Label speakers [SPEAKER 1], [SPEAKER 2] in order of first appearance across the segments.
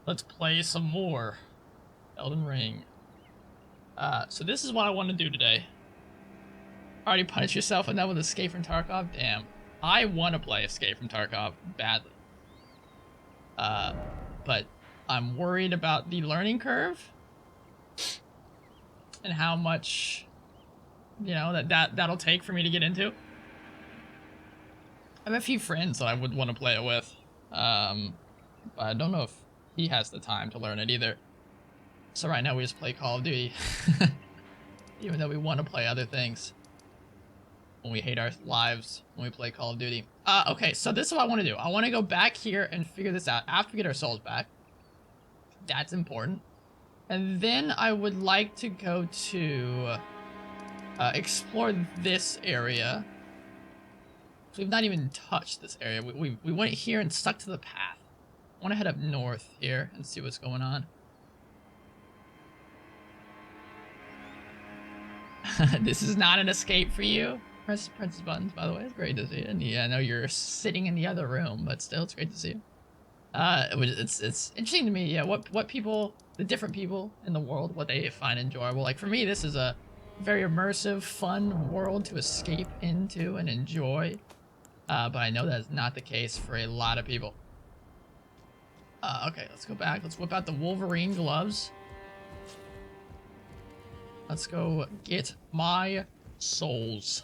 [SPEAKER 1] Let's play some more Elden Ring. So this is what I want to do today. Already punished yourself enough with Escape from Tarkov? Damn. I want to play Escape from Tarkov badly. But I'm worried about the learning curve and how much, that'll take for me to get into. I have a few friends that I would want to play it with. But I don't know if he has the time to learn it either. So right now we just play Call of Duty. Even though we want to play other things. When we hate our lives when we play Call of Duty. Okay, so this is what I want to do. I want to go back here and figure this out after we get our souls back. That's important. And then I would like to go to explore this area. So we've not even touched this area. We went here and stuck to the path. I want to head up north here and see what's going on. This is not an escape for you. Press buttons, by the way. It's great to see you. And yeah, I know you're sitting in the other room, but still, it's great to see you. It's interesting to me, yeah, what people, the different people in the world, what they find enjoyable. Like for me, this is a very immersive, fun world to escape into and enjoy. But I know that's not the case for a lot of people. Okay, let's go back. Let's whip out the Wolverine gloves. Let's go get my souls.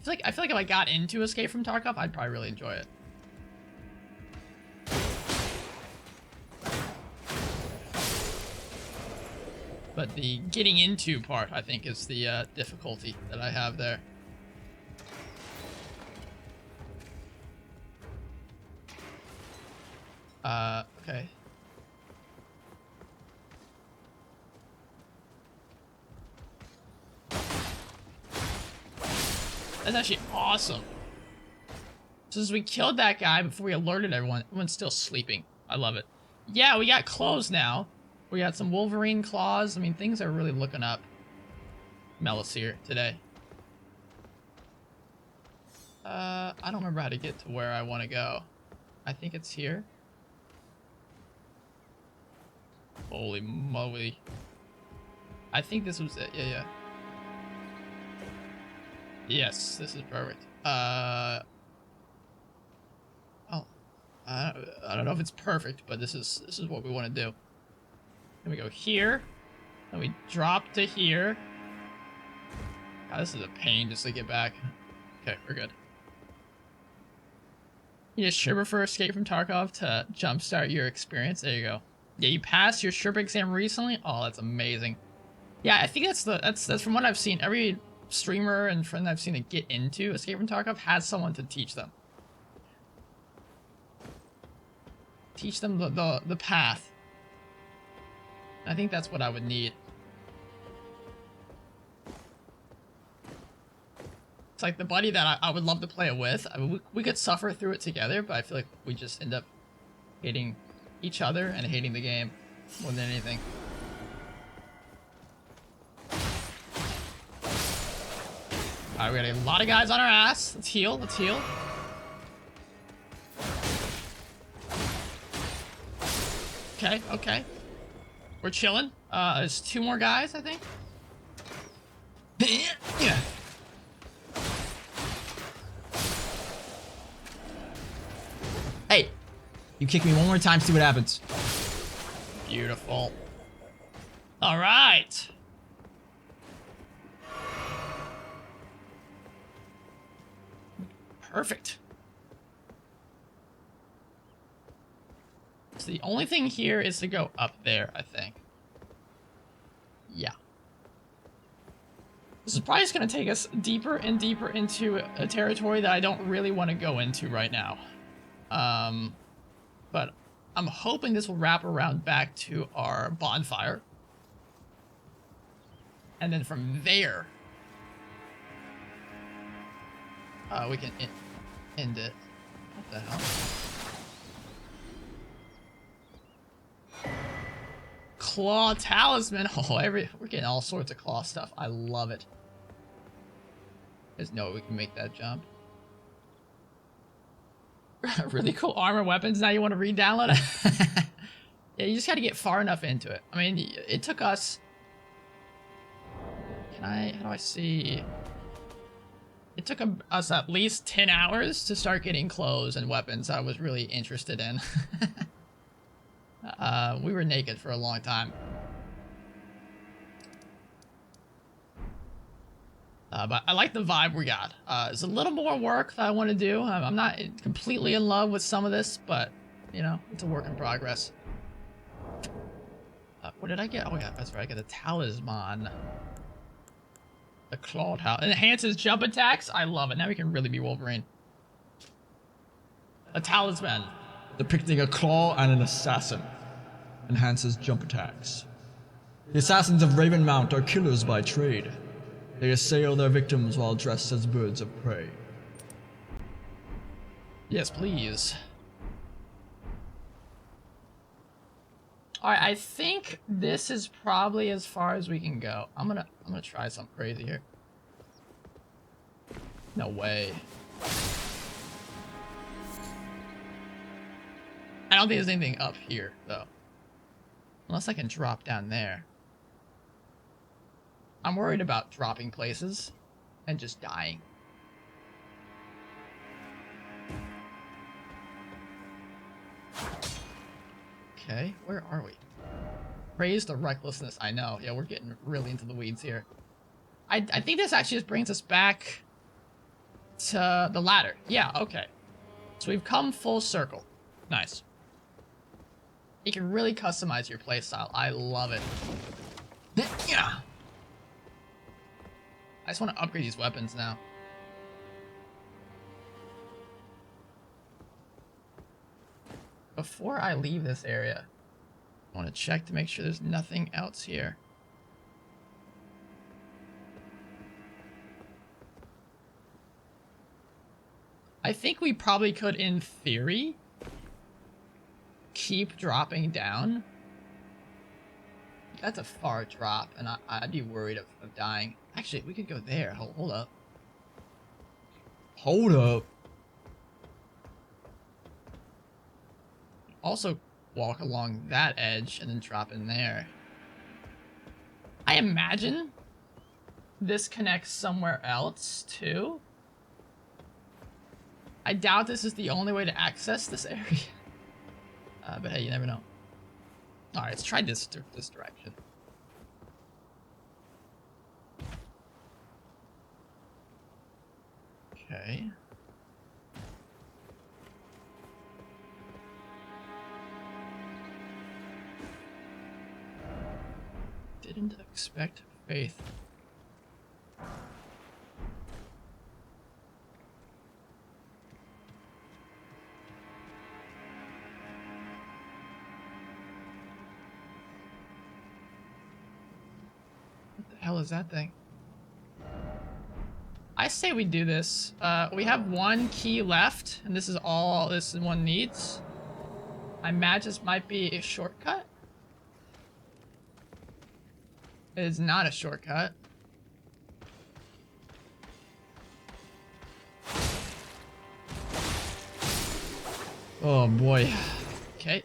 [SPEAKER 1] I feel like if I got into Escape from Tarkov, I'd probably really enjoy it. But the getting into part, I think, is the difficulty that I have there. Okay. That's actually awesome. So as we killed that guy before we alerted everyone, everyone's still sleeping. I love it. Yeah, we got clothes now. We got some Wolverine claws. I mean, things are really looking up. Melisir today. I don't remember how to get to where I want to go. I think it's here. Holy moly. I think this was it. Yeah. Yes, this is perfect. I don't know if it's perfect, but this is what we want to do. Then we go here, then we drop to here. God, this is a pain just to get back. Okay, we're good. You just Sherpa for Escape from Tarkov to jumpstart your experience. There you go. Yeah, you passed your Sherpa exam recently. Oh, that's amazing. Yeah, I think that's from what I've seen. Every streamer and friend I've seen that get into Escape from Tarkov has someone to teach them. Teach them the path. I think that's what I would need. It's like the buddy that I would love to play it with. I mean, we could suffer through it together, but I feel like we just end up hating each other and hating the game more than anything. Alright, we got a lot of guys on our ass. Let's heal. Let's heal. Okay. We're chilling. There's 2 more guys, I think. Yeah.
[SPEAKER 2] Hey, you kick me one more time, see what happens.
[SPEAKER 1] Beautiful. All right. Perfect. So the only thing here is to go up there, I think. Yeah. This is probably just going to take us deeper and deeper into a territory that I don't really want to go into right now. But I'm hoping this will wrap around back to our bonfire. And then from there, we can end it. What the hell? Claw talisman. Oh, we're getting all sorts of claw stuff. I love it. There's no way we can make that jump. really cool armor weapons. Now you want to re-download it? Yeah, you just got to get far enough into it. I mean, it took us... how do I see... It took us at least 10 hours to start getting clothes and weapons I was really interested in. We were naked for a long time. But I like the vibe we got. It's a little more work that I want to do. I'm not completely in love with some of this, but, you know, it's a work in progress. What did I get? Oh, yeah, that's right. I got a talisman. The claw talisman. Enhances jump attacks. I love it. Now we can really be Wolverine. A talisman.
[SPEAKER 2] Depicting a claw and an assassin. Enhances jump attacks. The assassins of Ravenmount are killers by trade. They assail their victims while dressed as birds of prey.
[SPEAKER 1] Yes, please. Alright, I think this is probably as far as we can go. I'm gonna try something crazy here. No way. I don't think there's anything up here, though. Unless I can drop down there. I'm worried about dropping places and just dying. Okay, where are we? Praise the recklessness. I know. Yeah, we're getting really into the weeds here. I think this actually just brings us back to the ladder. Yeah, okay. So we've come full circle. Nice. You can really customize your playstyle. I love it. Yeah. I just want to upgrade these weapons now. Before I leave this area, I want to check to make sure there's nothing else here. I think we probably could, in theory, keep dropping down. That's a far drop, and I'd be worried of dying. Actually, we could go there. Hold up.
[SPEAKER 2] Hold up.
[SPEAKER 1] Also walk along that edge and then drop in there. I imagine this connects somewhere else too. I doubt this is the only way to access this area. But hey, you never know. Alright, let's try this direction. Okay. Didn't expect faith. What the hell is that thing? I say we do this. We have one key left, and this is all this one needs. I imagine this might be a shortcut. It is not a shortcut.
[SPEAKER 2] Oh boy.
[SPEAKER 1] Okay.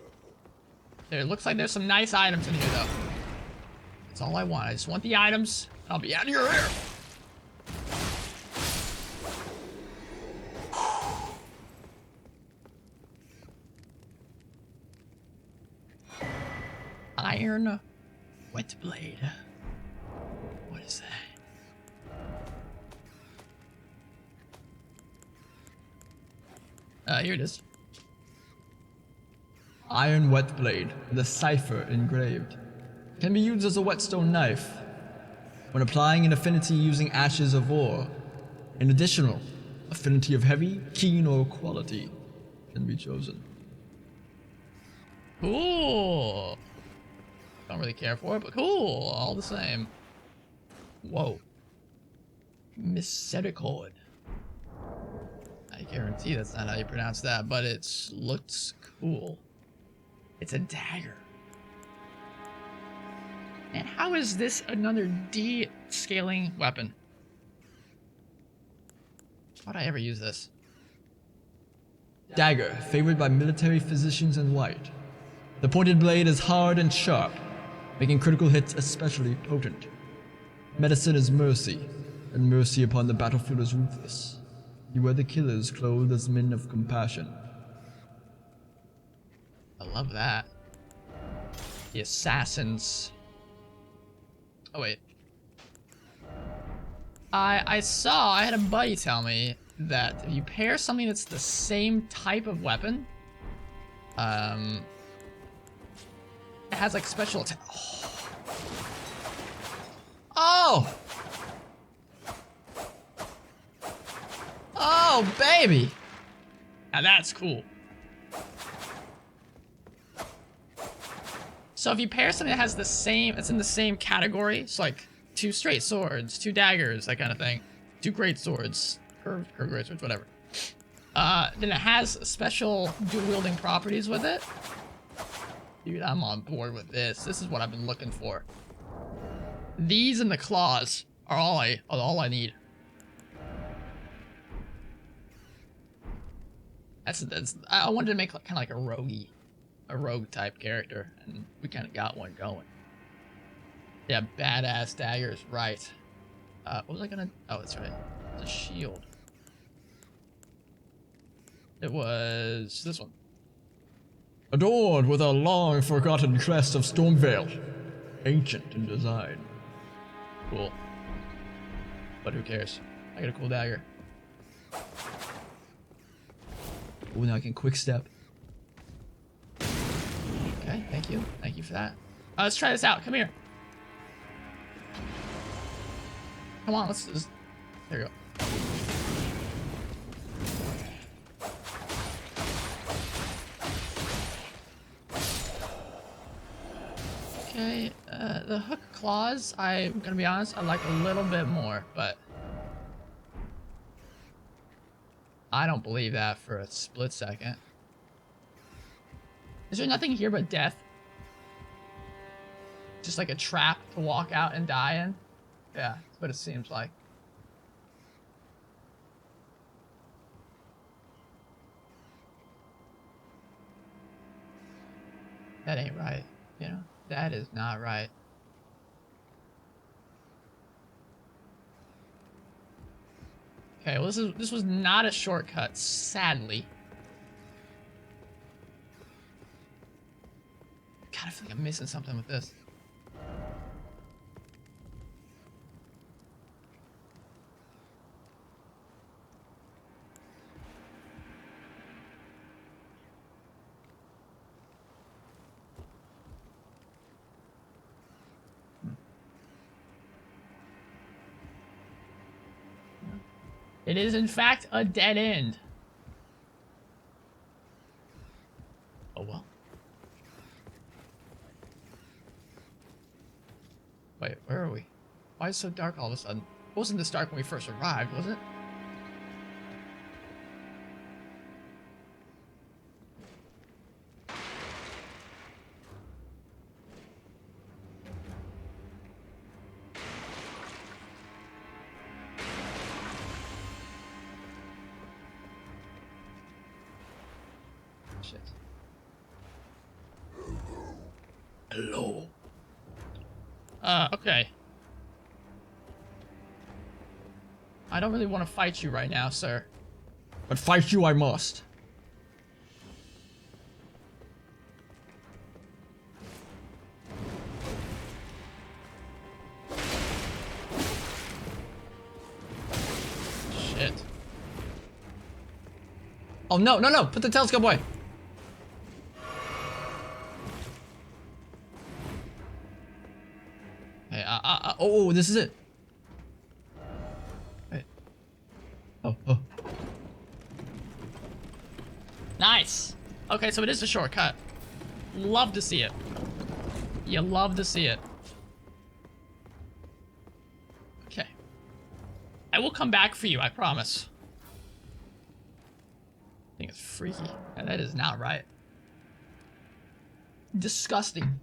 [SPEAKER 1] There looks like there's some nice items in here though. That's all I want. I just want the items. I'll be out of your hair. Iron wet blade. What is that? Here it is.
[SPEAKER 2] Iron wet blade with a cipher engraved. Can be used as a whetstone knife when applying an affinity using ashes of ore. An additional affinity of heavy, keen, or quality can be chosen.
[SPEAKER 1] Cool. Don't really care for it, but cool, all the same. Whoa. Misericord. I guarantee that's not how you pronounce that, but it looks cool. It's a dagger. And how is this another D-scaling weapon? Why'd I ever use this?
[SPEAKER 2] dagger, favored by military physicians in white. The pointed blade is hard and sharp, making critical hits especially potent. Medicine is mercy, and mercy upon the battlefield is ruthless. You are the killers clothed as men of compassion.
[SPEAKER 1] I love that. The assassins. Oh wait. I had a buddy tell me that if you pair something that's the same type of weapon, it has like special attack. Oh! Oh, baby! Now that's cool. So if you pair something that has the same, it's in the same category, so like 2 straight swords, 2 daggers, that kind of thing, 2 great swords, curved great swords, whatever. Then it has special dual-wielding properties with it. Dude, I'm on board with this. This is what I've been looking for. These and the claws are all I need. I wanted to make kind of like a rogue type character, and we kind of got one going. Yeah, badass daggers, right. What was I gonna, oh, that's right, the shield. It was this one.
[SPEAKER 2] Adorned with a long forgotten crest of Stormveil, ancient in design.
[SPEAKER 1] Cool. But who cares? I got a cool dagger.
[SPEAKER 2] Oh, now I can quick step.
[SPEAKER 1] Okay, thank you. Thank you for that. Let's try this out. Come here. Come on, let's just... There you go. Okay, the hook claws, I'm gonna be honest, I like a little bit more, but... I don't believe that for a split second. Is there nothing here but death? Just like a trap to walk out and die in? Yeah, that's what it seems like. That ain't right, you know? That is not right. Okay, well this was not a shortcut, sadly. God, I feel like I'm missing something with this. It is, in fact, a dead end. Oh, well. Wait, where are we? Why is it so dark all of a sudden? It wasn't this dark when we first arrived, was it? Shit. Hello. Okay. I don't really want to fight you right now, sir.
[SPEAKER 2] But fight you I must.
[SPEAKER 1] Shit.
[SPEAKER 2] Oh no, no, no! Put the telescope away!
[SPEAKER 1] Hey,
[SPEAKER 2] Oh, this is it.
[SPEAKER 1] wait.
[SPEAKER 2] Oh.
[SPEAKER 1] Nice! Okay, so it is a shortcut. Love to see it. You love to see it. Okay. I will come back for you, I promise. I think it's freaky. And that is not right. Disgusting.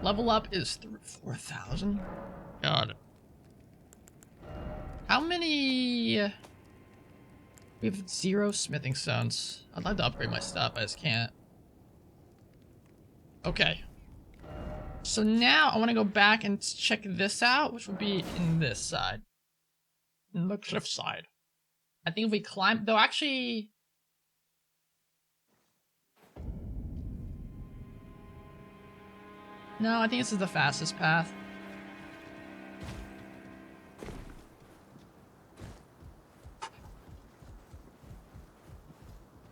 [SPEAKER 1] Level up is 4,000? God. How many... We We have 0 smithing stones. I'd love to upgrade my stuff, I just can't. Okay. So now I want to go back and check this out, which will be in this side. In the cliff side. I think if we climb... Though actually... No, I think this is the fastest path.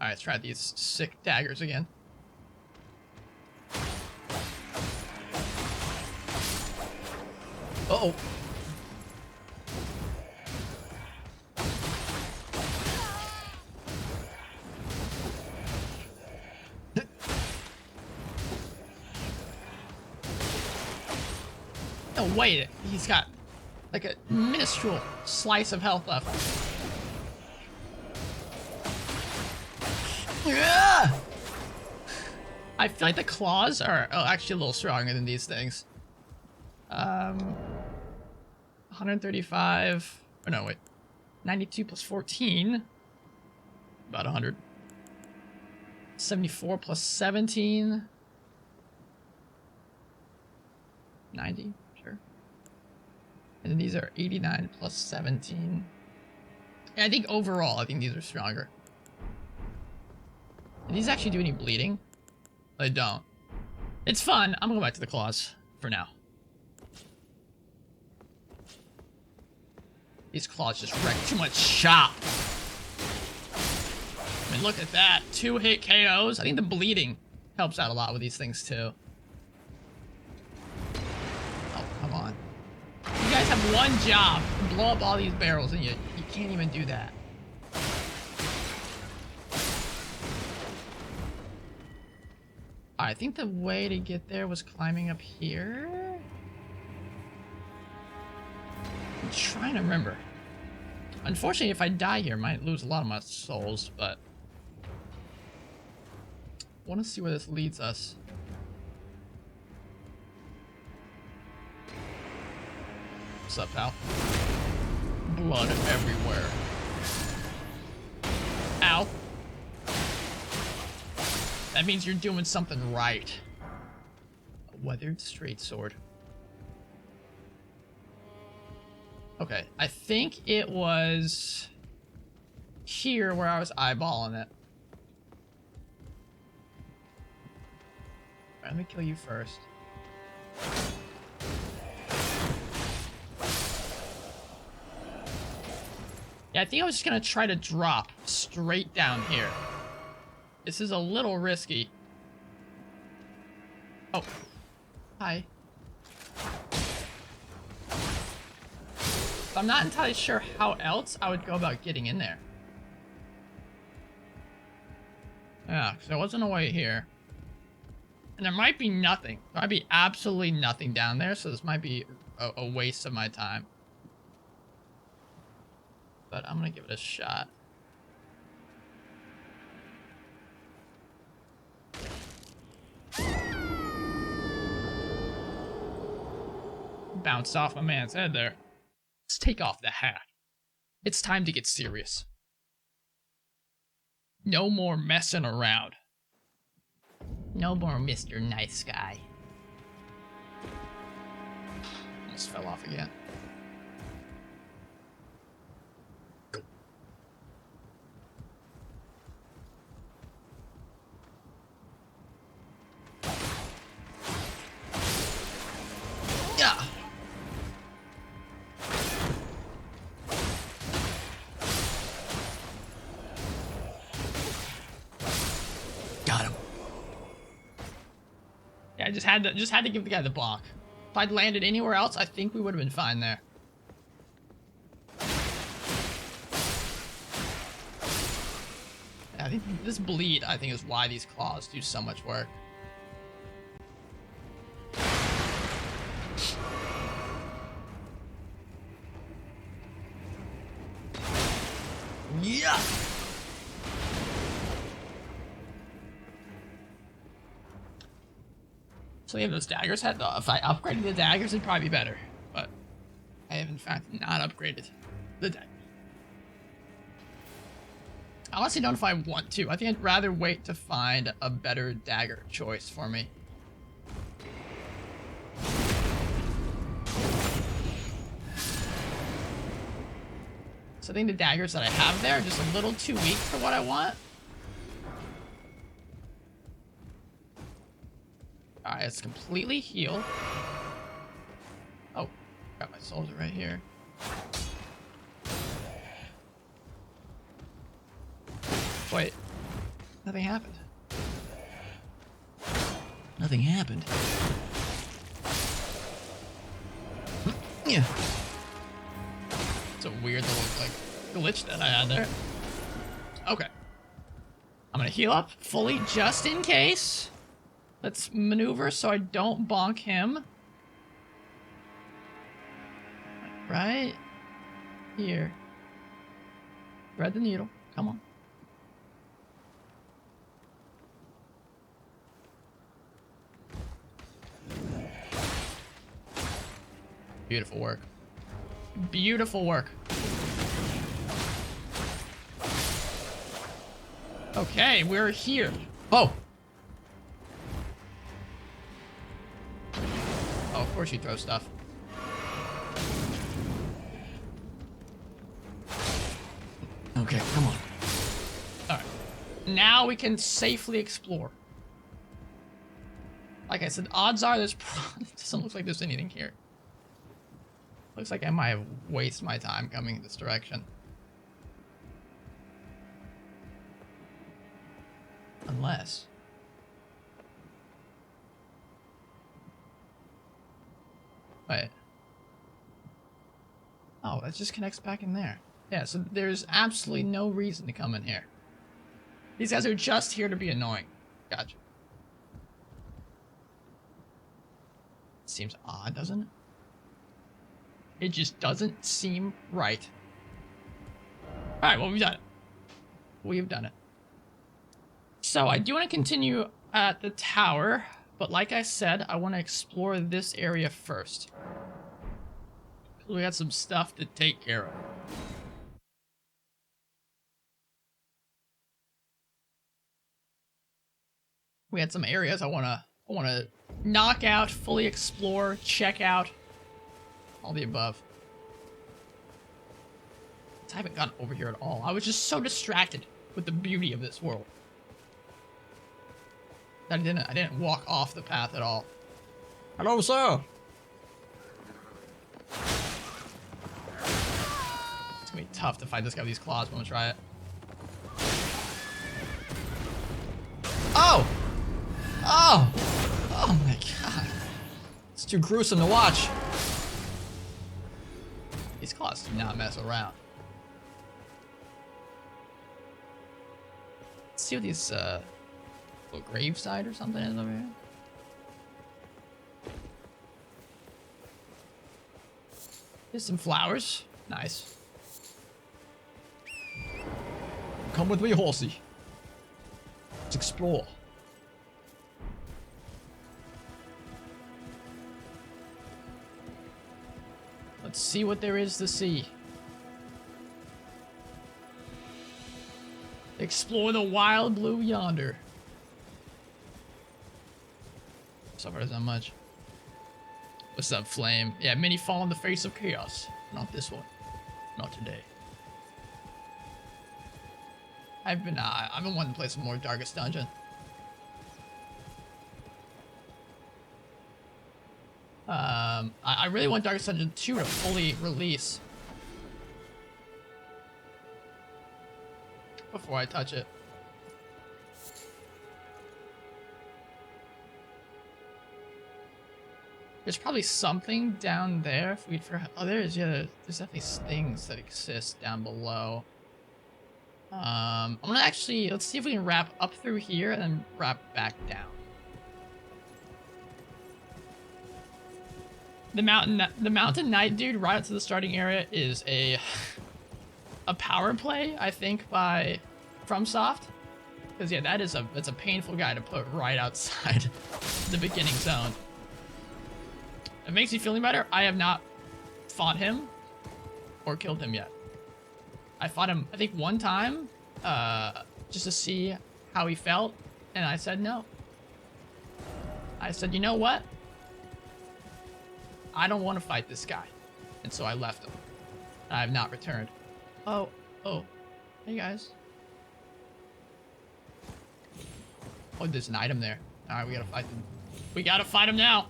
[SPEAKER 1] Alright, let's try these sick daggers again. Uh-oh. No, wait. He's got like a minuscule slice of health left. Yeah! I feel like the claws are actually a little stronger than these things. 135. Oh no, wait. 92 plus 14. About 100. 74 plus 17. 90, sure. And then these are 89 plus 17. And I think overall, I think these are stronger. Do these actually do any bleeding? They don't. It's fun. I'm gonna go back to the claws for now. These claws just wreck too much shop. I mean, look at that. 2-hit KOs. I think the bleeding helps out a lot with these things too. Oh, come on. You guys have one job. Blow up all these barrels and you can't even do that. I think the way to get there was climbing up here. I'm trying to remember. Unfortunately, if I die here, I might lose a lot of my souls, but I want to see where this leads us. What's up, pal? Blood everywhere. Ow. That means you're doing something right. A weathered straight sword. Okay, I think it was here where I was eyeballing it. Alright, let me kill you first. Yeah, I think I was just gonna try to drop straight down here. This is a little risky. Oh. Hi. I'm not entirely sure how else I would go about getting in there. Yeah, because there wasn't a way here. And there might be nothing. There might be absolutely nothing down there, so this might be a waste of my time. But I'm gonna give it a shot. Bounced off my man's head there. Let's take off the hat. It's time to get serious. No more messing around. No more Mr. Nice Guy. Almost fell off again. Go. Yeah. Got him. Yeah, I just had to give the guy the block. If I'd landed anywhere else, I think we would have been fine there. Yeah, I think this bleed, I think, is why these claws do so much work. Yeah. So yeah, those daggers had the, if I upgraded the daggers, it'd probably be better. But I have in fact not upgraded the daggers. I honestly don't know if I want to. I think I'd rather wait to find a better dagger choice for me. So I think the daggers that I have there are just a little too weak for what I want. Alright, let's completely heal. Oh, got my soldier right here. Wait, nothing happened. Nothing happened. Yeah. It's a weird little, like, glitch that I had there. Okay. I'm gonna heal up fully just in case. Let's maneuver so I don't bonk him. Right here. Thread the needle. Come on. Beautiful work. Beautiful work. Okay, we're here. Oh! Oh, of course you throw stuff. Okay, come on. Alright. Now we can safely explore. Like I said, odds are there's it doesn't look like there's anything here. Looks like I might have wasted my time coming this direction. Unless... Wait. Oh, that just connects back in there. Yeah, so there's absolutely no reason to come in here. These guys are just here to be annoying. Gotcha. Seems odd, doesn't it? It just doesn't seem right. Alright, well, we've done it. We've done it. So, I do want to continue at the tower, but like I said, I want to explore this area first. We got some stuff to take care of. We had some areas I wanna knock out, fully explore, check out. All the above. I haven't gotten over here at all. I was just so distracted with the beauty of this world. That I didn't walk off the path at all.
[SPEAKER 2] Hello, sir.
[SPEAKER 1] It's gonna be tough to fight this guy with these claws, but I'm gonna try it. Oh! Oh! Oh my god. It's too gruesome to watch. These claws do not mess around. Let's see what these, little graveside or something is over here. There's some flowers. Nice.
[SPEAKER 2] Come with me, horsey. Let's explore.
[SPEAKER 1] Let's see what there is to see. Explore the wild blue yonder. So far, there's not much. What's up, Flame? Yeah, many fall in the face of chaos. Not this one. Not today. I've been wanting to play some more Darkest Dungeon. I really want Darkest Dungeon 2 to fully release before I touch it. There's probably something down there if we'd for oh there's definitely things that exist down below. I'm gonna actually let's see if we can wrap up through here and then wrap back down. The mountain knight dude right up to the starting area is a power play, I think, by FromSoft. Because yeah, that's a painful guy to put right outside the beginning zone. It makes me feel better. I have not fought him or killed him yet. I fought him, I think, one time just to see how he felt, and I said no. I said, you know what? I don't want to fight this guy. And so I left him. I have not returned. Oh, hey guys. Oh, there's an item there. Alright, we gotta fight them. We gotta fight him now!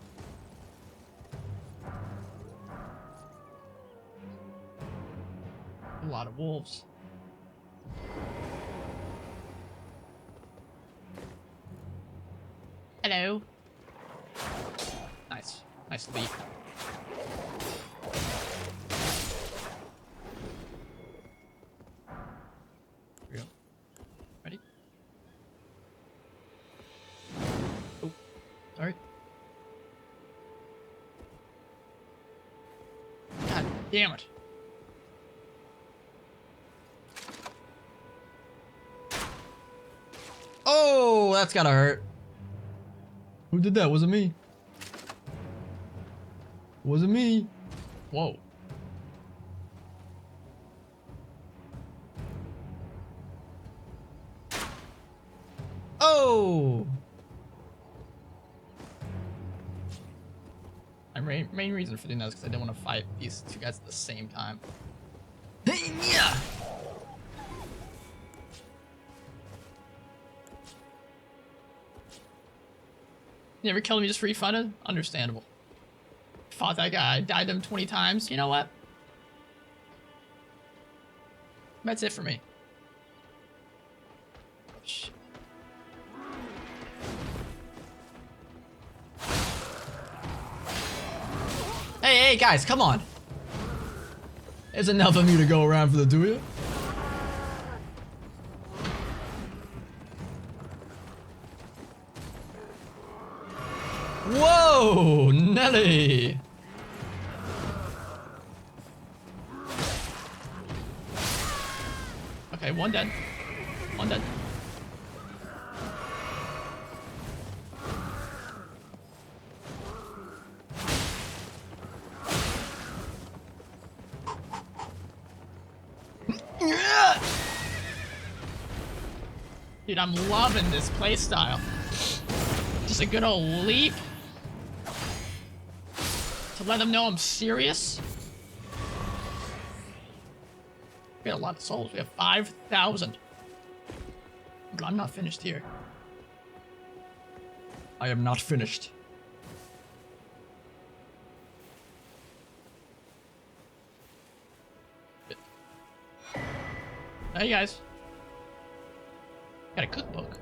[SPEAKER 1] A lot of wolves. Hello. Nice. Nice leap. Here we go. Ready? Oh, sorry. God damn it. Oh, that's gotta hurt.
[SPEAKER 2] Who did that? Wasn't me. Wasn't me.
[SPEAKER 1] Whoa.
[SPEAKER 2] Oh!
[SPEAKER 1] My main reason for doing that is because I didn't want to fight these two guys at the same time.
[SPEAKER 2] Hey, yeah!
[SPEAKER 1] You ever killed me just for refunded? Understandable. Fought that guy, died him 20 times. You know what? That's it for me. Shit.
[SPEAKER 2] Hey, guys, come on. There's enough of me to go around for the two of you. Whoa, Nelly!
[SPEAKER 1] Okay, one dead. One dead. Dude, I'm loving this playstyle. Just a good old leap. To let them know I'm serious. We got a lot of souls. We have 5,000. I'm not finished here.
[SPEAKER 2] I am not finished.
[SPEAKER 1] Hey guys. Got a cookbook.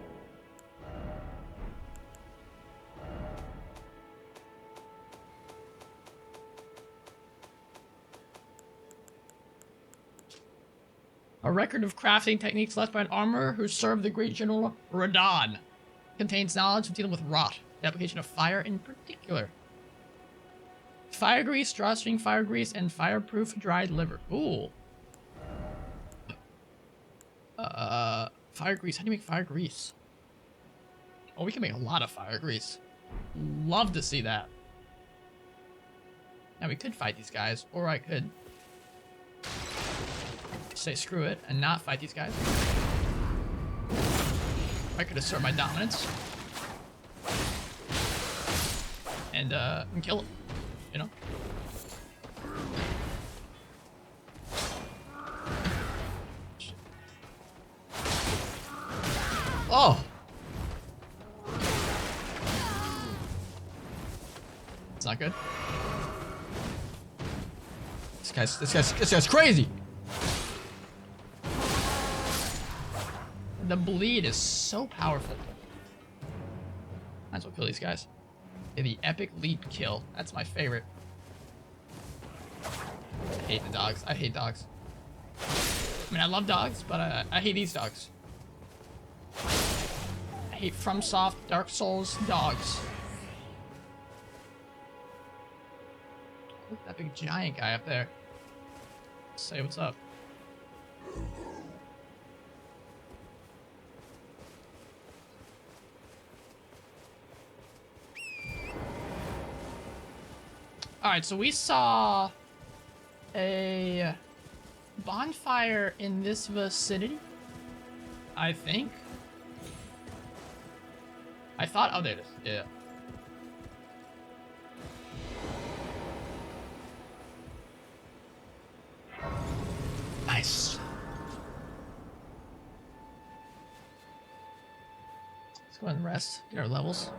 [SPEAKER 1] A record of crafting techniques left by an armorer who served the great general Radon. Contains knowledge of dealing with rot, the application of fire in particular. Fire grease, drawstring fire grease, and fireproof dried liver. Ooh. Fire grease. How do you make fire grease? Oh, we can make a lot of fire grease. Love to see that. Now we could fight these guys, or I could say screw it and not fight these guys. I could assert my dominance and kill them, you know.
[SPEAKER 2] Oh!
[SPEAKER 1] It's not good.
[SPEAKER 2] This guy's crazy!
[SPEAKER 1] The bleed is so powerful. Might as well kill these guys. Okay, the epic leap kill. That's my favorite. I hate the dogs. I hate dogs. I mean, I love dogs, but I hate these dogs. I hate FromSoft, Dark Souls dogs. Look at that big giant guy up there. Say what's up. Alright, so we saw a bonfire in this vicinity. I think. I thought, oh, there it is. Yeah. Nice. Let's go ahead and rest. Get our levels.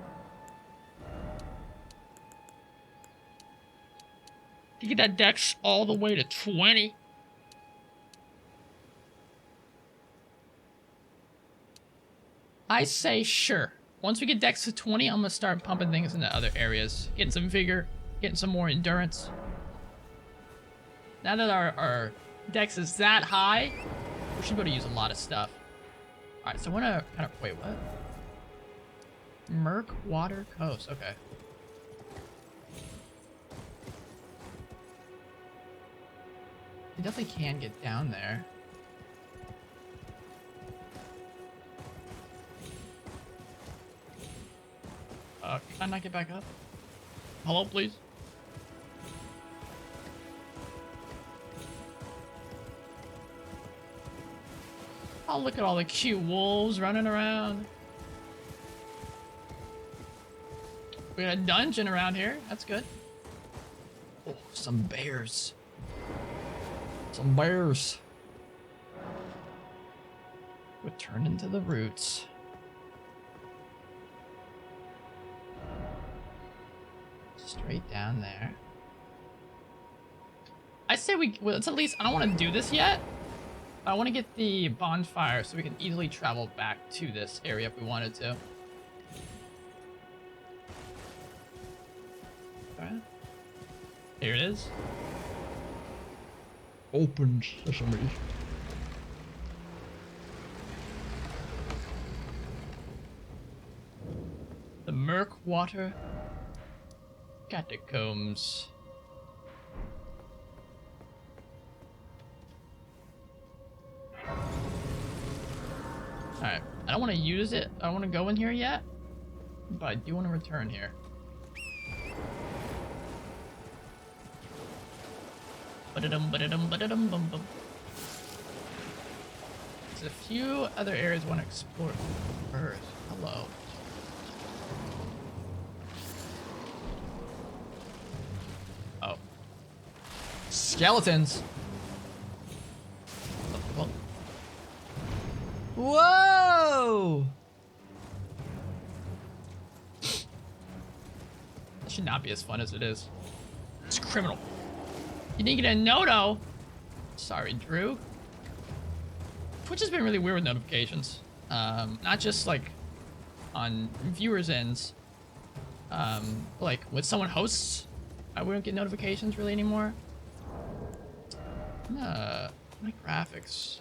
[SPEAKER 1] You get that dex all the way to 20. I say sure. Once we get dex to 20, I'm gonna start pumping things into other areas. Getting some vigor, getting some more endurance. Now that our dex is that high, we should be able to use a lot of stuff. Alright, so I wanna kind of, wait, what? Murk Water Coast, okay. You definitely can get down there. Can I not get back up? Hello, please? Oh, look at all the cute wolves running around. We got a dungeon around here. That's good.
[SPEAKER 2] Oh, some bears. Some bears.
[SPEAKER 1] Return into the roots. Straight down there. I say let's at least, I don't want to do this yet. I want to get the bonfire so we can easily travel back to this area if we wanted to. Alright. Here it is.
[SPEAKER 2] Open sesame.
[SPEAKER 1] The Murkwater Catacombs. Alright, I don't want to use it. I don't want to go in here yet. But I do want to return here. Ba-da-dum, ba-da-dum, ba-da-dum, bum, bum. There's a few other areas I want to explore first. Hello. Oh.
[SPEAKER 2] Skeletons.
[SPEAKER 1] Well,
[SPEAKER 2] Whoa!
[SPEAKER 1] that should not be as fun as it is. It's criminal. You didn't get a noto. Sorry, Drew. Twitch has been really weird with notifications. Not just like on viewers' ends. Like when someone hosts, I wouldn't get notifications really anymore. My graphics.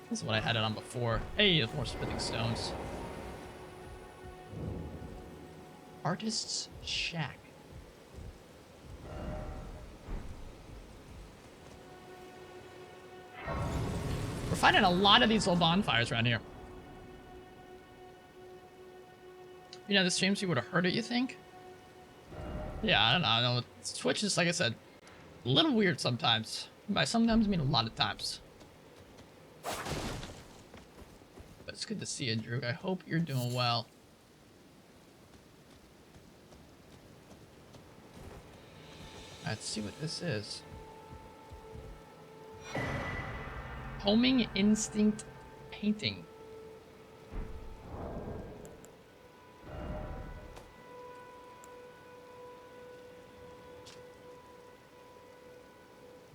[SPEAKER 1] This is what I had it on before. Hey, there's more spitting stones. Artist's Shack. We're finding a lot of these little bonfires around here. You know, the streams you would have heard it, you think? Yeah, I don't know. Twitch is, like I said, a little weird sometimes. By sometimes I mean a lot of times. But it's good to see you, Drew. I hope you're doing well. Let's see what this is. Homing Instinct Painting.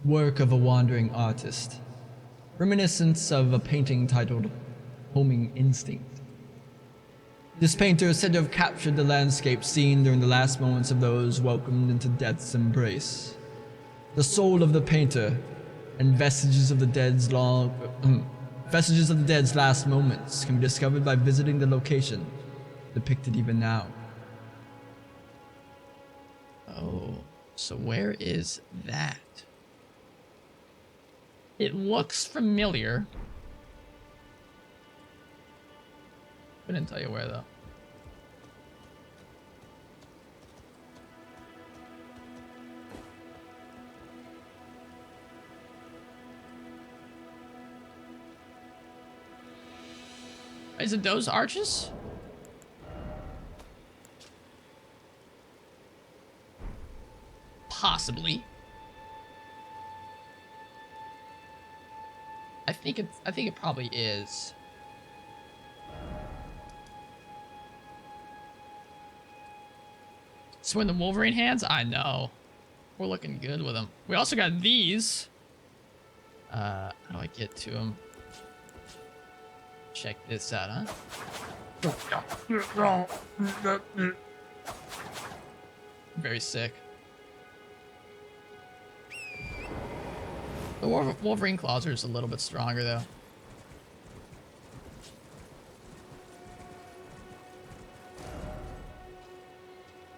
[SPEAKER 2] Work of a wandering artist. Reminiscence of a painting titled Homing Instinct. This painter is said to have captured the landscape seen during the last moments of those welcomed into death's embrace. The soul of the painter and vestiges of the dead's last moments can be discovered by visiting the location, depicted even now.
[SPEAKER 1] Oh, so where is that? It looks familiar. Couldn't tell you where though. Is it those arches? Possibly. I think it probably is. Swing the Wolverine hands? I know. We're looking good with them. We also got these. How do I get to them? Check this out, huh? Very sick. The Wolverine claws are just a little bit stronger, though.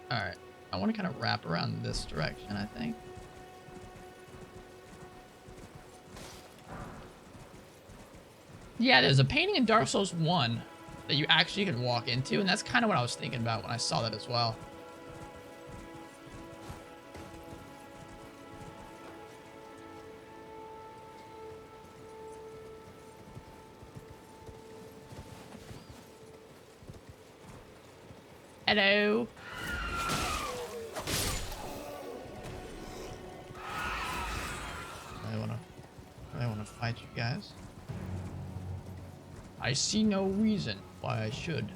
[SPEAKER 1] Alright. I want to kind of wrap around this direction, I think. Yeah, there's a painting in Dark Souls 1 that you actually can walk into, and that's kind of what I was thinking about when I saw that as well. Hello. I wanna fight you guys. I see no reason why I should.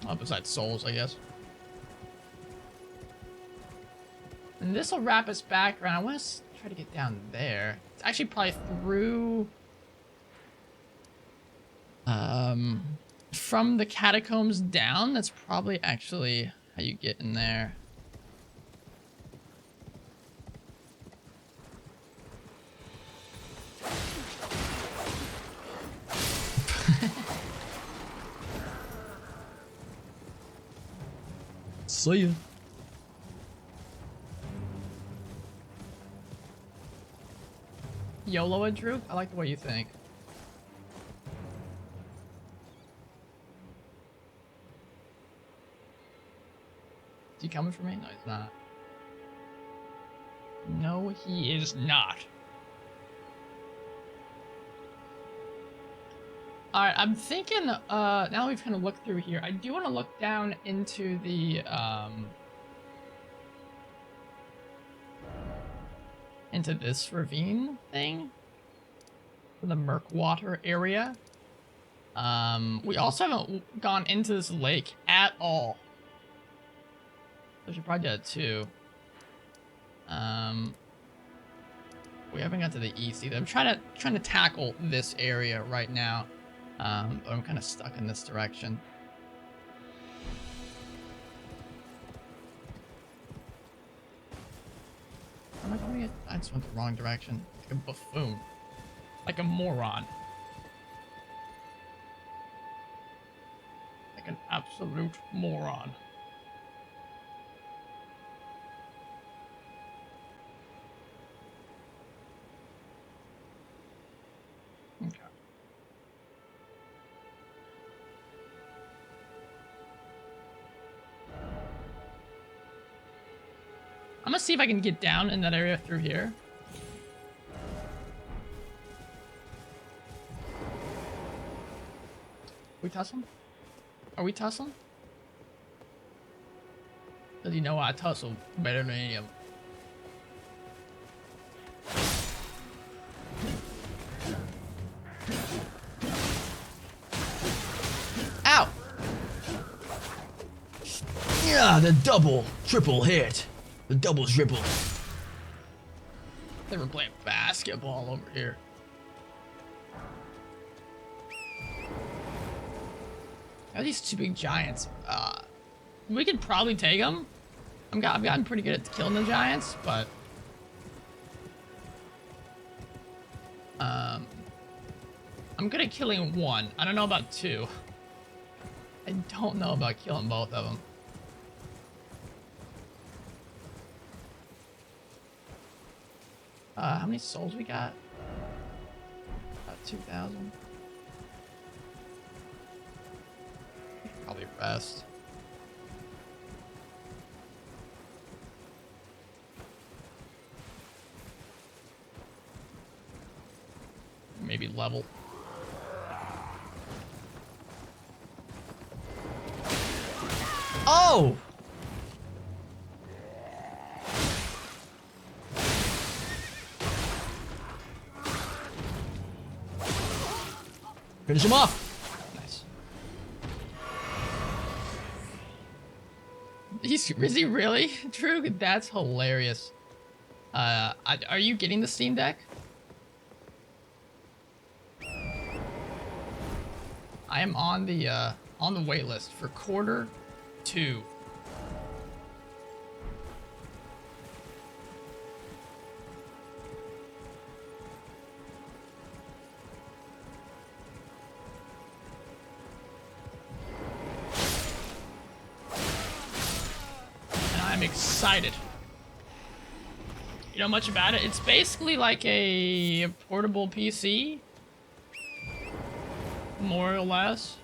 [SPEAKER 1] Oh, besides souls, I guess. And this will wrap us back around. I want to try to get down there. It's actually probably through... from the catacombs down, that's probably actually how you get in there.
[SPEAKER 2] See ya.
[SPEAKER 1] YOLO it, Drew? I like the way you think. Is he coming for me? No, he's not. No, he is not. Alright, I'm thinking, now that we've kind of looked through here, I do want to look down into the, into this ravine thing. The Murkwater area. We also haven't gone into this lake at all. I should probably do that too. We haven't got to the east either. I'm trying to tackle this area right now. But I'm kind of stuck in this direction. Am I going it? I just went the wrong direction. Like a buffoon. Like a moron. Like an absolute moron. Okay. I'm gonna see if I can get down in that area through here. We tussle? Are we tussling? Does he know I tussle better than any of them? Ow!
[SPEAKER 2] Yeah, the double, triple hit. The double triple.
[SPEAKER 1] They were playing basketball over here. Now these two big giants. We could probably take them. I've gotten pretty good at killing the giants, but I'm good at killing one. I don't know about two. I don't know about killing both of them. How many souls we got? About 2,000. Probably rest. maybe level.
[SPEAKER 2] Oh! Finish him off!
[SPEAKER 1] Nice. Is he really? Drew, that's hilarious. Are you getting the Steam Deck? I am on the wait list for Q2. And I'm excited. You know much about it? It's basically like a portable PC, more or less.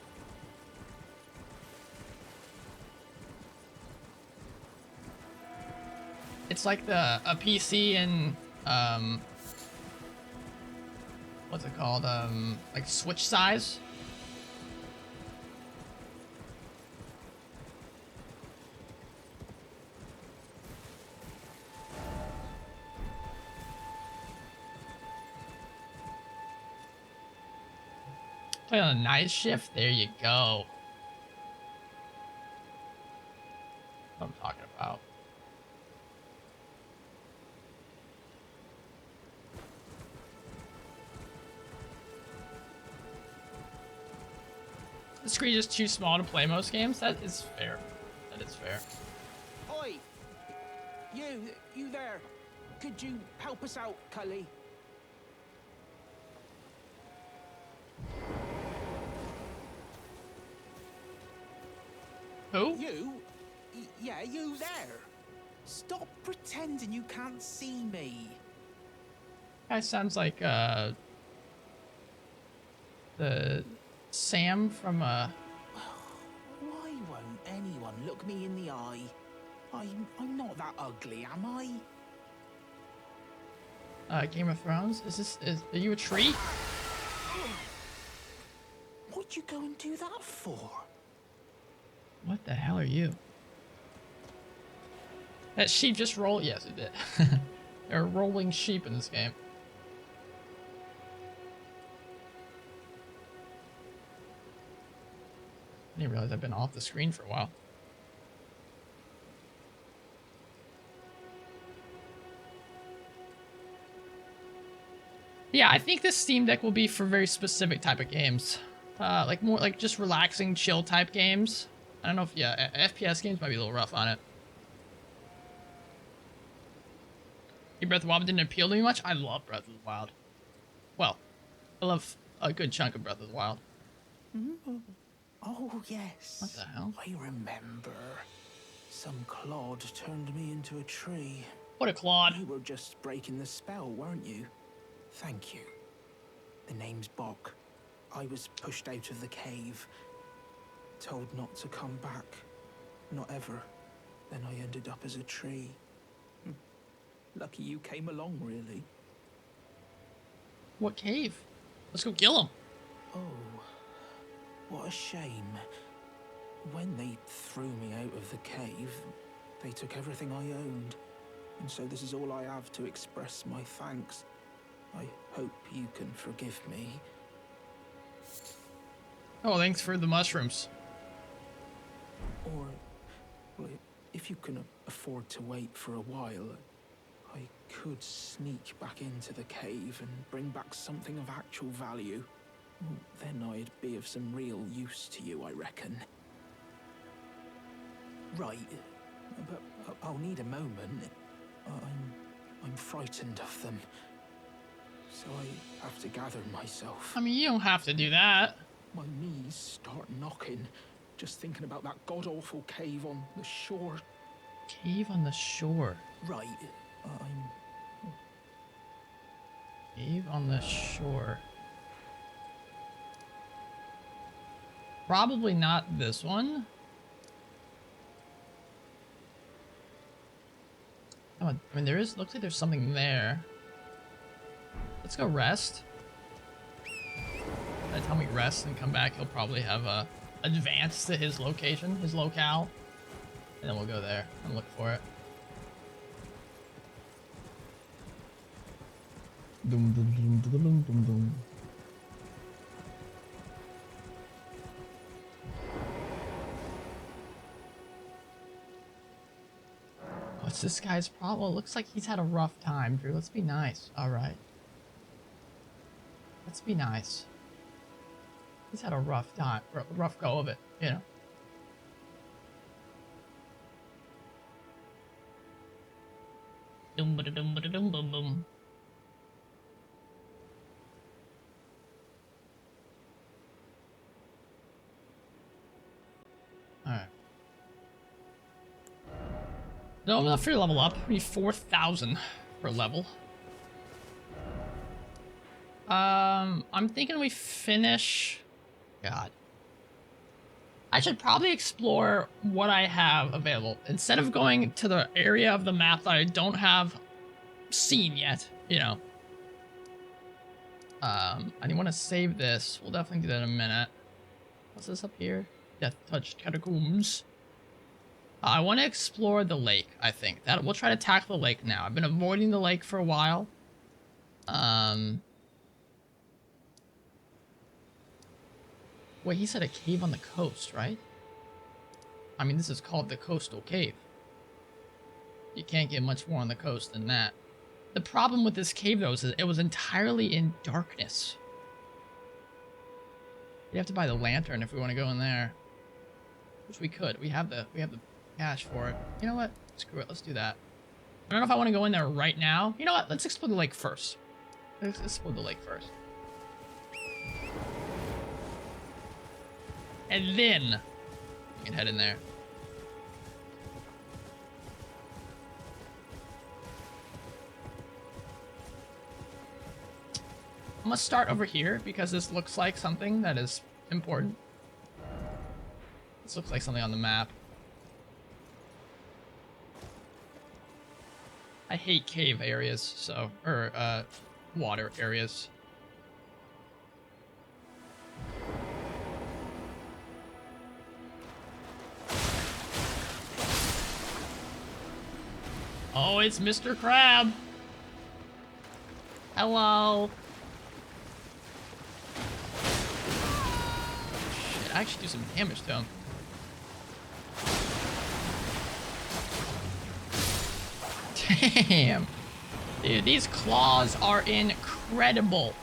[SPEAKER 1] It's like a PC in what's it called? Like Switch size. Play on a night shift. There you go. What I'm talking about. The screen is too small to play most games. That is fair. That is fair.
[SPEAKER 3] Oi! You there. Could you help us out, Cully?
[SPEAKER 1] Who?
[SPEAKER 3] You? Yeah, you there. Stop pretending you can't see me.
[SPEAKER 1] Guy sounds like the Sam from
[SPEAKER 3] Why won't anyone look me in the eye? I'm not that ugly, am I?
[SPEAKER 1] Game of Thrones. Are you a tree?
[SPEAKER 3] What'd you go and do that for?
[SPEAKER 1] What the hell are you? That sheep just roll? Yes, it did. There are rolling sheep in this game. I didn't realize I've been off the screen for a while. Yeah, I think this Steam Deck will be for very specific type of games. Like more like just relaxing, chill type games. I don't know if, yeah, FPS games might be a little rough on it. Breath of the Wild didn't appeal to me much. I love Breath of the Wild. Well, I love a good chunk of Breath of the Wild.
[SPEAKER 3] Oh, yes.
[SPEAKER 1] What the hell?
[SPEAKER 3] I remember. Some clod turned me into a tree.
[SPEAKER 1] What a clod.
[SPEAKER 3] You were just breaking the spell, weren't you? Thank you. The name's Bok. I was pushed out of the cave. Told not to come back. Not ever. Then I ended up as a tree. Lucky you came along, really.
[SPEAKER 1] What cave? Let's go kill him.
[SPEAKER 3] Oh, what a shame. When they threw me out of the cave, they took everything I owned. And so this is all I have to express my thanks. I hope you can forgive me.
[SPEAKER 1] Oh, thanks for the mushrooms.
[SPEAKER 3] Or, well, if you can afford to wait for a while, I could sneak back into the cave and bring back something of actual value. Then I'd be of some real use to you, I reckon. Right, but I'll need a moment. I'm frightened of them, so I have to gather myself.
[SPEAKER 1] I mean, you don't have to do that.
[SPEAKER 3] My knees start knocking, just thinking about that god-awful cave on the shore.
[SPEAKER 1] Cave on the shore.
[SPEAKER 3] Right,
[SPEAKER 1] Cave on the shore. Probably not this one. Oh, I mean, looks like there's something there. Let's go rest. By the time we rest and come back, he'll probably have advanced to his location, his locale. And then we'll go there and look for it.
[SPEAKER 2] Dum dum dum dum dum dum dum.
[SPEAKER 1] What's this guy's problem? It looks like he's had a rough time, Drew. Let's be nice. All right. Let's be nice. He's had a rough time, rough go of it, you know. Dum ba dum ba dum bum bum. All right. No, enough for your level up. We need 4,000 per level. I'm thinking we finish. God. I should probably explore what I have available instead of going to the area of the map that I don't have seen yet. You know. I want to save this. We'll definitely do that in a minute. What's this up here? Death Touched Catacombs. I want to explore the lake, I think. We'll try to tackle the lake now. I've been avoiding the lake for a while. Wait, he said a cave on the coast, right? I mean, this is called the Coastal Cave. You can't get much more on the coast than that. The problem with this cave, though, is that it was entirely in darkness. You have to buy the lantern if we want to go in there. Which we could. We have the cash for it. You know what? Screw it. Let's do that. I don't know if I want to go in there right now. You know what? Let's explore the lake first. Let's explore the lake first. And then we can head in there. I'm gonna start over here because this looks like something that is important. This looks like something on the map. I hate cave areas, so, or, water areas. Oh, it's Mr. Crab. Hello. Shit, I actually do some damage to him. Damn. Dude, these claws are incredible.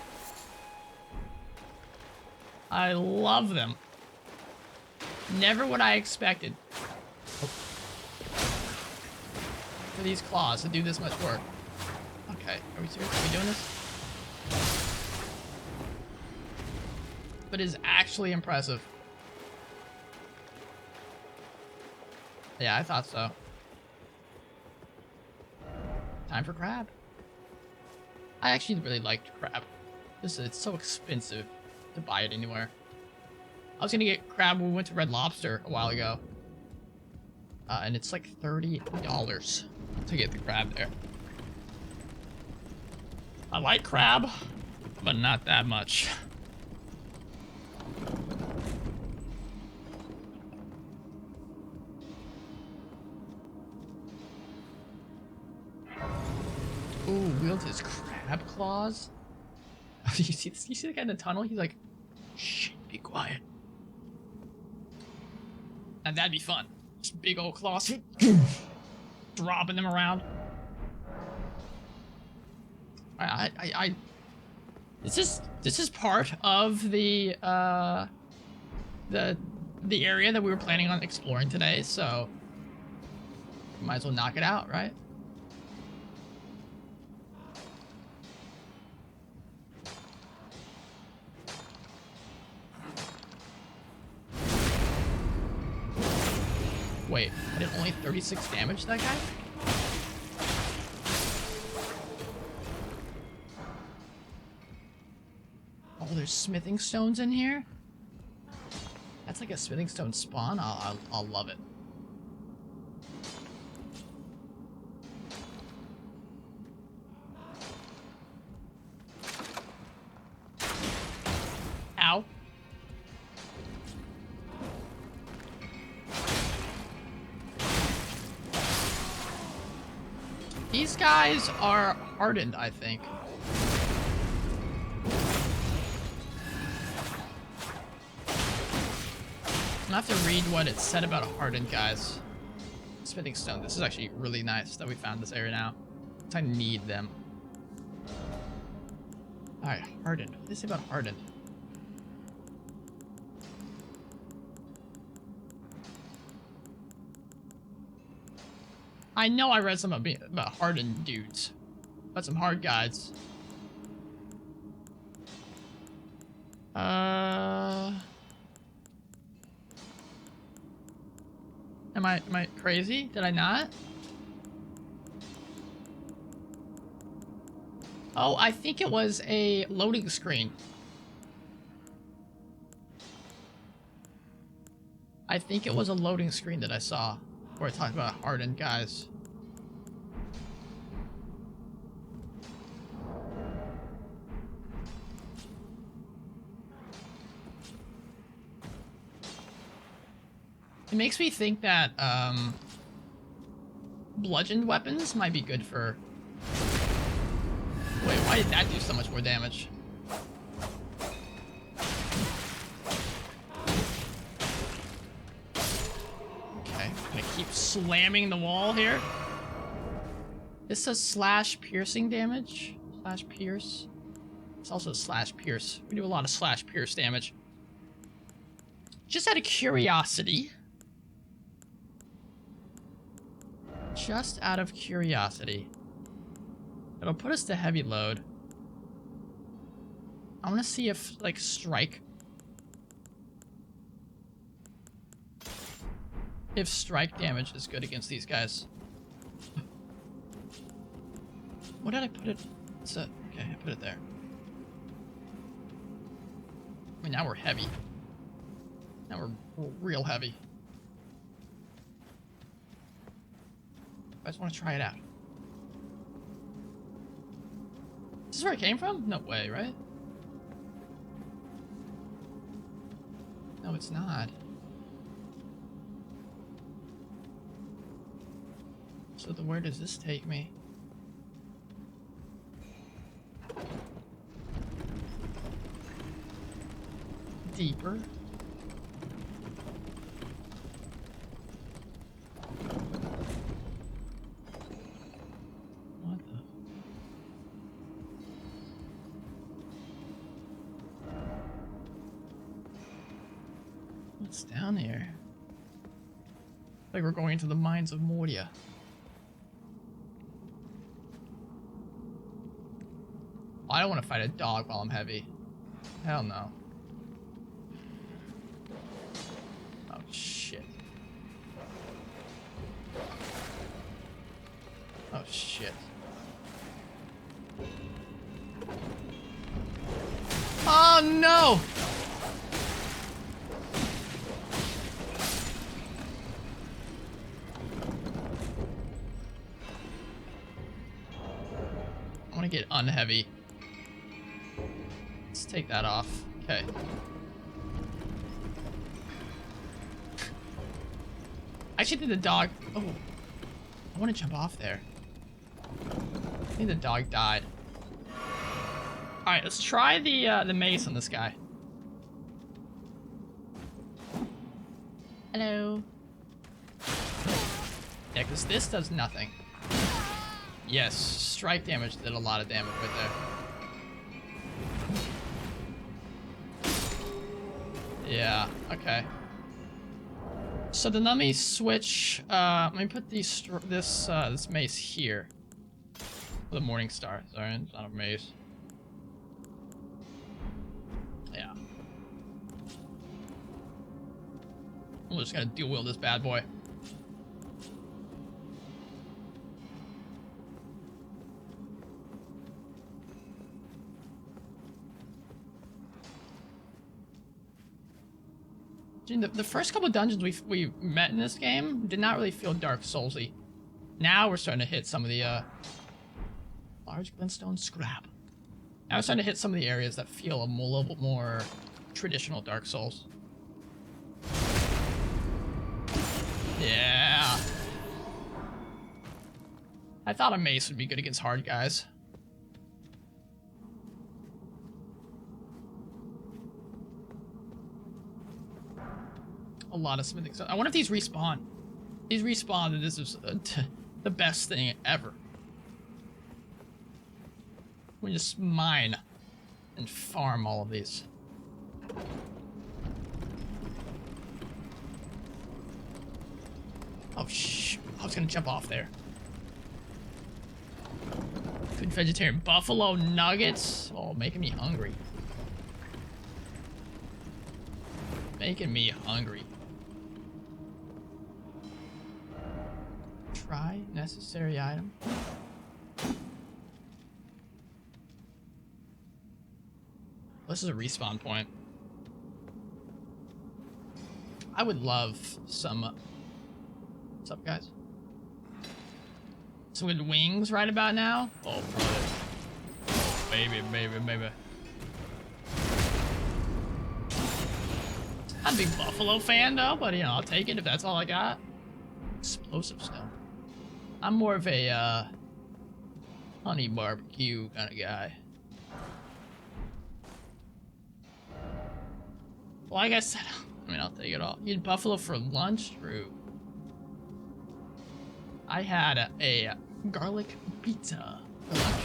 [SPEAKER 1] I love them. Never what I expected. For these claws to do this much work. Okay, are we serious? Are we doing this? But it is actually impressive. Yeah, I thought so. Time for crab. I actually really liked crab. It's so expensive to buy it anywhere. I was gonna get crab when we went to Red Lobster a while ago. And it's like $30 to get the crab there. I like crab, but not that much. Ooh, wields his crab claws. You see the guy in the tunnel? He's like, shh, be quiet. And that'd be fun. Just big old claws. Dropping them around. This is part of the area that we were planning on exploring today, so might as well knock it out, right? Wait, I did only 36 damage to that guy? Oh, there's smithing stones in here? That's like a smithing stone spawn? I'll love it. Ow. These guys are hardened, I think. I'm gonna have to read what it said about hardened guys. Smithing stone. This is actually really nice that we found this area now. I need them. Alright, hardened. What did they say about hardened? I know I read something about hardened dudes. About some hard guys. Am I crazy? Did I not? Oh, I think it was a loading screen. I think it was a loading screen that I saw where it talked about hardened guys. It makes me think that bludgeoned weapons might be good for... Wait, why did that do so much more damage? Okay, I'm gonna keep slamming the wall here. This says slash piercing damage. Slash pierce. It's also slash pierce. We do a lot of slash pierce damage. Just out of curiosity. Just out of curiosity. It'll put us to heavy load. I want to see if, like, strike. If strike damage is good against these guys. What did I put it? It's a, okay, I put it there. I mean, now we're heavy. Now we're real heavy. I just want to try it out. Is this where it came from? No way, right? No, it's not. So where does this take me? Deeper. What the? What's down here? Like we're going into the mines of Moria. I don't want to fight a dog while I'm heavy. Hell no. Oh shit. Oh shit. Oh no! I want to get unheavy. Let's take that off. Okay. I actually think the dog... Oh. I want to jump off there. I think the dog died. Alright, let's try the mace on this guy. Hello. Yeah, because this does nothing. Yes, strike damage did a lot of damage right there. Yeah, okay. So then let me switch, let me put this mace here. The Morning Star, sorry, it's not a mace. Yeah. I'm just gonna dual wield this bad boy. The first couple of dungeons we met in this game did not really feel Dark Soulsy. Now we're starting to hit some of the large glintstone scrap. Now we're starting to hit some of the areas that feel a little bit more traditional Dark Souls. Yeah. I thought a mace would be good against hard guys. A lot of smithing stuff. I wonder if these respawn. These respawn, and this is the best thing ever. We just mine and farm all of these. Oh shoot! I was gonna jump off there. Food vegetarian buffalo nuggets. Oh, making me hungry. Making me hungry. Try necessary item. This is a respawn point. I would love some. What's up, guys? Some good wings right about now. Oh, brother. Baby, baby, baby. I'm a big buffalo fan, though, but you know, I'll take it if that's all I got. Explosive stuff. I'm more of a honey barbecue kind of guy. Like I said, I mean, I'll take it all. You had buffalo for lunch? True. I had a garlic pizza for lunch.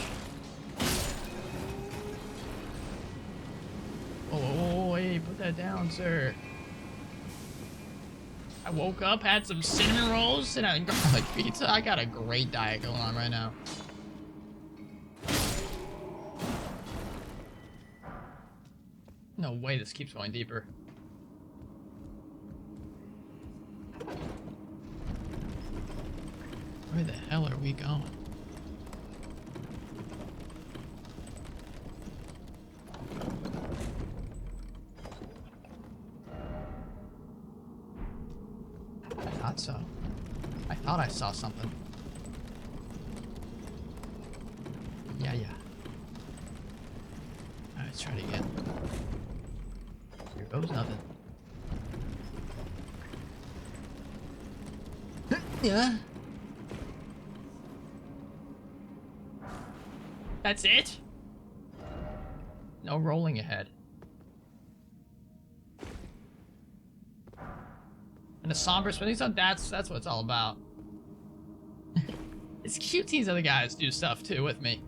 [SPEAKER 1] Oh, hey, put that down, sir. I woke up, had some cinnamon rolls, and a garlic pizza. I got a great diet going on right now. No way this keeps going deeper. Where the hell are we going? I thought so. I thought I saw something. Yeah. Alright, let's try it again. Here goes nothing. Yeah. That's it? No rolling ahead. And a somber smithing zone, that's what it's all about. It's cute seeing other guys do stuff too with me.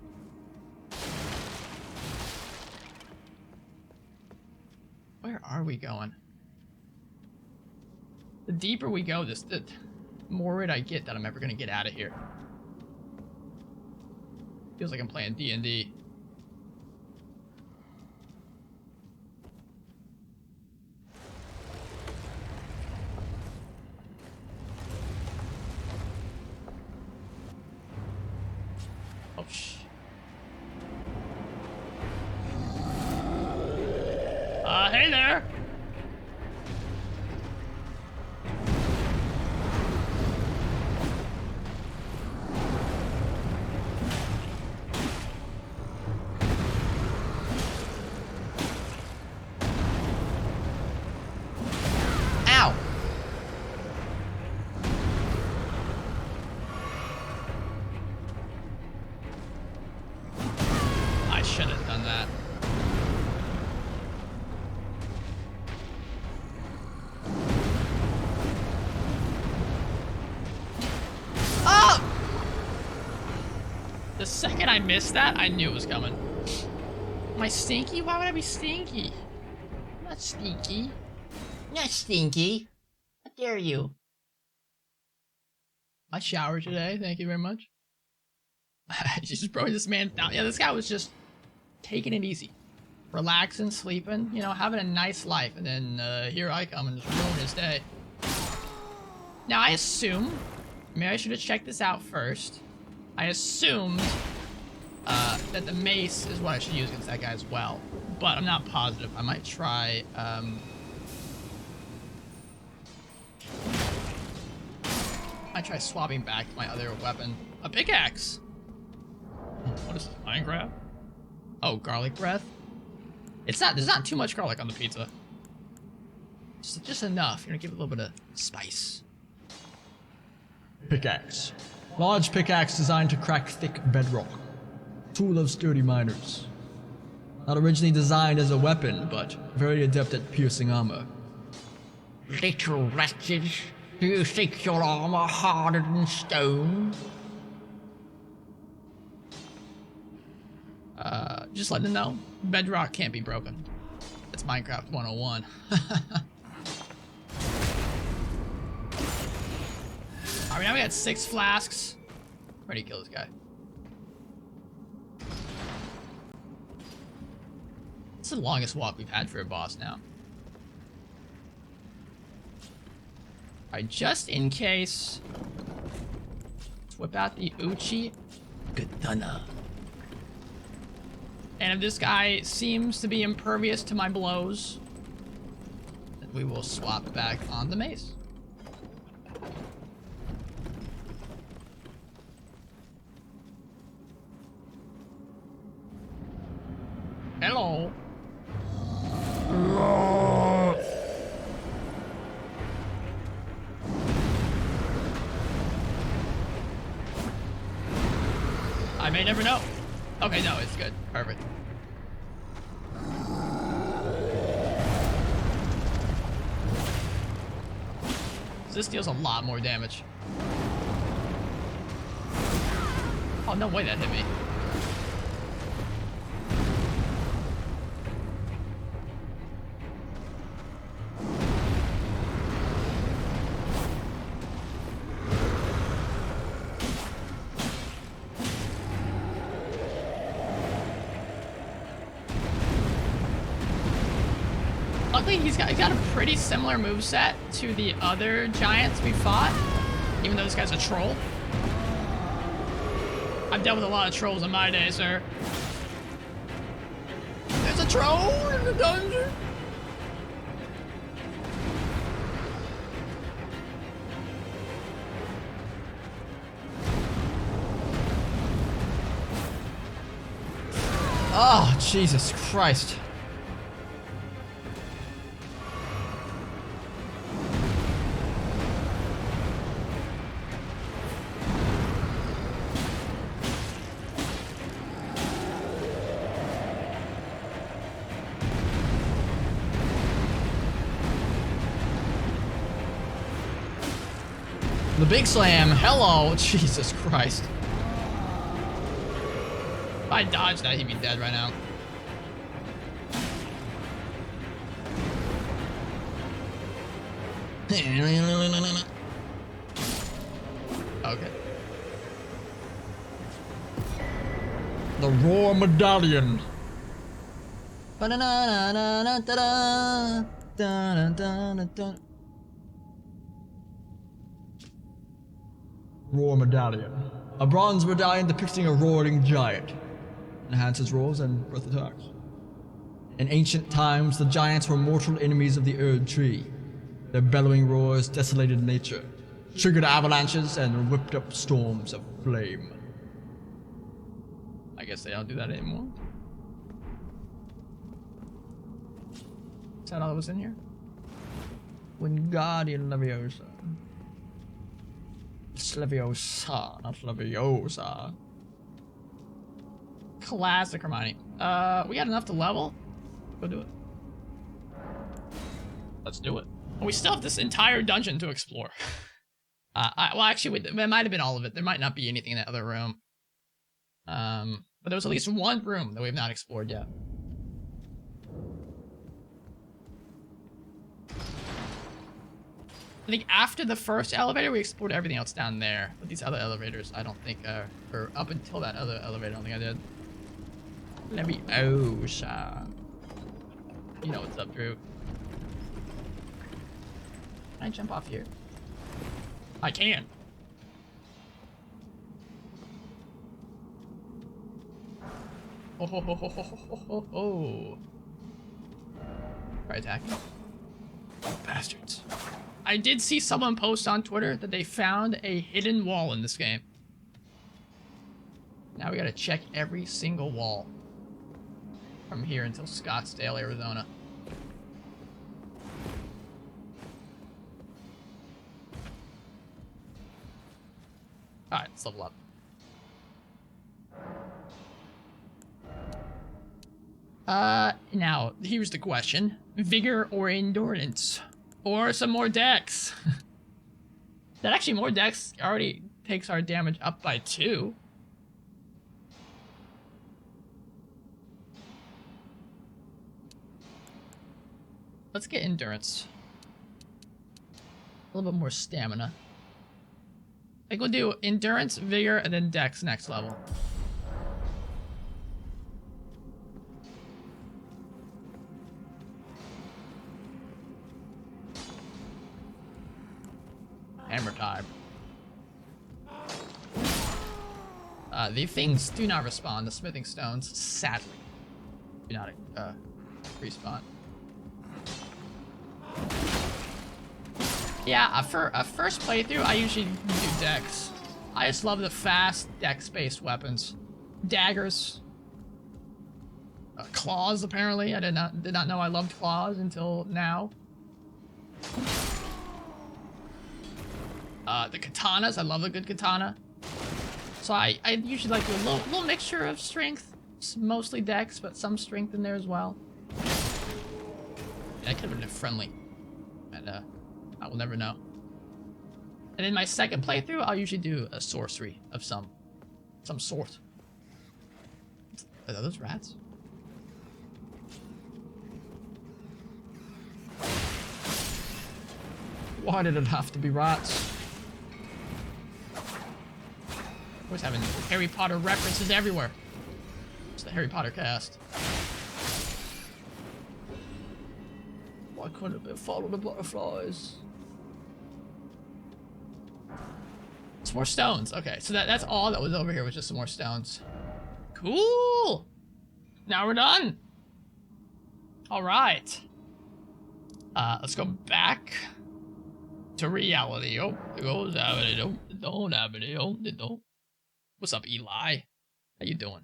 [SPEAKER 1] Where are we going? The deeper we go, the more worried I get that I'm ever gonna get out of here. Feels like I'm playing D&D. Oh, hey there! The second I missed that, I knew it was coming. Am I stinky? Why would I be stinky? I'm not stinky. I'm not stinky. How dare you? I showered today, thank you very much. I just broke this man down. Yeah, this guy was just taking it easy. Relaxing, sleeping, you know, having a nice life. And then here I come and just ruin his day. Now I assume, maybe I should have checked this out first. I assumed that the mace is what I should use against that guy as well, but I'm not positive. I might try. I try swapping back to my other weapon, a pickaxe. What is this, Minecraft? Oh, garlic breath. It's not. There's not too much garlic on the pizza. Just enough. You're gonna give it a little bit of spice.
[SPEAKER 2] Pickaxe. Large pickaxe designed to crack thick bedrock. Tool of sturdy miners. Not originally designed as a weapon, but very adept at piercing armor.
[SPEAKER 1] Little wretches, do you think your armor harder than stone? Just letting them know, bedrock can't be broken. It's Minecraft 101. Alright, now we got 6 flasks. Ready to kill this guy. It's the longest walk we've had for a boss now. Alright, just in case, let's whip out the Uchi Katana. And if this guy seems to be impervious to my blows, then we will swap back on the mace. Hello. I may never know. Okay, no, it's good. Perfect. So this deals a lot more damage. Oh, no way that hit me. Luckily, he's got a pretty similar moveset to the other giants we fought, even though this guy's a troll. I've dealt with a lot of trolls in my day, sir. There's a troll in the dungeon.
[SPEAKER 2] Oh, Jesus Christ. The big slam, hello, Jesus Christ. If I dodged that, he'd be dead right now. Okay. The Roar Medallion. Roar Medallion. A bronze medallion depicting a roaring giant. Enhances roars and breath attacks. In ancient times, the giants were mortal enemies of the Erd tree. Their bellowing roars desolated nature, triggered avalanches, and whipped up storms of flame. I guess they don't do that anymore. Is that all that was in here? Wingardium Leviosa. Leviosa, not Leviosa. Classic Hermione. We got enough to level? Go do it. Let's do it. Well, we still have this entire dungeon to explore. Well, actually, it might have been all of it. There might not be anything in that other room. But there was at least one room that we've not explored yet. I think after the first elevator, we explored everything else down there. But these other elevators, I don't think, or up until that other elevator, I don't think I did. Leviosa. You know what's up, Drew. Can I jump off here? I can. Oh, ho, ho, ho, ho, ho, ho, ho. Try attacking. Oh, bastards. I did see someone post on Twitter that they found a hidden wall in this game. Now we gotta check every single wall from here until Scottsdale, Arizona.
[SPEAKER 1] Alright, let's level up. Now, here's the question. Vigor or endurance? Or some more dex? That actually, more dex already takes our damage up by 2. Let's get endurance. A little bit more stamina. I think we'll do endurance, vigor, and then dex next level. Hammer time. The things do not respawn. The smithing stones, sadly, do not respawn. Yeah, for a first playthrough, I usually do dex. I just love the fast dex-based weapons. Daggers. Claws, apparently. I did not know I loved claws until now. The katanas, I love a good katana. So I usually like to do a little mixture of strength. It's mostly dex, but some strength in there as well. That could have been friendly. And I will never know. And in my second playthrough, I'll usually do a sorcery of some sort. Are those rats?
[SPEAKER 2] Why did it have to be rats?
[SPEAKER 1] Always having Harry Potter references everywhere. It's the Harry Potter cast.
[SPEAKER 2] Why couldn't it follow the butterflies?
[SPEAKER 1] Some more stones. Okay, so that's all that was over here was just some more stones. Cool! Now we're done! Alright. Let's go back to reality. Oh, it goes out. Don't have it. Don't. What's up, Eli? How you doing?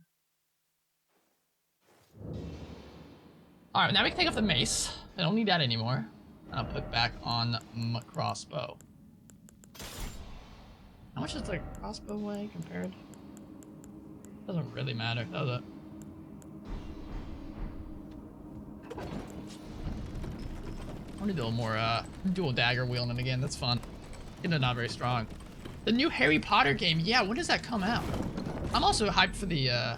[SPEAKER 1] Alright, now we can take off the mace. I don't need that anymore. I'll put back on my crossbow. How much does the crossbow weigh compared? Doesn't really matter, does it? I want to do a little more dual dagger wielding again. That's fun. Even though not very strong. The new Harry Potter game. Yeah, when does that come out? I'm also hyped for the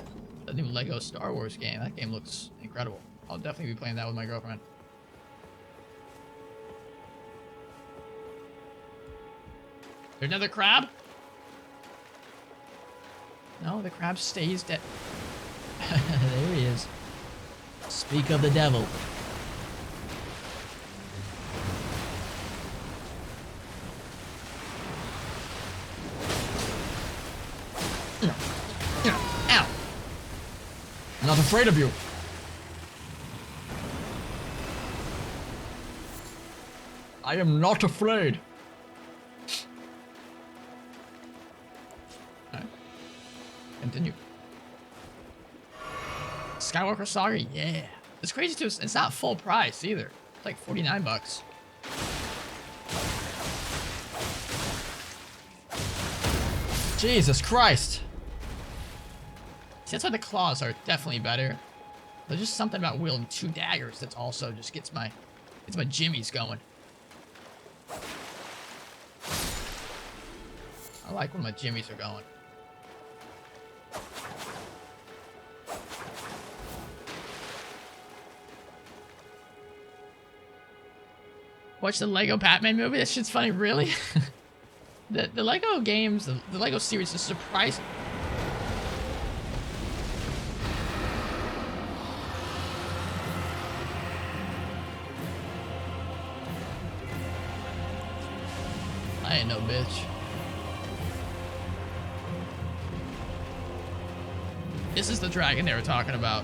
[SPEAKER 1] new Lego Star Wars game. That game looks incredible. I'll definitely be playing that with my girlfriend. There's another crab? No, the crab stays dead.
[SPEAKER 2] There he is. Speak of the devil.
[SPEAKER 1] Ow!
[SPEAKER 2] I'm not afraid of you. I am not afraid.
[SPEAKER 1] Alright. Continue. Skywalker Saga, yeah. It's crazy too, it's not full price either. It's like 49 bucks.
[SPEAKER 2] Jesus Christ.
[SPEAKER 1] See, that's why the claws are definitely better. There's just something about wielding 2 daggers that's also just gets my jimmies going. I like when my jimmies are going. Watch the Lego Batman movie? That shit's funny, really? the Lego games, the Lego series is surprising. I ain't no bitch. This is the dragon they were talking about.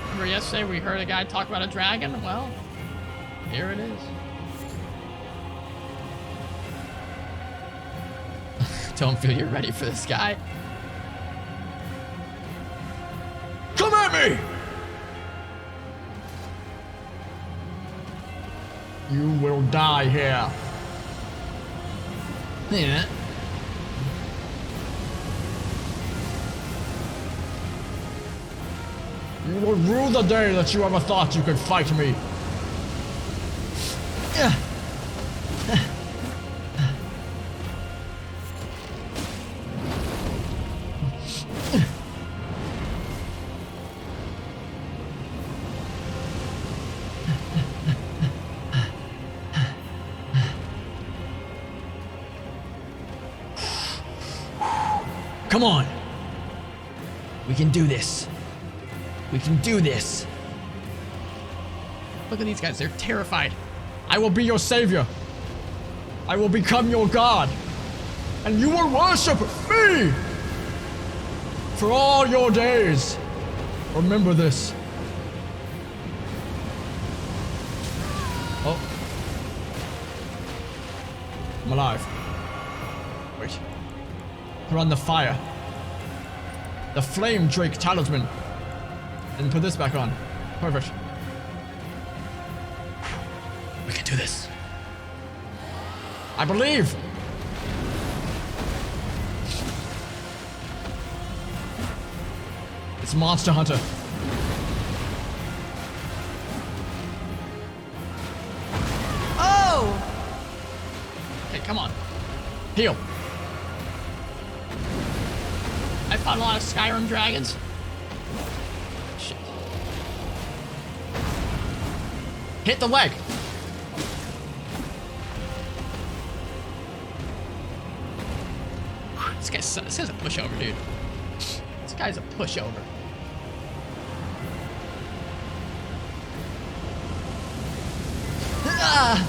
[SPEAKER 1] Remember yesterday we heard a guy talk about a dragon? Well, here it is. Don't feel you're ready for this guy.
[SPEAKER 2] Come at me! You will die here. Yeah. You will rue the day that you ever thought you could fight me. Come on. We can do this. We can do this.
[SPEAKER 1] Look at these guys. They're terrified.
[SPEAKER 2] I will be your savior. I will become your god. And you will worship me for all your days. Remember this. Oh. I'm alive. Wait. Put on the fire. The flame drake talisman. And put this back on. Perfect. We can do this. I believe. It's Monster Hunter.
[SPEAKER 1] Oh! Okay, come on.
[SPEAKER 2] Heal.
[SPEAKER 1] I fought a lot of Skyrim dragons. Shit.
[SPEAKER 2] Hit the leg.
[SPEAKER 1] This guy's a pushover, dude. This guy's a pushover. Ah!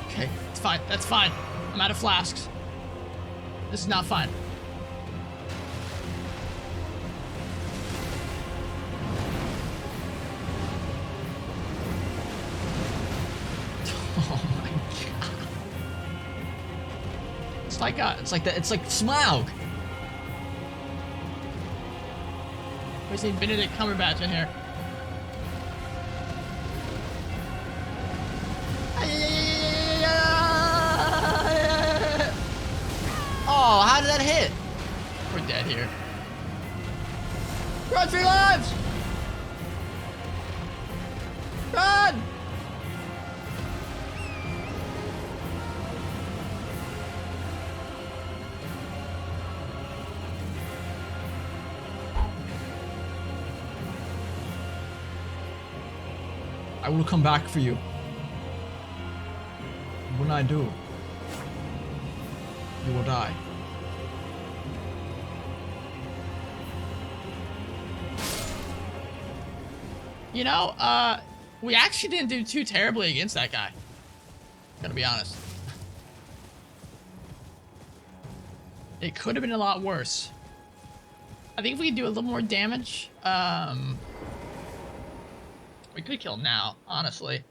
[SPEAKER 1] Okay, it's fine. That's fine. I'm out of flasks. This is not fine. Oh my god.
[SPEAKER 2] It's like Smaug.
[SPEAKER 1] We just need Benedict Cumberbatch in here. Oh, how did that hit? We're dead here. Run for your lives! Run!
[SPEAKER 2] I will come back for you. When I do, you will die.
[SPEAKER 1] You know, we actually didn't do too terribly against that guy. Gonna be honest. It could have been a lot worse. I think if we could do a little more damage, we could kill him now, honestly.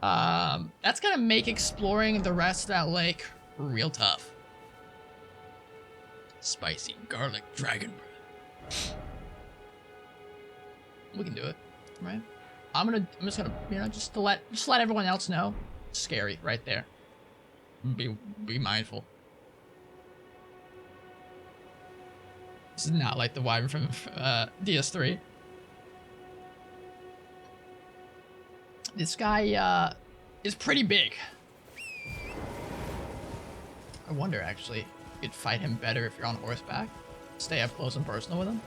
[SPEAKER 1] That's gonna make exploring the rest of that lake real tough. Spicy garlic dragon breath. We can do it, right? I'm just gonna, you know, just let everyone else know. It's scary, right there. Be mindful. This is not like the wyvern from DS3. This guy is pretty big. I wonder, actually, if you'd fight him better if you're on horseback. Stay up close and personal with him.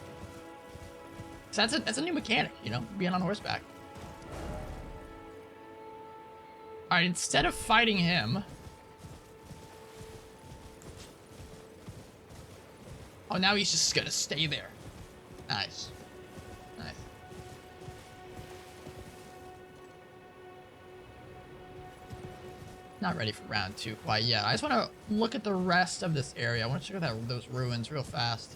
[SPEAKER 1] So that's a new mechanic, you know, being on horseback. Alright, instead of fighting him... Oh, now he's just gonna stay there. Nice. Nice. Not ready for round 2 quite yet. I just want to look at the rest of this area. I want to check out those ruins real fast.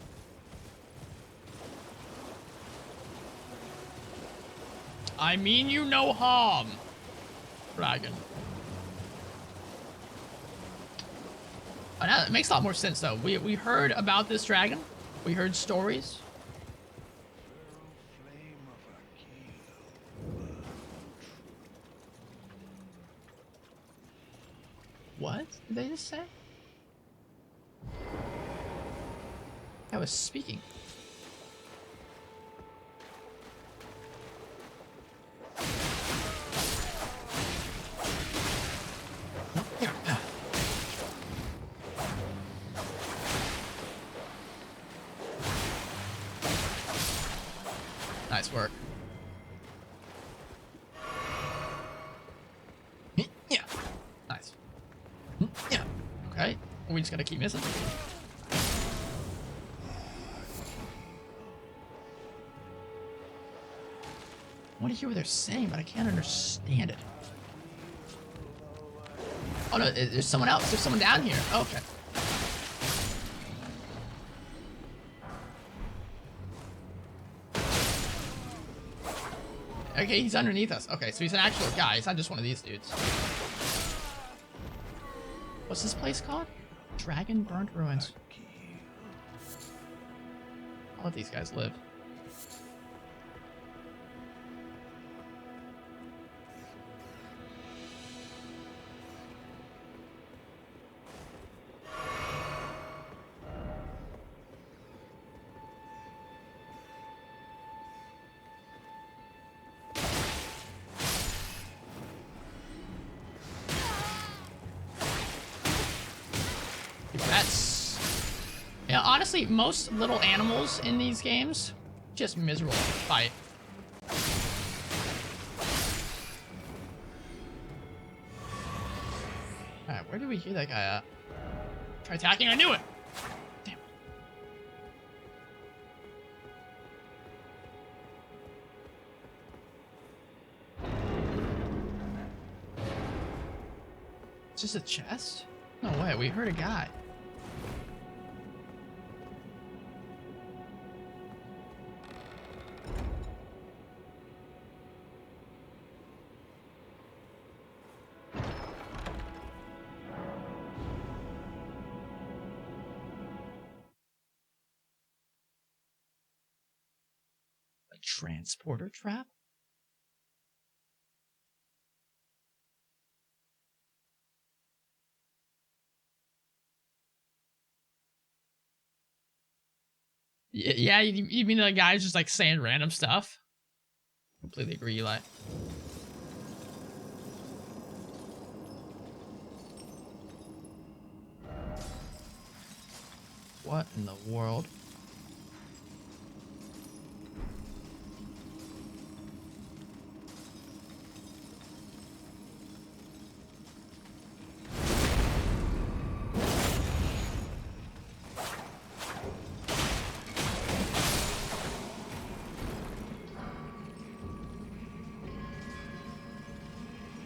[SPEAKER 1] I mean you no harm, dragon. Oh, now it makes a lot more sense though. We heard about this dragon. We heard stories. Did they just say? I was speaking. Nice work. Yeah. Nice. Yeah. Okay. We just gotta keep missing. I want to hear what they're saying, but I can't understand it. Oh no, there's someone else. There's someone down here. Okay. Okay, he's underneath us. Okay, so he's an actual guy. He's not just one of these dudes. What's this place called? Dragon Burnt Ruins. I'll let these guys live. That's... Yeah, honestly, most little animals in these games, just miserable to fight. Alright, where did we hear that guy at? Try attacking, I knew it! Damn. It's just a chest? No way, we heard a guy. A transporter trap? Yeah, you mean the guy's just like saying random stuff? Completely agree, Eli. What in the world?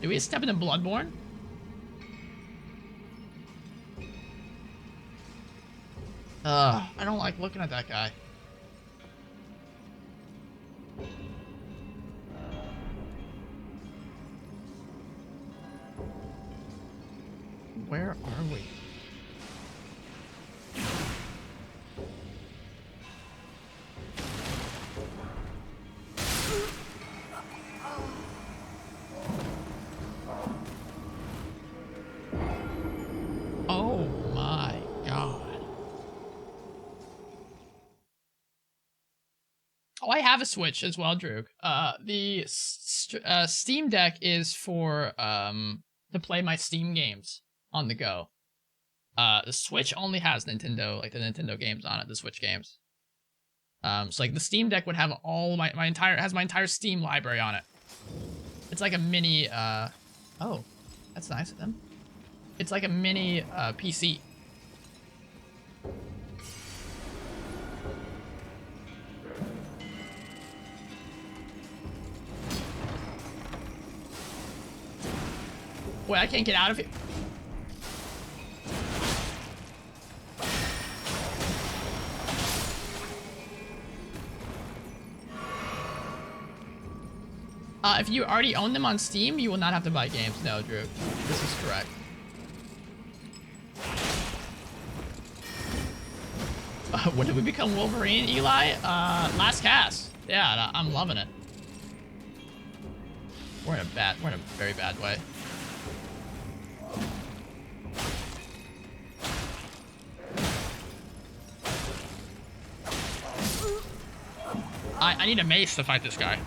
[SPEAKER 1] Did we step into Bloodborne? I don't like looking at that guy. Where are we? Oh my god. Oh, I have a Switch as well, Droog. The Steam Deck is for to play my Steam games on the go. The Switch only has Nintendo, like the Nintendo games on it, the Switch games. So like the Steam Deck would have all my entire Steam library on it. It's like a mini oh, that's nice of them. It's like a mini PC. Wait, I can't get out of here. If you already own them on Steam, you will not have to buy games. No, Drew. This is correct. When did we become Wolverine, Eli? Last cast. Yeah, I'm loving it. We're in a very bad way. I need a mace to fight this guy.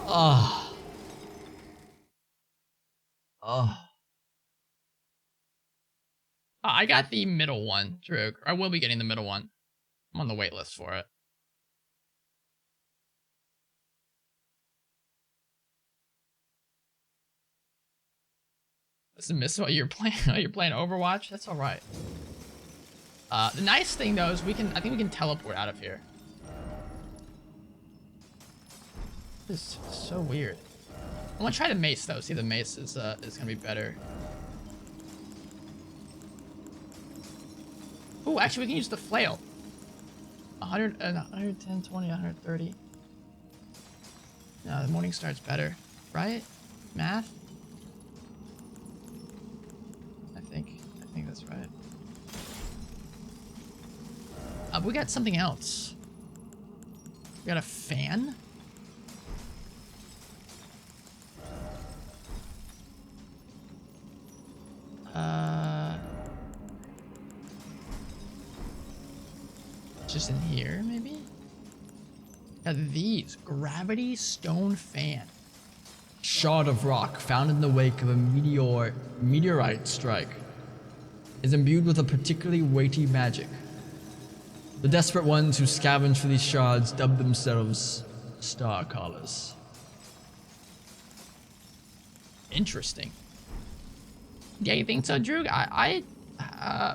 [SPEAKER 2] Oh. Oh.
[SPEAKER 1] I got the middle one, Drew. I will be getting the middle one. I'm on the wait list for it. This is miss what you're playing. You're playing Overwatch. That's all right. The nice thing though is I think we can teleport out of here. This is so weird. I want to try the mace though. See, the mace is gonna be better. Oh, actually, we can use the flail. 100, 110, 20, 130. No, the morning star's better, right? Math. I think that's right. We got something else. We got a fan. Just in here, maybe? Got these. Gravity stone fan.
[SPEAKER 2] Shard of rock found in the wake of a meteorite strike is imbued with a particularly weighty magic. The desperate ones who scavenge for these shards dub themselves Star Callers.
[SPEAKER 1] Interesting. Yeah, you think so, Drew? I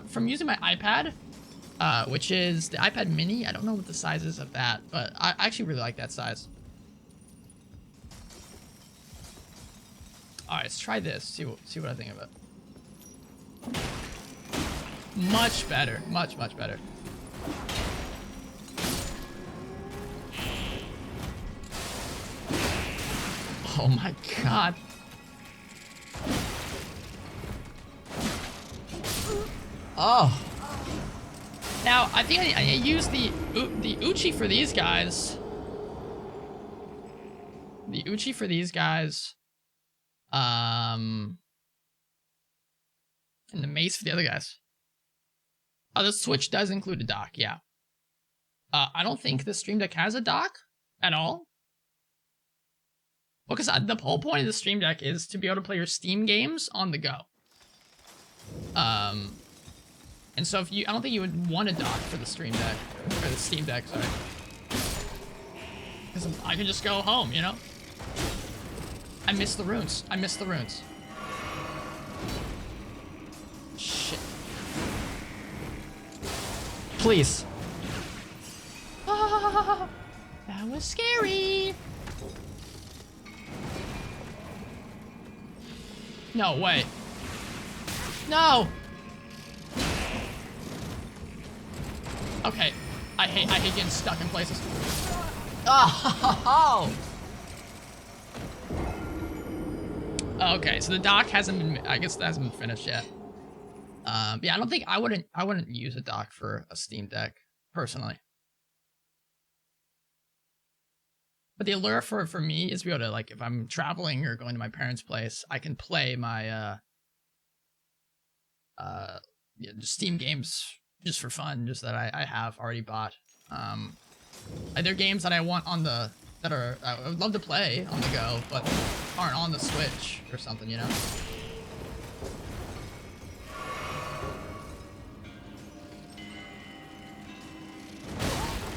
[SPEAKER 1] from using my iPad, which is the iPad mini, I don't know what the size is of that, but I actually really like that size. All right, let's try this. See what I think of it. Much better. Much better. Oh my god.
[SPEAKER 2] Oh.
[SPEAKER 1] Now, I think I use the Uchi for these guys. The Uchi for these guys. And the mace for the other guys. The Switch does include a dock, yeah. I don't think the Stream Deck has a dock at all. Well, because the whole point of the Stream Deck is to be able to play your Steam games on the go. And so I don't think you would want a dock for the Stream Deck, or the Steam Deck, sorry. Because I can just go home, you know? I miss the runes. Shit.
[SPEAKER 2] Please.
[SPEAKER 1] Ah, that was scary. No, wait. No! Okay. I hate getting stuck in places.
[SPEAKER 2] Oh!
[SPEAKER 1] Okay, so the dock hasn't been, I guess that hasn't been finished yet. Yeah, I wouldn't use a dock for a Steam Deck, personally. But the allure for me is to be able to, like, if I'm traveling or going to my parents' place, I can play my, just Steam games just for fun, just that I have already bought. They're games that I want I would love to play on the go, but aren't on the Switch or something, you know?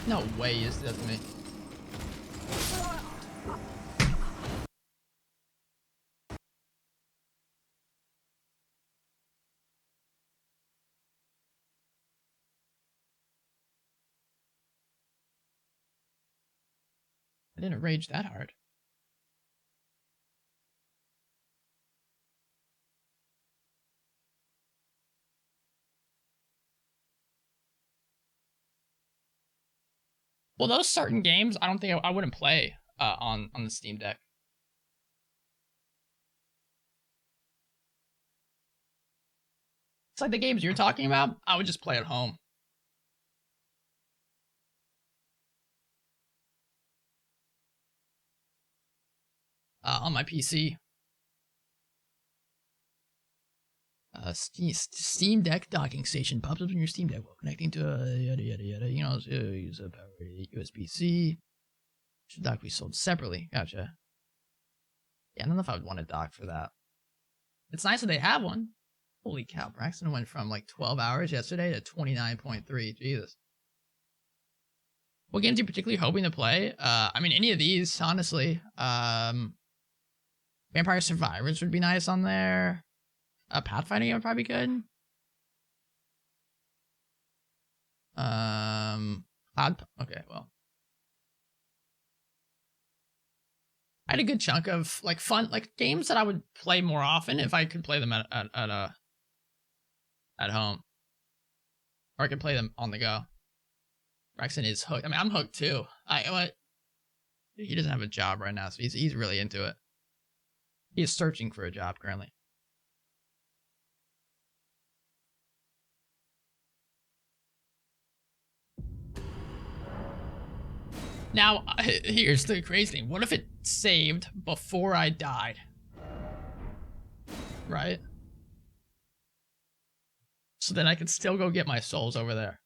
[SPEAKER 1] No way is that me. I didn't rage that hard. Well, those certain games, I don't think I wouldn't play on the Steam Deck. It's like the games you're talking about, I would just play at home. On my PC. Steam Deck docking station pops up in your Steam Deck while connecting to a yada yada yada. You know, use a power USB-C. Should dock be sold separately? Gotcha. Yeah, I don't know if I would want a dock for that. It's nice that they have one. Holy cow, Braxton went from like 12 hours yesterday to 29.3. Jesus. What games are you particularly hoping to play? I mean, any of these, honestly. Vampire Survivors would be nice on there. Pathfinder game would probably be good. Okay, well. I had a good chunk of like fun, like games that I would play more often if I could play them at home, or I could play them on the go. Braxton is hooked. I mean, I'm hooked too. He doesn't have a job right now, so he's really into it. He is searching for a job currently. Now, here's the crazy thing. What if it saved before I died? Right? So then I could still go get my souls over there.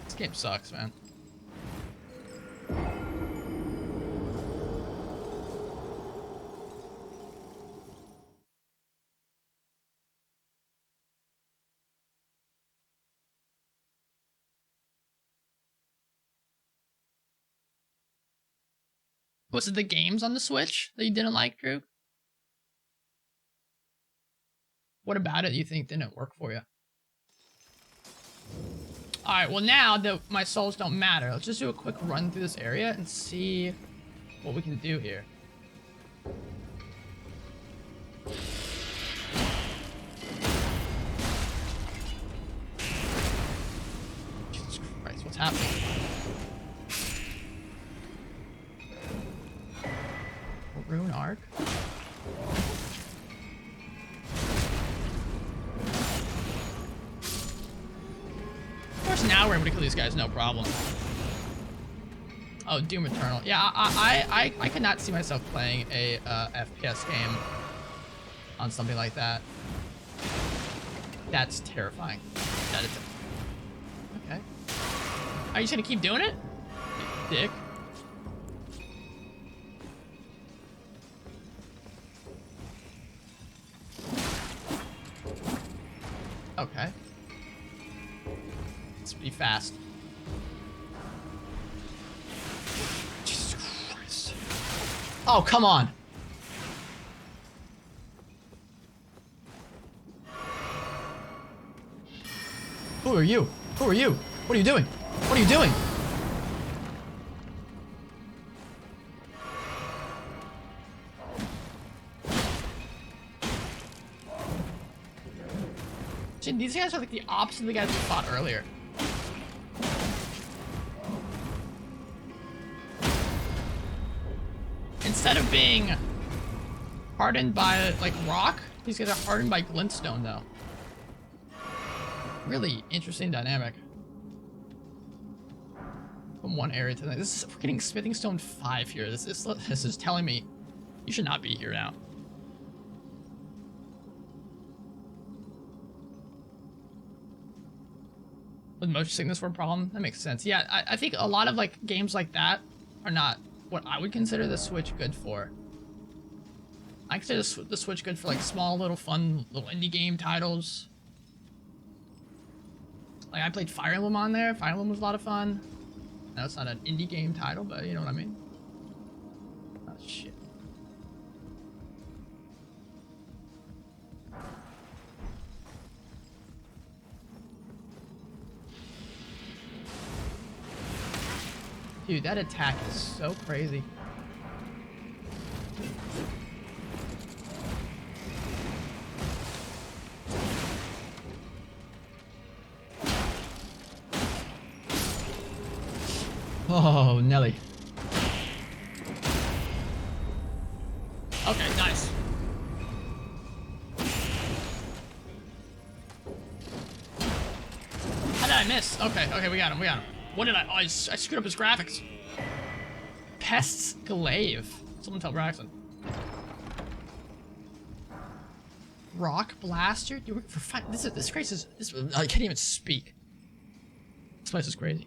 [SPEAKER 1] This game sucks, man. Was it the games on the Switch that you didn't like, Drew? What about it you think didn't work for you? Alright, well now that my souls don't matter, let's just do a quick run through this area and see what we can do here. Jesus Christ, what's happening? Rune arc. Of course, now we're able to kill these guys, no problem. Oh, Doom Eternal. Yeah, I could not see myself playing a FPS game on something like that. That's terrifying. That is. Okay. Are you just gonna keep doing it, dick? Okay. Let's be fast. Jesus Christ. Oh, come on. Who are you? Who are you? What are you doing? What are you doing? See, these guys are like the opposite of the guys we fought earlier. Instead of being hardened by like rock, these guys are hardened by glintstone though. Really interesting dynamic. From one area to the next. This is, we're getting Smithing Stone 5 here. This is telling me you should not be here now. With motion sickness for a problem? That makes sense. Yeah, I think a lot of like games like that are not what I would consider the Switch good for. I consider the Switch good for like small little fun little indie game titles. Like I played Fire Emblem on there. Fire Emblem was a lot of fun. Now it's not an indie game title, but you know what I mean. Oh shit. Dude, that attack is so crazy. Oh, Nelly. Okay, nice. How did I miss? Okay, we got him. What did I screwed up his graphics. Pest's Glaive. Someone tell Braxton. Rock blaster? You're working for fun. This place is I can't even speak. This place is crazy.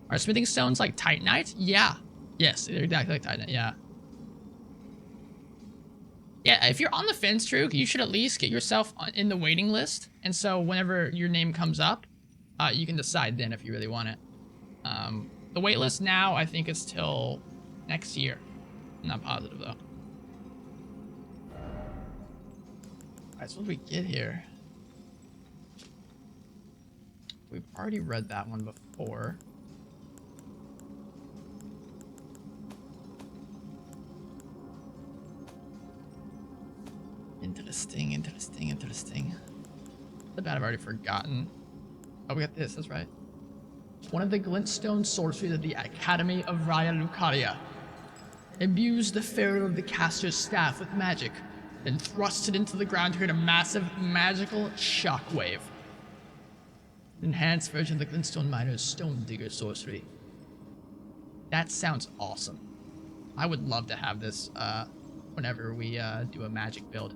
[SPEAKER 1] Are smithing stones like titanite? Yeah. Yes, they're exactly like titanite, yeah. Yeah, if you're on the fence, True, you should at least get yourself in the waiting list. And so whenever your name comes up, you can decide then if you really want it. The wait list now, I think it's till next year. I'm not positive, though. Alright, so what did we get here? We've already read that one before. Interesting, interesting, interesting. The bad I've already forgotten. Oh, we got this, that's right. One of the glintstone sorceries of the Academy of Raya Lucaria imbues the ferrule of the caster's staff with magic, then thrusts it into the ground to create a massive magical shockwave. An enhanced version of the glintstone miner's stone digger sorcery. That sounds awesome. I would love to have this whenever we do a magic build.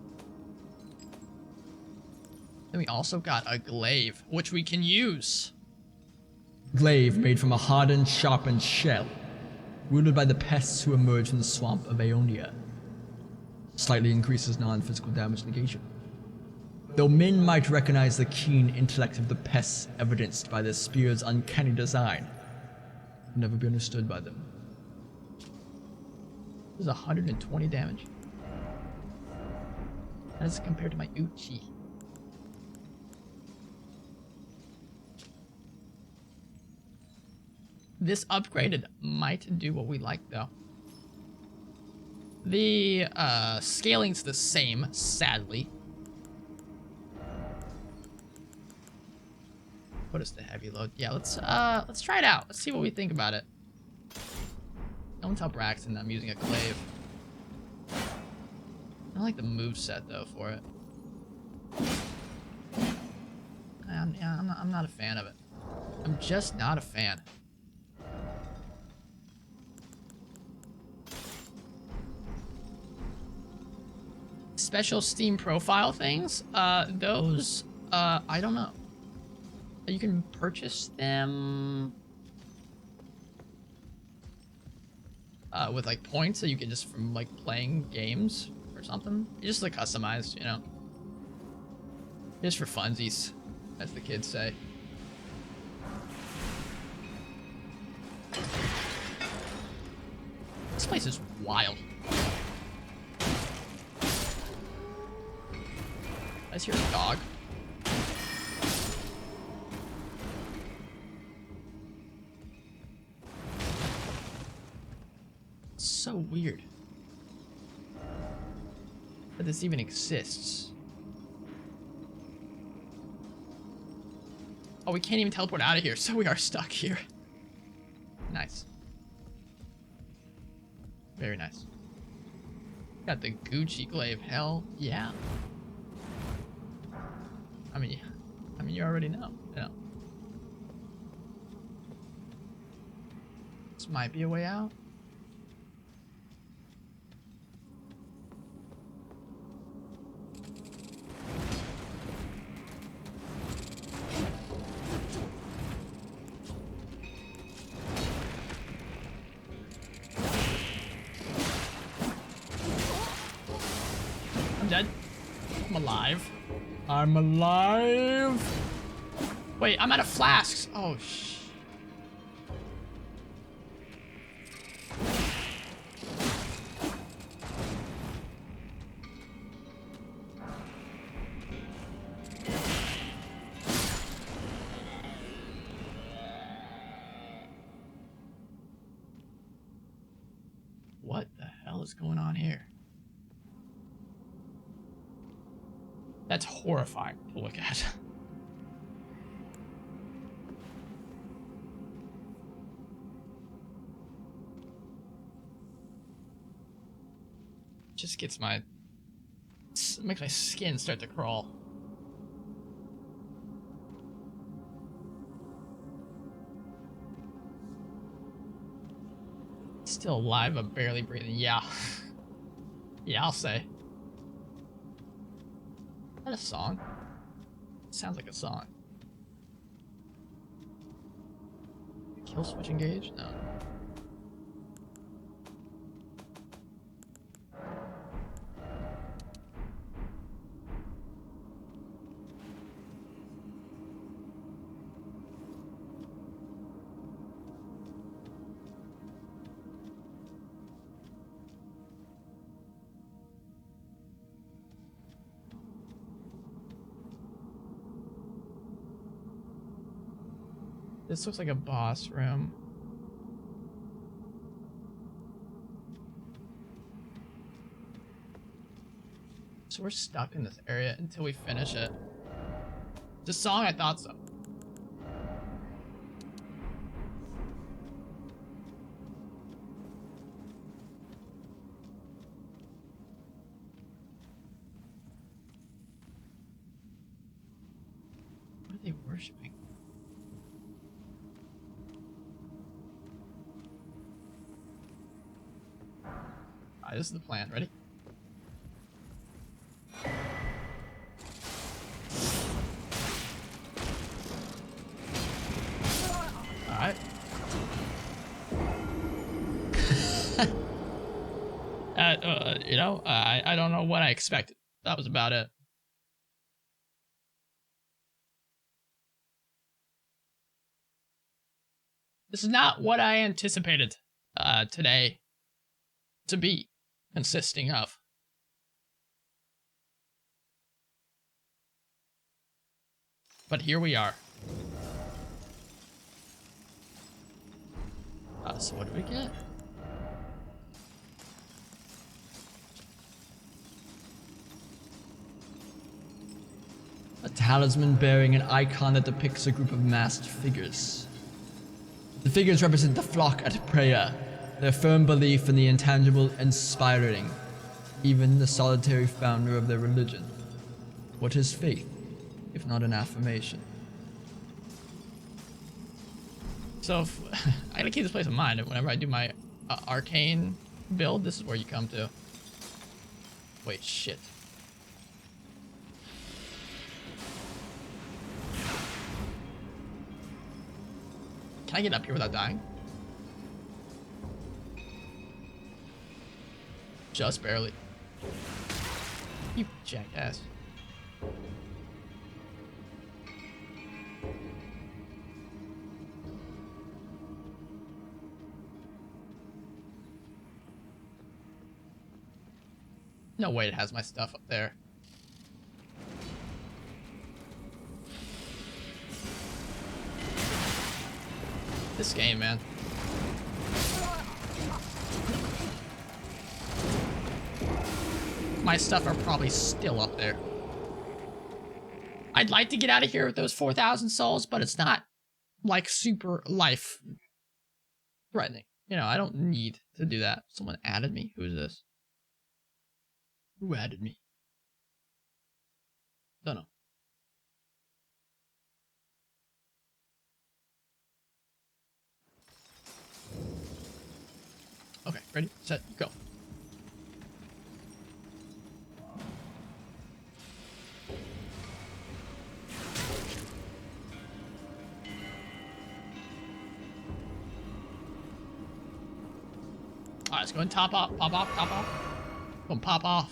[SPEAKER 1] Then we also got a glaive, which we can use.
[SPEAKER 2] Glaive made from a hardened, sharpened shell, wielded by the pests who emerge from the swamp of Aeonia. Slightly increases non-physical damage negation. Though men might recognize the keen intellect of the pests evidenced by the spear's uncanny design, will never be understood by them.
[SPEAKER 1] This is 120 damage. That is compared to my Uchi. This upgraded might do what we like, though. The scaling's the same, sadly. What is the heavy load? Yeah, let's try it out. Let's see what we think about it. Don't tell Braxton that I'm using a glaive. I like the moveset though for it. I'm not a fan of it. I'm just not a fan. Special Steam profile things, those, I don't know. You can purchase them with like points that you get just from like playing games or something. You just like customized, you know. Just for funsies, as the kids say. This place is wild. I just hear a dog. It's so weird that this even exists. Oh, we can't even teleport out of here, so we are stuck here. Nice. Very nice. Got the Gucci glaive. Hell yeah. I mean, you already know. You know. This might be a way out. I'm dead. I'm alive.
[SPEAKER 2] I'm alive!
[SPEAKER 1] Wait, I'm out of flasks. Oh, What the hell is going on here? That's horrifying to look at. Just gets makes my skin start to crawl. Still alive but barely breathing. Yeah. Yeah, I'll say. Is that a song? Sounds like a song. Kill switch engage? No. This looks like a boss room. So we're stuck in this area until we finish it. This song, I thought so. What are they worshiping? Alright, this is the plan. Ready? Alright. You know, I don't know what I expected. That was about it. This is not what I anticipated today to be consisting of. But here we are. So what do we get?
[SPEAKER 2] A talisman bearing an icon that depicts a group of masked figures. The figures represent the flock at prayer, their firm belief in the intangible inspiring, even the solitary founder of their religion. What is faith, if not an affirmation?
[SPEAKER 1] So if, I gotta keep this place in mind. Whenever I do my arcane build, this is where you come to. Wait, shit. Can I get up here without dying? Just barely. You jackass. No way it has my stuff up there. This game, man. My stuff are probably still up there. I'd like to get out of here with those 4,000 souls, but it's not like super life threatening. You know, I don't need to do that. Someone added me. Who is this? Who added me? Don't know. Okay, ready, set, go. Alright, let's go and top off, pop off, top off. Go and pop off.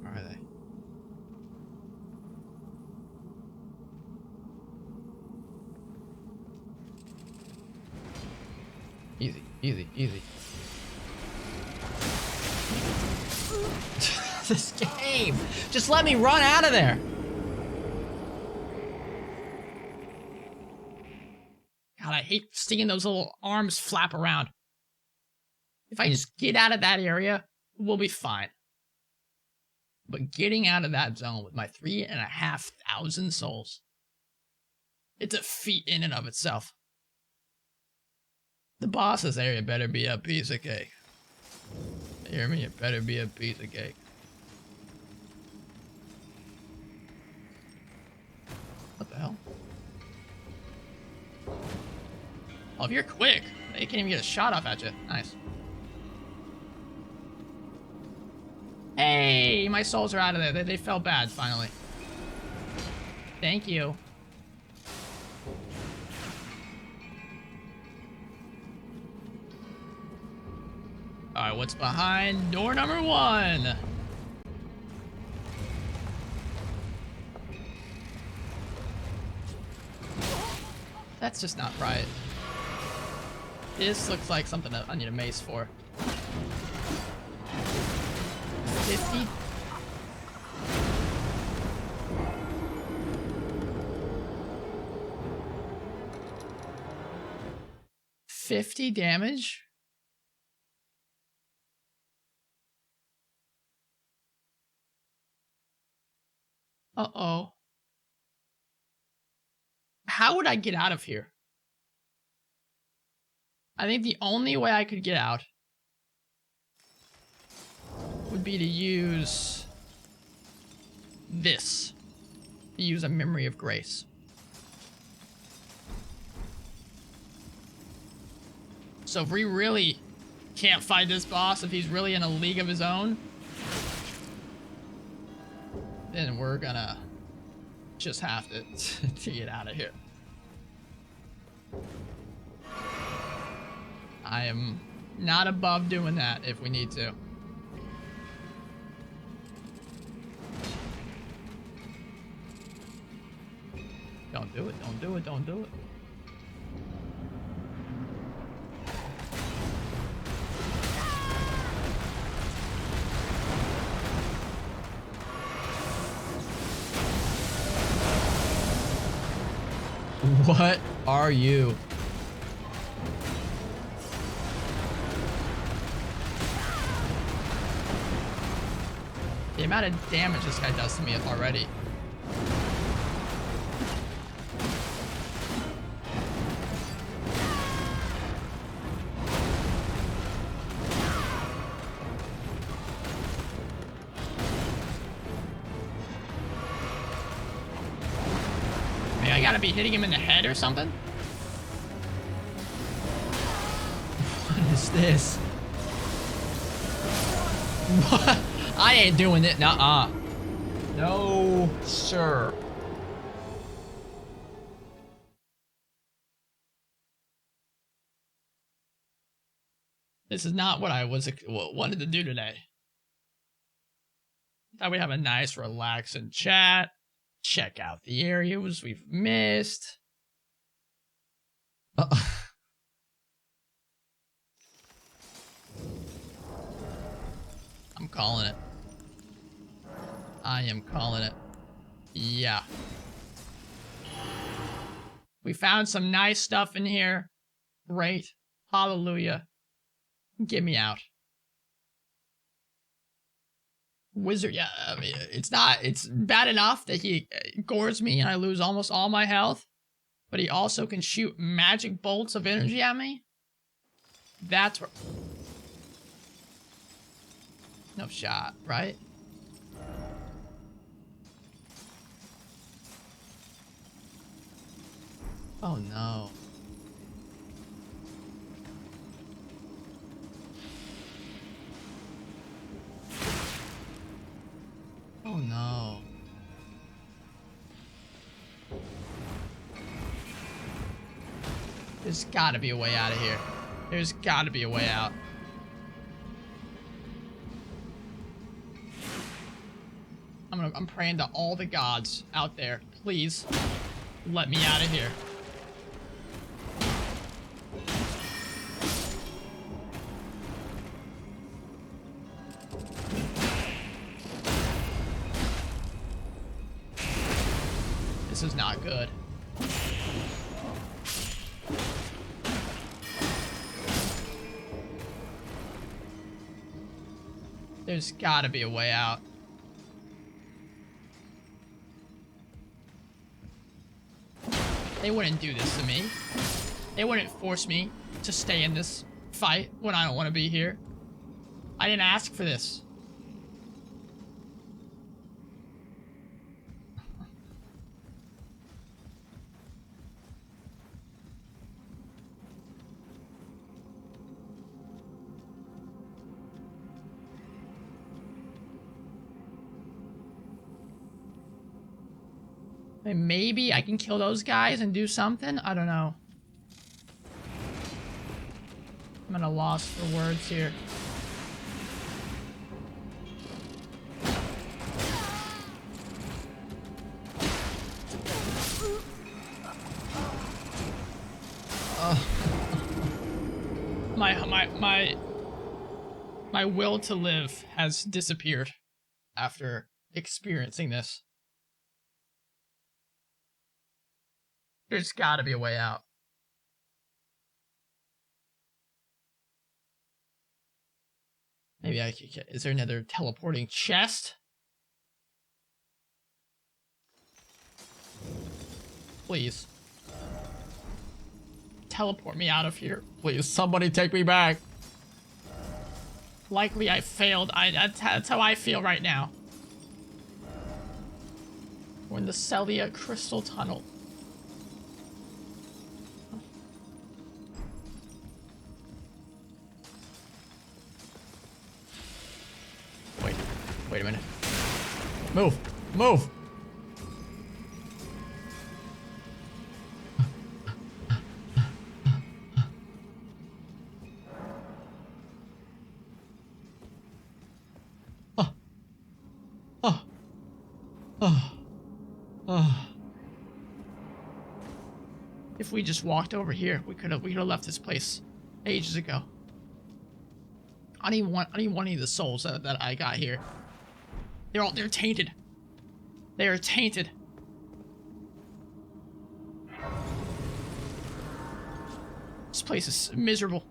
[SPEAKER 1] Where are they? Easy, easy, easy. This game! Just let me run out of there! God, I hate seeing those little arms flap around. If I just get out of that area, we'll be fine. But getting out of that zone with my 3,500 souls, it's a feat in and of itself. The boss's area better be a piece of cake. You hear me? It better be a piece of cake. What the hell? Oh, if you're quick, they can't even get a shot off at you. Nice. Hey, my souls are out of there. They felt bad, finally. Thank you. Alright, what's behind door number 1? That's just not right. This looks like something that I need a mace for. 50? $50 damage? Uh-oh. How would I get out of here? I think the only way I could get out would be to use this. Use a memory of grace. So if we really can't fight this boss, if he's really in a league of his own, then we're gonna just have to get out of here. I am not above doing that if we need to. Don't do it, don't do it, don't do it. What are you? The amount of damage this guy does to me already. Maybe I gotta be hitting him in the head or something? What is this? What? I ain't doing it. Nuh-uh. No, sir. This is not what I wanted to do today. Thought we'd have a nice, relaxing chat. Check out the areas we've missed. I'm calling it. I am calling it. Yeah. We found some nice stuff in here. Great. Hallelujah. Get me out. Wizard, yeah, I mean, it's bad enough that he gores me and I lose almost all my health, but he also can shoot magic bolts of energy at me? That's where... No shot, right? Oh no. Oh no. There's gotta be a way out of here. There's gotta be a way out. I'm praying to all the gods out there. Please, let me out of here. This is not good. There's gotta be a way out. They wouldn't do this to me. They wouldn't force me to stay in this fight when I don't want to be here. I didn't ask for this. And maybe I can kill those guys and do something? I don't know. I'm at a loss for words here. My will to live has disappeared after experiencing this. There's gotta be a way out. Maybe I could get... Is there another teleporting chest? Please. Teleport me out of here. Please, somebody take me back. Likely I failed. That's how I feel right now. We're in the Celia Crystal Tunnel. Wait a minute. Move! Move! If we just walked over here, we could have left this place ages ago. I don't even want any of the souls that I got here. They're tainted. They are tainted. This place is miserable.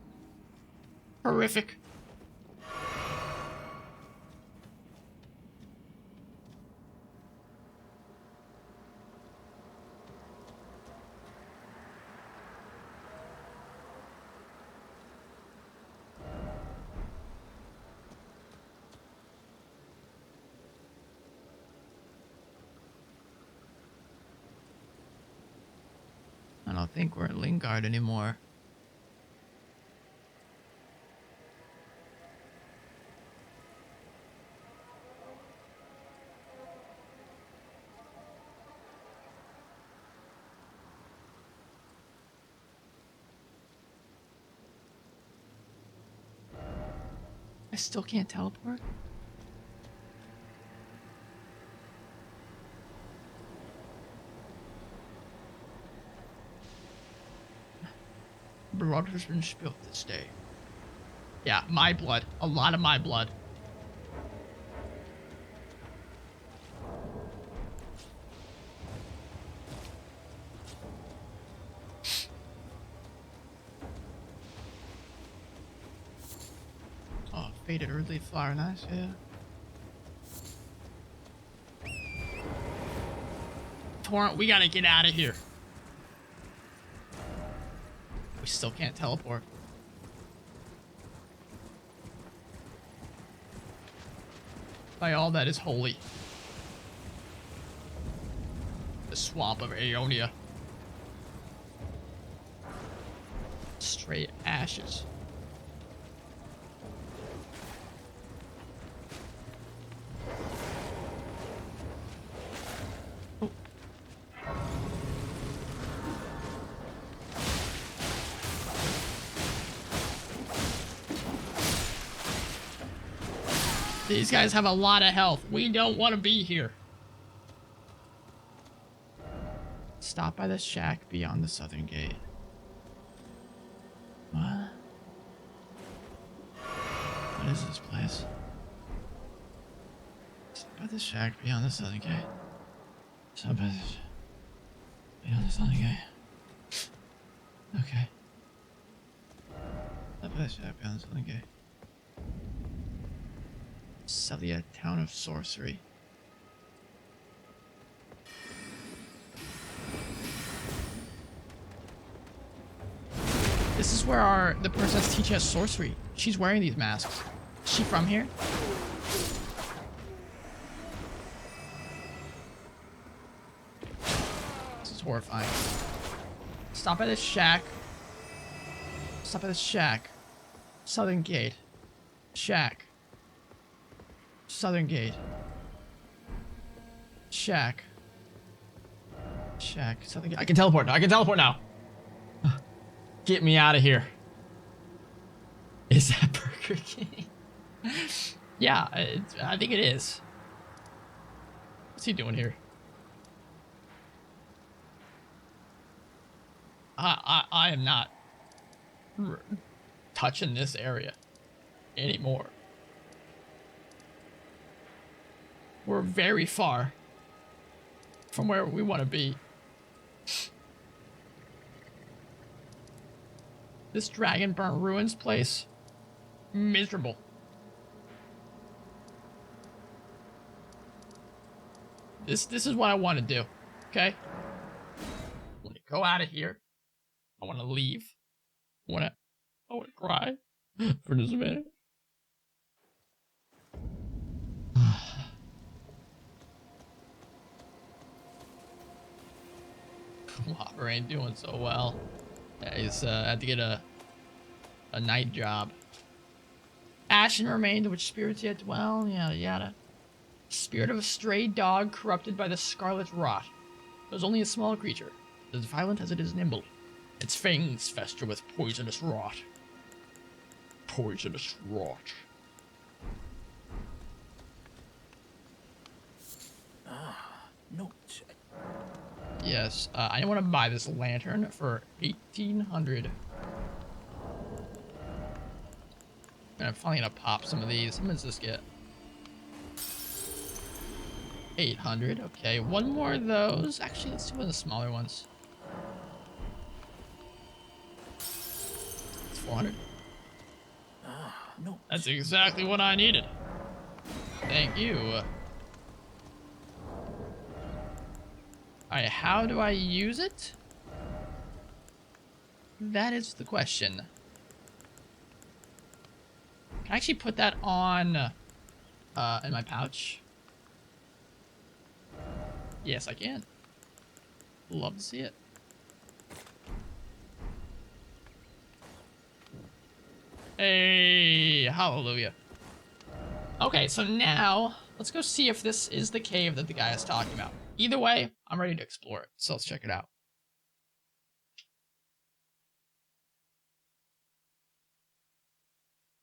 [SPEAKER 1] Horrific. I don't think we're in Lingard anymore. I still can't teleport? Blood has been spilled this day. Yeah, my blood. A lot of my blood. Oh, faded early flower, nice, yeah. Torrent, we gotta get out of here. We still can't teleport. By all that is holy. The swamp of Aeonia. Straight ashes. Oh. These guys have a lot of health. We don't want to be here. Stop by the shack beyond the southern gate. What? What is this place? Stop by the shack beyond the southern gate. Stop by the shack beyond the southern gate. Okay. Stop by the shack beyond the southern gate. Celia, town of sorcery. This is where the person that's teaching us sorcery. She's wearing these masks. Is she from here? This is horrifying. Stop at this shack. Stop at this shack. Southern gate. Shack. Southern gate. Shack. check. Something. I can teleport now. I can teleport now. Get me out of here. Is that Burger King? Yeah, I think it is. What's he doing here? I am not touching this area anymore. We're very far from where we want to be. This Dragon Burnt Ruins place, miserable. This is what I want to do, okay? I want to go out of here. I want to leave. I want to cry for just a minute. Whopper ain't doing so well. Yeah, he's had to get a night job. Ashen remained, which spirits yet dwell, yada yada. Spirit of a stray dog corrupted by the scarlet rot. It was only a small creature, as violent as it is nimble. Its fangs fester with poisonous rot. Poisonous rot.
[SPEAKER 3] Not.
[SPEAKER 1] Yes, I want to buy this lantern for 1,800. And I'm finally gonna pop some of these. How much does this get? 800. Okay, one more of those. Actually, let's do one of the smaller ones. It's 400.
[SPEAKER 3] No.
[SPEAKER 1] That's exactly what I needed. Thank you. Alright, how do I use it? That is the question. Can I actually put that on in my pouch? Yes, I can. Love to see it. Hey, hallelujah. Okay, so now let's go see if this is the cave that the guy is talking about. Either way, I'm ready to explore it, so let's check it out.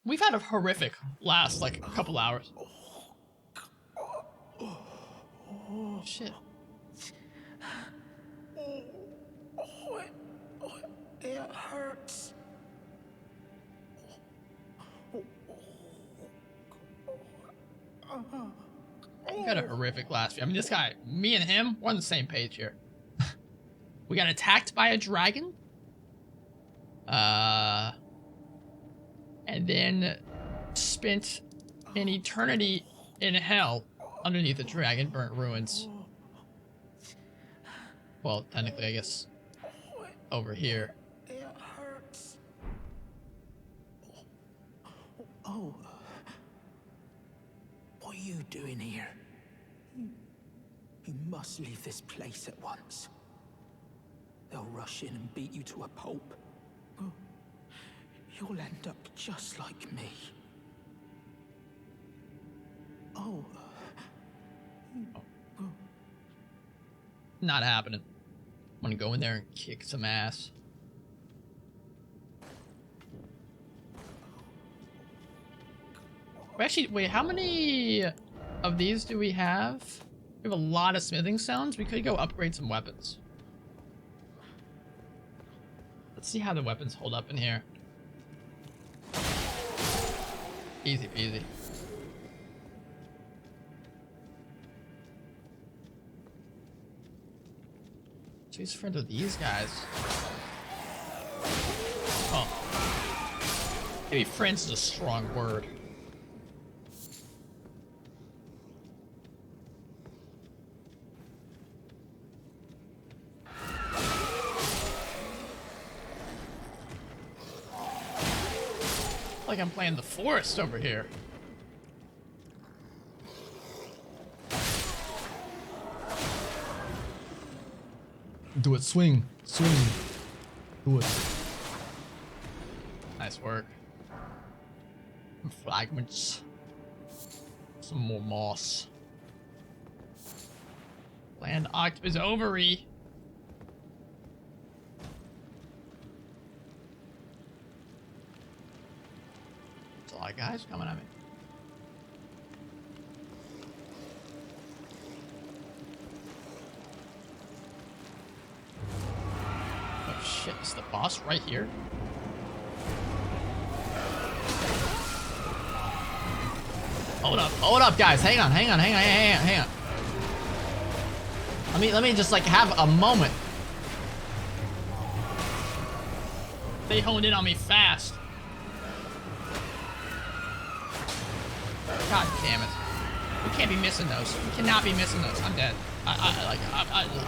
[SPEAKER 1] We've had a horrific last, like, couple hours. Shit.
[SPEAKER 3] It hurts.
[SPEAKER 1] We got a horrific last few. I mean, this guy, me and him, we're on the same page here. We got attacked by a dragon. And then spent an eternity in hell underneath the Dragon Burnt Ruins. Well, technically, I guess, over here.
[SPEAKER 3] It hurts. Oh. What are you doing here? You must leave this place at once. They'll rush in and beat you to a pulp. You'll end up just like me. Oh.
[SPEAKER 1] Not happening. I'm gonna go in there and kick some ass. Actually, wait, how many of these do we have? We have a lot of smithing stones. We could go upgrade some weapons. Let's see how the weapons hold up in here. Easy peasy. So he's friends with these guys. Oh. Maybe friends is a strong word. Like I'm playing the forest over here.
[SPEAKER 2] Do it. Swing. Swing. Do it.
[SPEAKER 1] Nice work. Some fragments. Some more moss. Land octopus ovary. that guy's coming at me. Oh shit, is the boss right here? Hold up, guys. Hang on. Let me just like have a moment. They honed in on me fast. God damn it. We can't be missing those. We cannot be missing those. I'm dead. I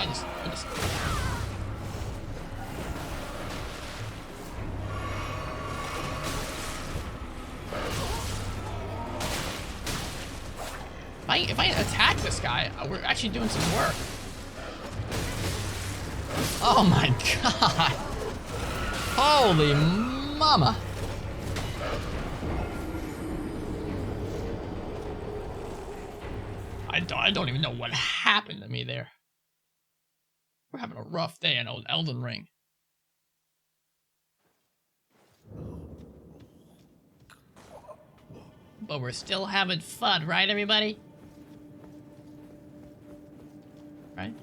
[SPEAKER 1] just. If I attack this guy, we're actually doing some work. Oh my god. Holy mama. I don't even know what happened to me there. We're having a rough day in old Elden Ring. But we're still having fun, right, everybody? Right?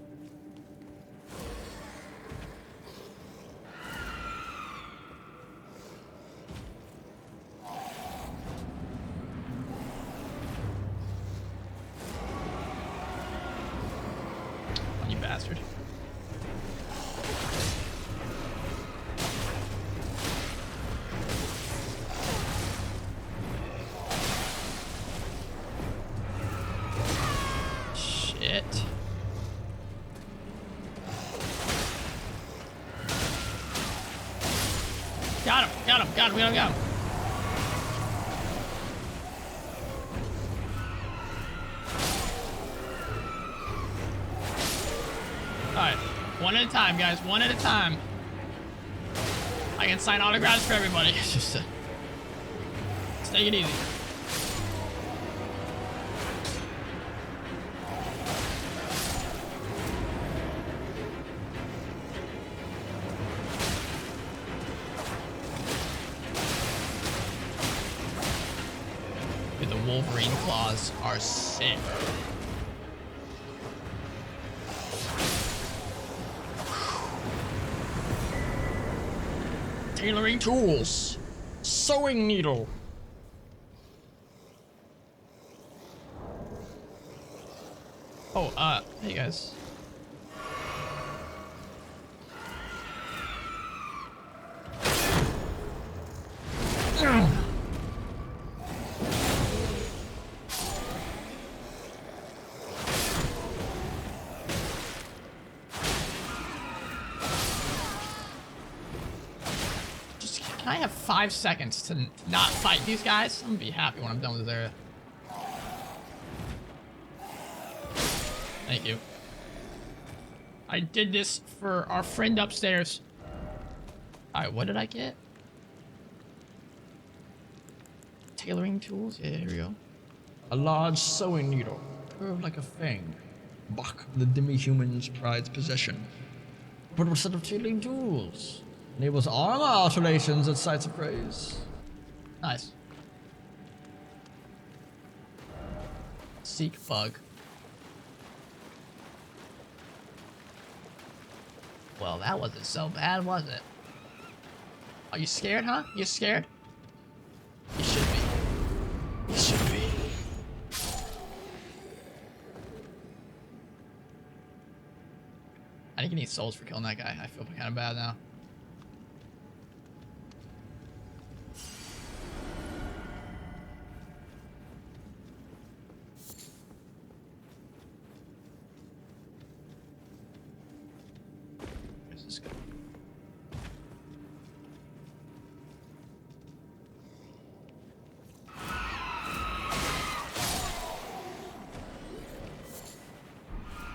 [SPEAKER 1] Oh, you bastard. Shit. Got him. Alright, one at a time, guys, one at a time. I can sign autographs for everybody. It's just, let's take it easy. The Wolverine claws are sick. Tailoring Tools. Sewing needle. Oh, hey guys. Can I have 5 seconds to not fight these guys? I'm gonna be happy when I'm done with this area. Thank you. I did this for our friend upstairs. Alright, what did I get? Tailoring tools? Yeah, here we go.
[SPEAKER 2] A large sewing needle, curved like a fang. Bach, the demi-human's prized possession. Portable set of tailoring tools. Enables armor alterations at sites of praise.
[SPEAKER 1] Nice. Seek bug. Well, that wasn't so bad, was it? Are you scared, huh? You scared? You should be. You should be. I think you need souls for killing that guy. I feel kind of bad now. Where's this guy?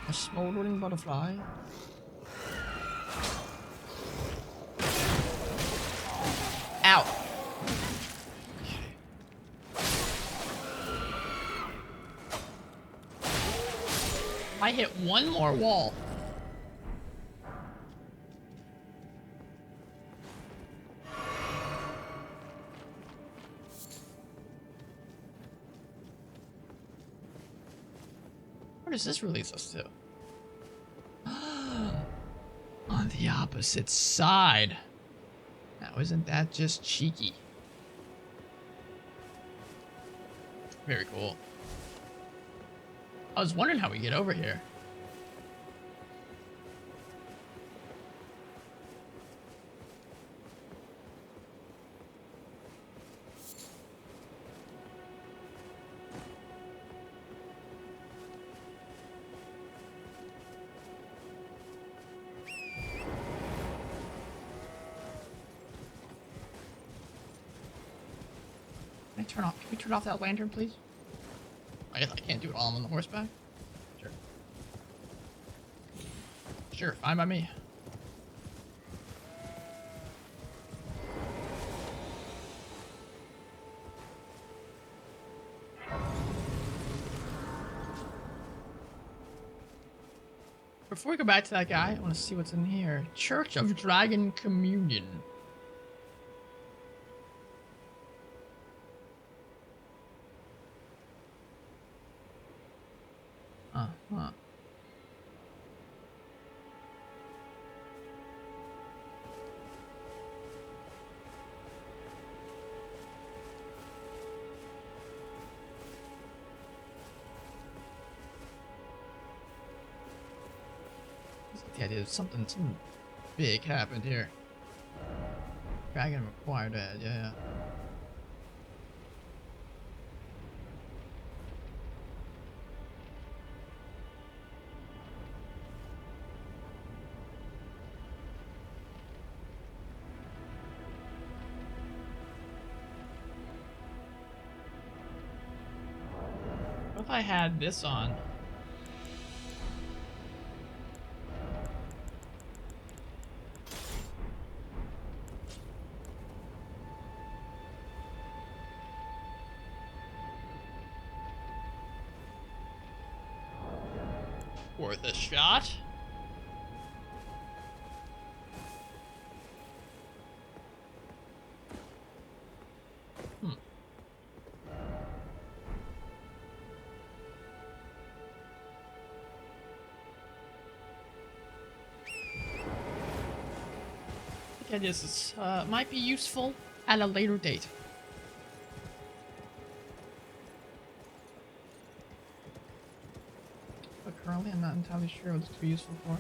[SPEAKER 1] A smoldering butterfly. Ow. Okay. I hit one more wall. Where does this release us to? On the opposite side. Now, isn't that just cheeky? Very cool. I was wondering how we get over here. Can we turn off that lantern, please? I guess I can't do it all on the horseback. Sure. Sure, fine by me. Before we go back to that guy, I want to see what's in here. Church of Dragon Communion. Huh. The idea of something big happened here. Dragon required that, yeah. What if I had this on? Worth a shot. I think this is, might be useful at a later date. But currently I'm not entirely sure what this could be useful for.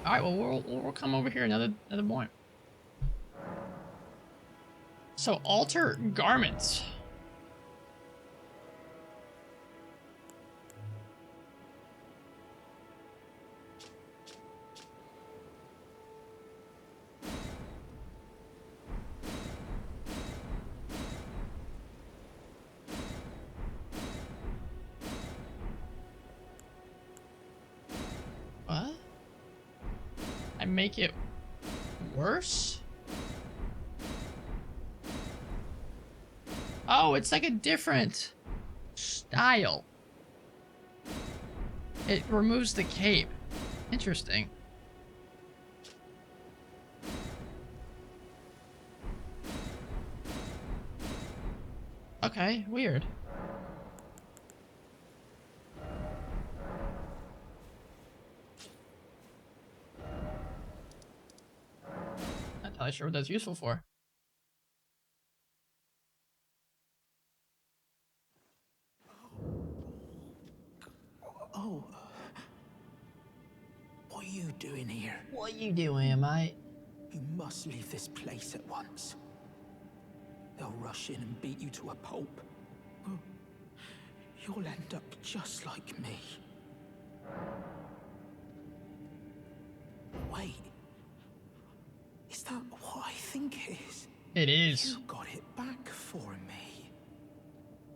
[SPEAKER 1] Alright, well we'll come over here another point. So alter garments. What? I make it worse? Oh, it's like a different style. It removes the cape. Interesting. Okay, weird. Not entirely sure what that's useful for.
[SPEAKER 3] Oh. What are you doing here?
[SPEAKER 1] What you doing, mate?
[SPEAKER 3] You must leave this place at once. They'll rush in and beat you to a pulp. Oh, you'll end up just like me. Wait. Is that what I think it is?
[SPEAKER 1] It is.
[SPEAKER 3] You got it back for me.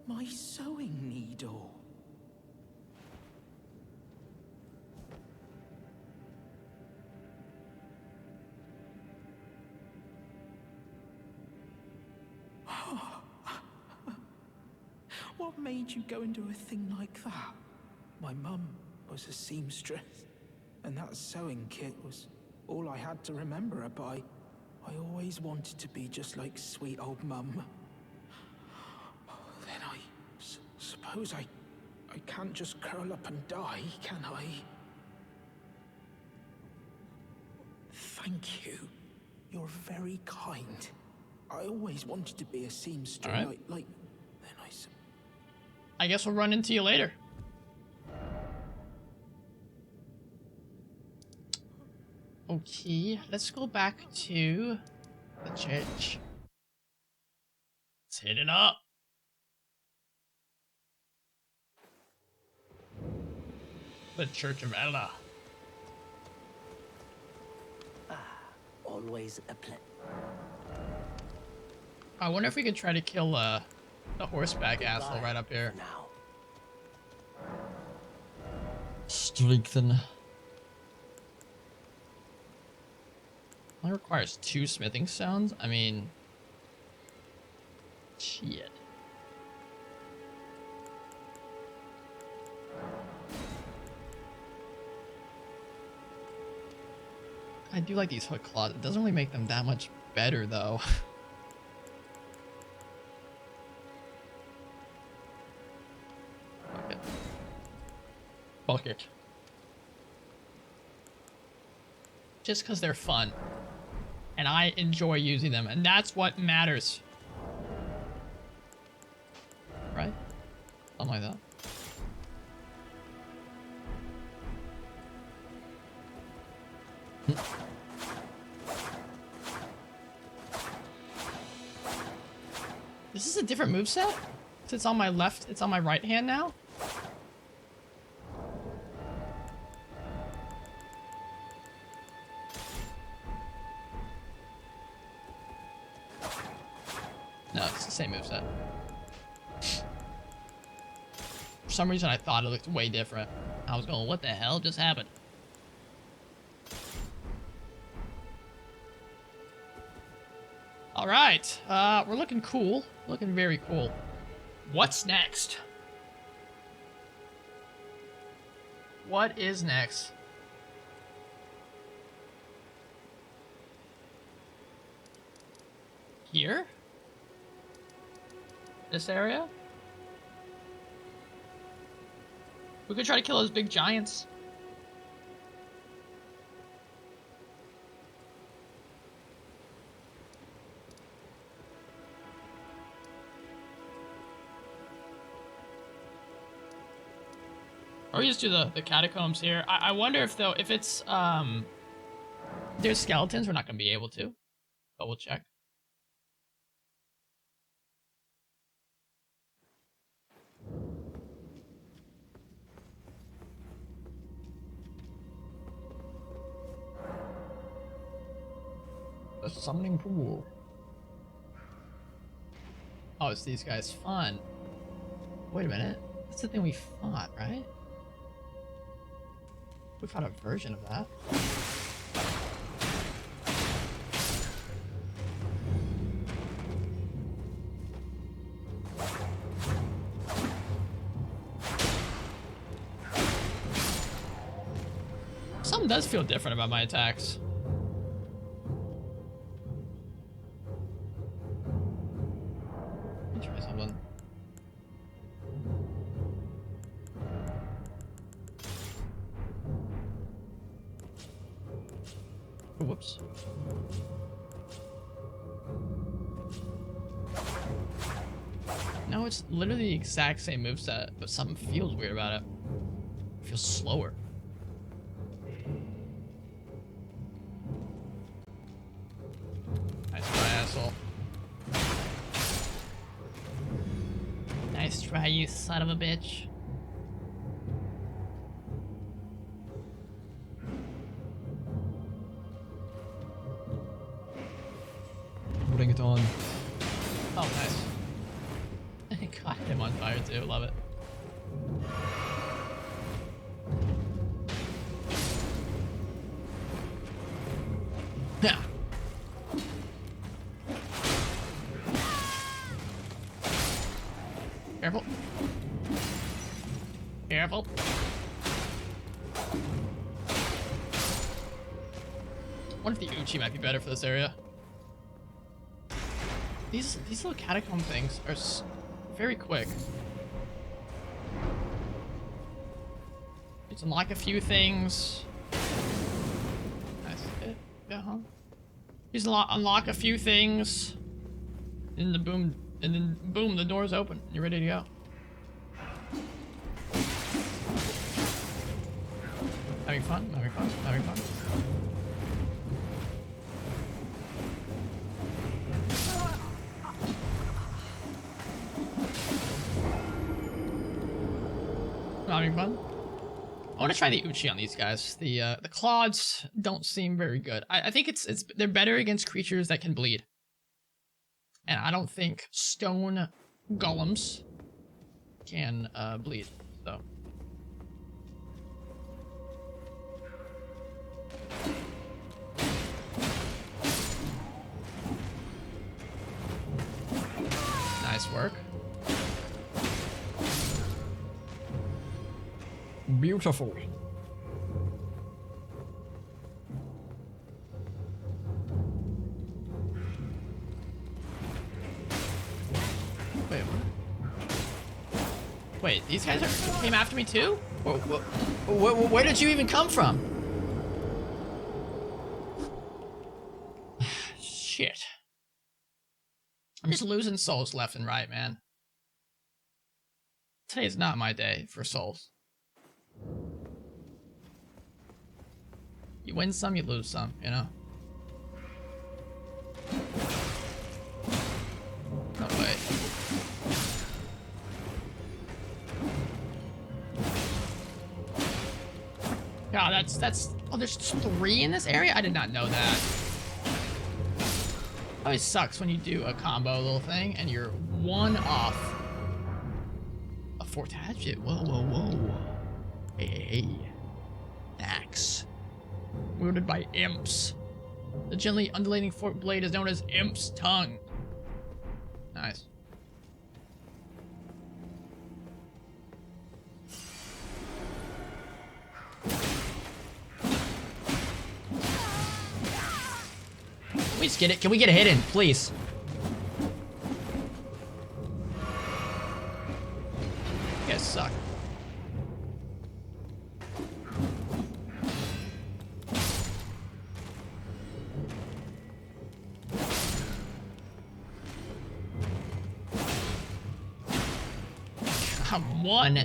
[SPEAKER 3] My sewing needle. What made you go and do a thing like that? My mum was a seamstress, and that sewing kit was all I had to remember her by. I always wanted to be just like sweet old Mum. Then I suppose I can't just curl up and die, can I? Thank you. You're very kind. I always wanted to be a seamster,
[SPEAKER 1] All right.
[SPEAKER 3] like then
[SPEAKER 1] I guess we'll run into you later. Okay, let's go back to the church. Let's hit it up. The Church of Ella.
[SPEAKER 4] Always a pleasure.
[SPEAKER 1] I wonder if we could try to kill the horseback asshole right up here.
[SPEAKER 4] Now,
[SPEAKER 2] Strengthen.
[SPEAKER 1] Only requires 2 smithing stones. I mean, shit. I do like these hook claws. It doesn't really make them that much better, though. Fuck it. Fuck it. Just because they're fun. And I enjoy using them, and that's what matters. Right? Something like that. Is this a different moveset? So it's on my left, it's on my right hand now? No, it's the same moveset. For some reason I thought it looked way different. I was going, what the hell just happened? All right, we're looking cool. Looking very cool. What's next? What is next? Here? This area? We could try to kill those big giants. Or we just do the catacombs here. I wonder if though, if it's there's skeletons, we're not gonna be able to. But we'll check.
[SPEAKER 2] A summoning pool.
[SPEAKER 1] Oh, it's these guys. Fun. Wait a minute. That's the thing we fought, right? We fought a version of that. Something does feel different about my attacks. Let me try something. Oh, whoops. No, it's literally the exact same moveset, but something feels weird about it. It feels slower. Nice try, asshole. Nice try, you son of a bitch.
[SPEAKER 2] Putting it on.
[SPEAKER 1] Oh, nice. Got him on fire too, love it. Yeah. Careful. Careful. I wonder if the Uchi might be better for this area. these little catacomb things are very quick. Just unlock a few things. That's it. Yeah, huh? Just unlock a few things. And then boom, the door's open. You're ready to go. Having fun, having fun, having fun. Having fun. I want to try the Uchi on these guys. The claws don't seem very good. I think they're better against creatures that can bleed. And I don't think stone golems can bleed. So nice work.
[SPEAKER 2] Beautiful.
[SPEAKER 1] Wait, these guys came after me too? Where did you even come from? Shit. I'm just losing souls left and right, man. Today's not my day for souls. You win some, you lose some, you know? No way. God, that's oh, there's 3 in this area? I did not know that. Always sucks when you do a combo little thing and you're 1 off a fourth hatchet. Whoa. Hey. Axe. Wielded by imps. The gently undulating forked blade is known as Imp's Tongue. Nice. Can we just get it? Can we get a hit in, please? You guys suck. One.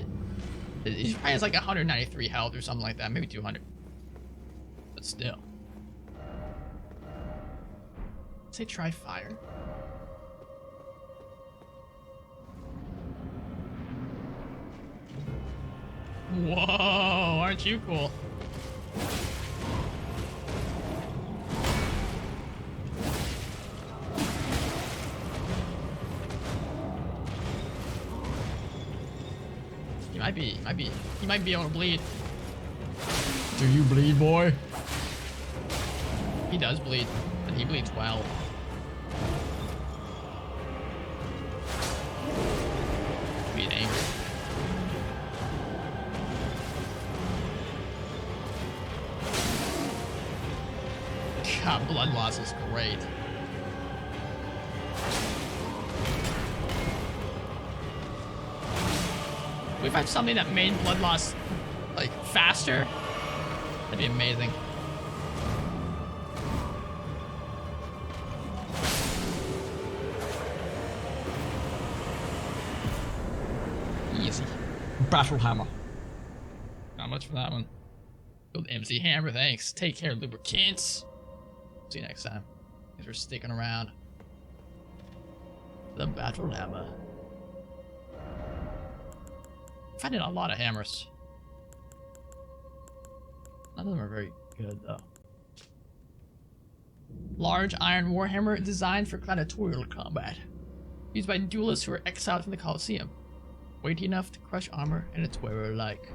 [SPEAKER 1] He probably has like 193 health or something like that, maybe 200. But still. Say try fire. Whoa, aren't you cool? He might be able to bleed.
[SPEAKER 2] Do you bleed, boy?
[SPEAKER 1] He does bleed, and he bleeds well. Being angry. God, blood loss is great. If I had something that made blood loss like faster, that'd be amazing. Easy.
[SPEAKER 2] Battle hammer.
[SPEAKER 1] Not much for that one. Build MC hammer, thanks. Take care, lubricants. See you next time. Thanks for sticking around. The battle hammer. Finding a lot of hammers. None of them are very good though. Large iron warhammer designed for gladiatorial combat. Used by duelists who are exiled from the Colosseum. Weighty enough to crush armor and its wearer alike.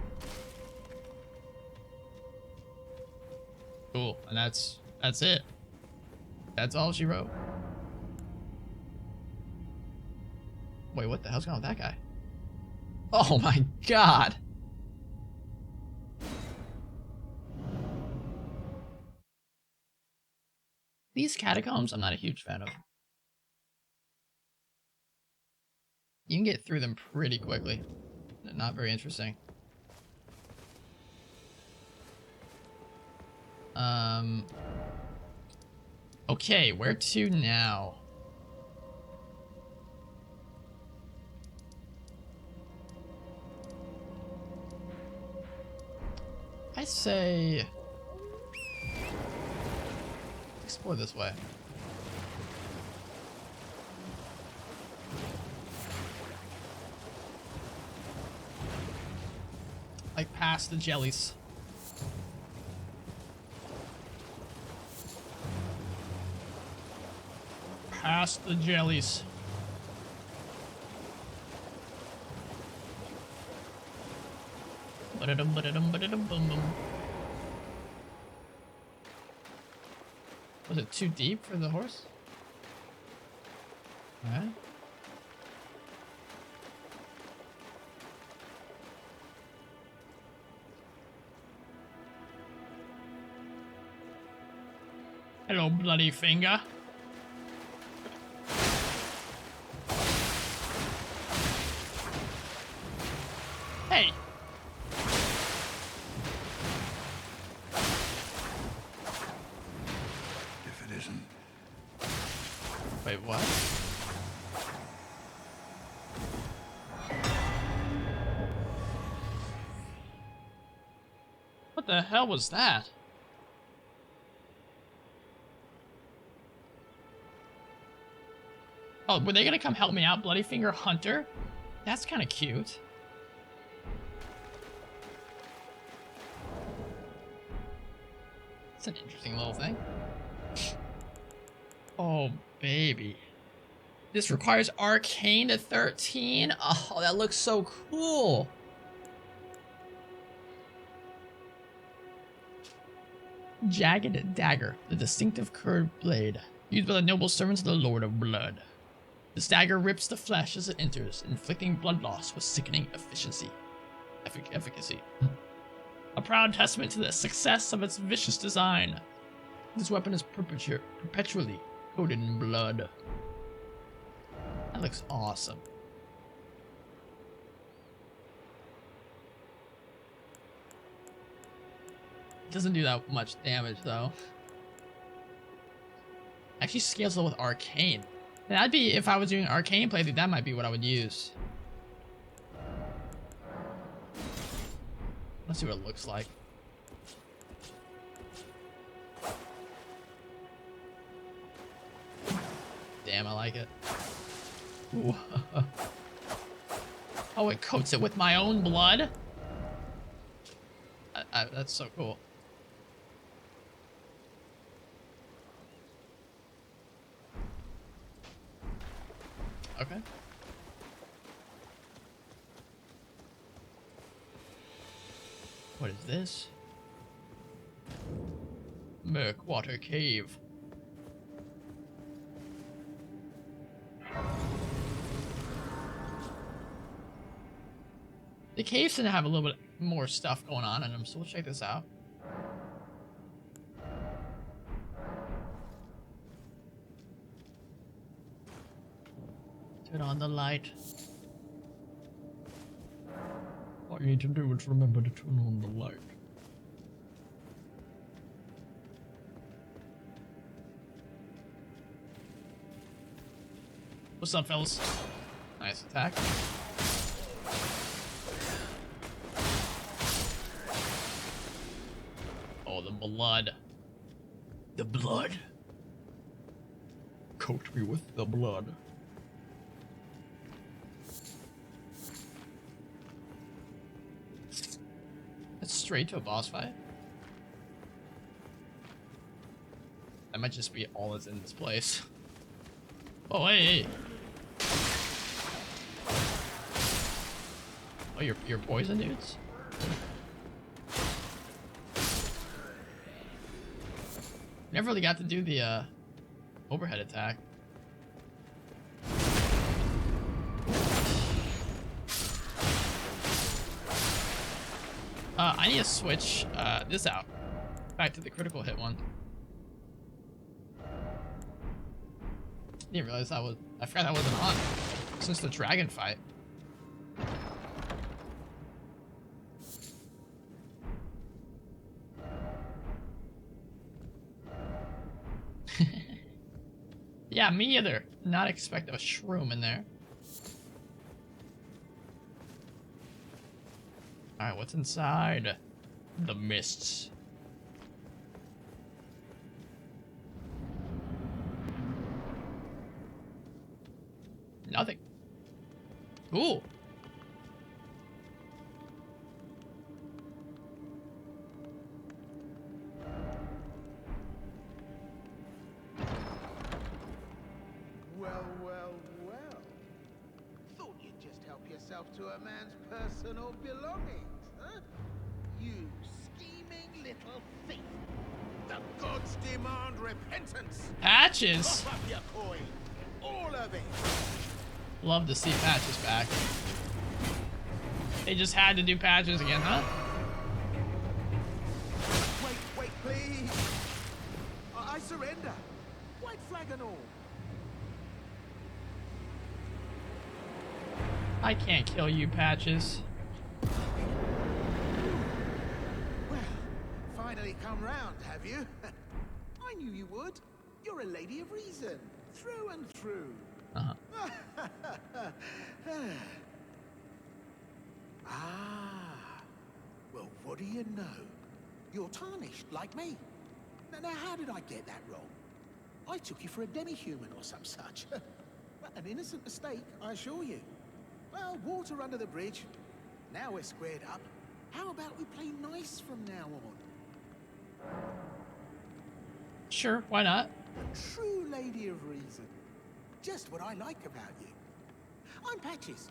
[SPEAKER 1] Cool, and that's it. That's all she wrote. Wait, what the hell's going on with that guy? Oh my god! These catacombs, I'm not a huge fan of. You can get through them pretty quickly. They're not very interesting. Okay, where to now? I say explore this way. Like past the jellies. Past the jellies. Ba-da-dum, ba-da-dum, ba-da-dum, bum, bum. Was it too deep for the horse? Alright. Hello, bloody finger. Hey.
[SPEAKER 4] If it isn't.
[SPEAKER 1] Wait, what? What the hell was that? Oh, were they gonna come help me out, Bloody Finger Hunter? That's kind of cute. It's an interesting little thing. Oh, baby. This requires Arcane to 13? Oh, that looks so cool. Jagged Dagger, the distinctive curved blade, used by the noble servants of the Lord of Blood. This dagger rips the flesh as it enters, inflicting blood loss with sickening efficiency. Efficacy. A proud testament to the success of its vicious design. This weapon is perpetually coated in blood. That looks awesome. It doesn't do that much damage though. Actually scales well with Arcane. That'd be, if I was doing Arcane playthrough, that might be what I would use. Let's see what it looks like. Damn, I like it. Ooh. Oh, it coats it with my own blood? That's so cool. Okay. What is this? Murkwater Cave. The caves tend to have a little bit more stuff going on in them, so we'll check this out. Turn on the light.
[SPEAKER 2] All you need to do is remember to turn on the light.
[SPEAKER 1] What's up, fellas? Nice attack. Oh, the blood. The blood.
[SPEAKER 2] Coat me with the blood.
[SPEAKER 1] That's straight to a boss fight. That might just be all that's in this place. Oh, hey, hey. Oh, you're poison dudes? Never really got to do the overhead attack. I need to switch this out. Back to the critical hit one. Didn't realize I forgot that wasn't on. Since the dragon fight. Yeah, me either. Not expect a shroom in there. Alright, what's inside? The mists. Nothing. Ooh.
[SPEAKER 4] Well, well, well. Thought you'd just help yourself to a man's personal belongings, huh? You scheming little thief. The gods demand repentance.
[SPEAKER 1] Patches.
[SPEAKER 4] Cough up your coin. All of it.
[SPEAKER 1] Love to see Patches back. They just had to do Patches again, huh?
[SPEAKER 4] Wait, please. I surrender. White flag and all.
[SPEAKER 1] I can't kill you, Patches.
[SPEAKER 4] Well, finally come round, have you? I knew you would. You're a lady of reason, through and through.
[SPEAKER 1] Uh-huh.
[SPEAKER 4] Well, what do you know? You're tarnished, like me. Now, how did I get that wrong? I took you for a demi-human or some such. An innocent mistake, I assure you. Well, water under the bridge. Now we're squared up. How about we play nice from now on?
[SPEAKER 1] Sure, why not?
[SPEAKER 4] A true lady of reason. Just what I like about you. I'm Patches.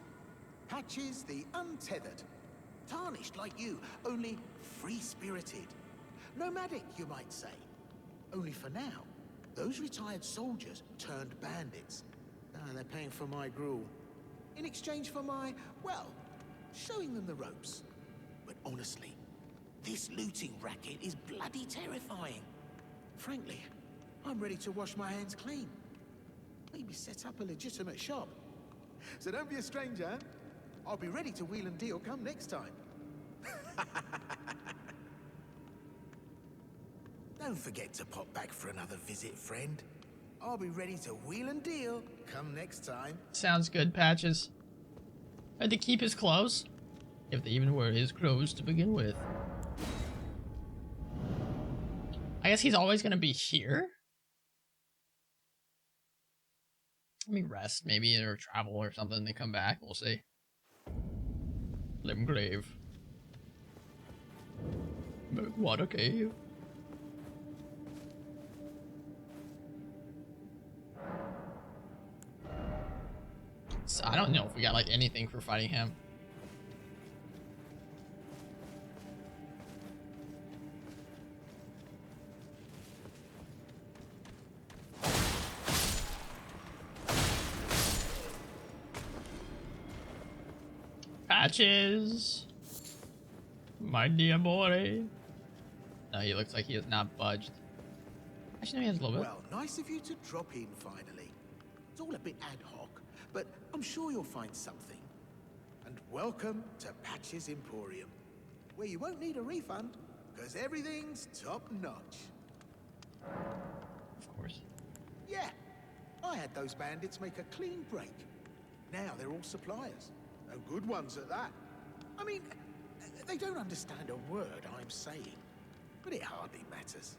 [SPEAKER 4] Patches the Untethered. Tarnished like you, only free-spirited. Nomadic, you might say. Only for now, those retired soldiers turned bandits. They're paying for my gruel. In exchange for my, well, showing them the ropes. But honestly, this looting racket is bloody terrifying. Frankly, I'm ready to wash my hands clean. Maybe set up a legitimate shop. So don't be a stranger, huh? I'll be ready to wheel and deal come next time. Don't forget to pop back for another visit, friend. I'll be ready to wheel and deal come next time.
[SPEAKER 1] Sounds good, Patches. Had to keep his clothes. If they even were his clothes to begin with. I guess he's always gonna be here? Let me rest, maybe, or travel or something, then come back. We'll see. Glaive. Water cave. So I don't know if we got like anything for fighting him. Patches, my dear boy. No, he looks like he has not budged. Actually, no, he has a little bit.
[SPEAKER 4] Well, nice of you to drop in finally. It's all a bit ad hoc, but I'm sure you'll find something. And welcome to Patches Emporium, where you won't need a refund, because everything's top-notch.
[SPEAKER 1] Of course.
[SPEAKER 4] Yeah, I had those bandits make a clean break. Now they're all suppliers. No good ones at that. I mean, they don't understand a word I'm saying, but it hardly matters.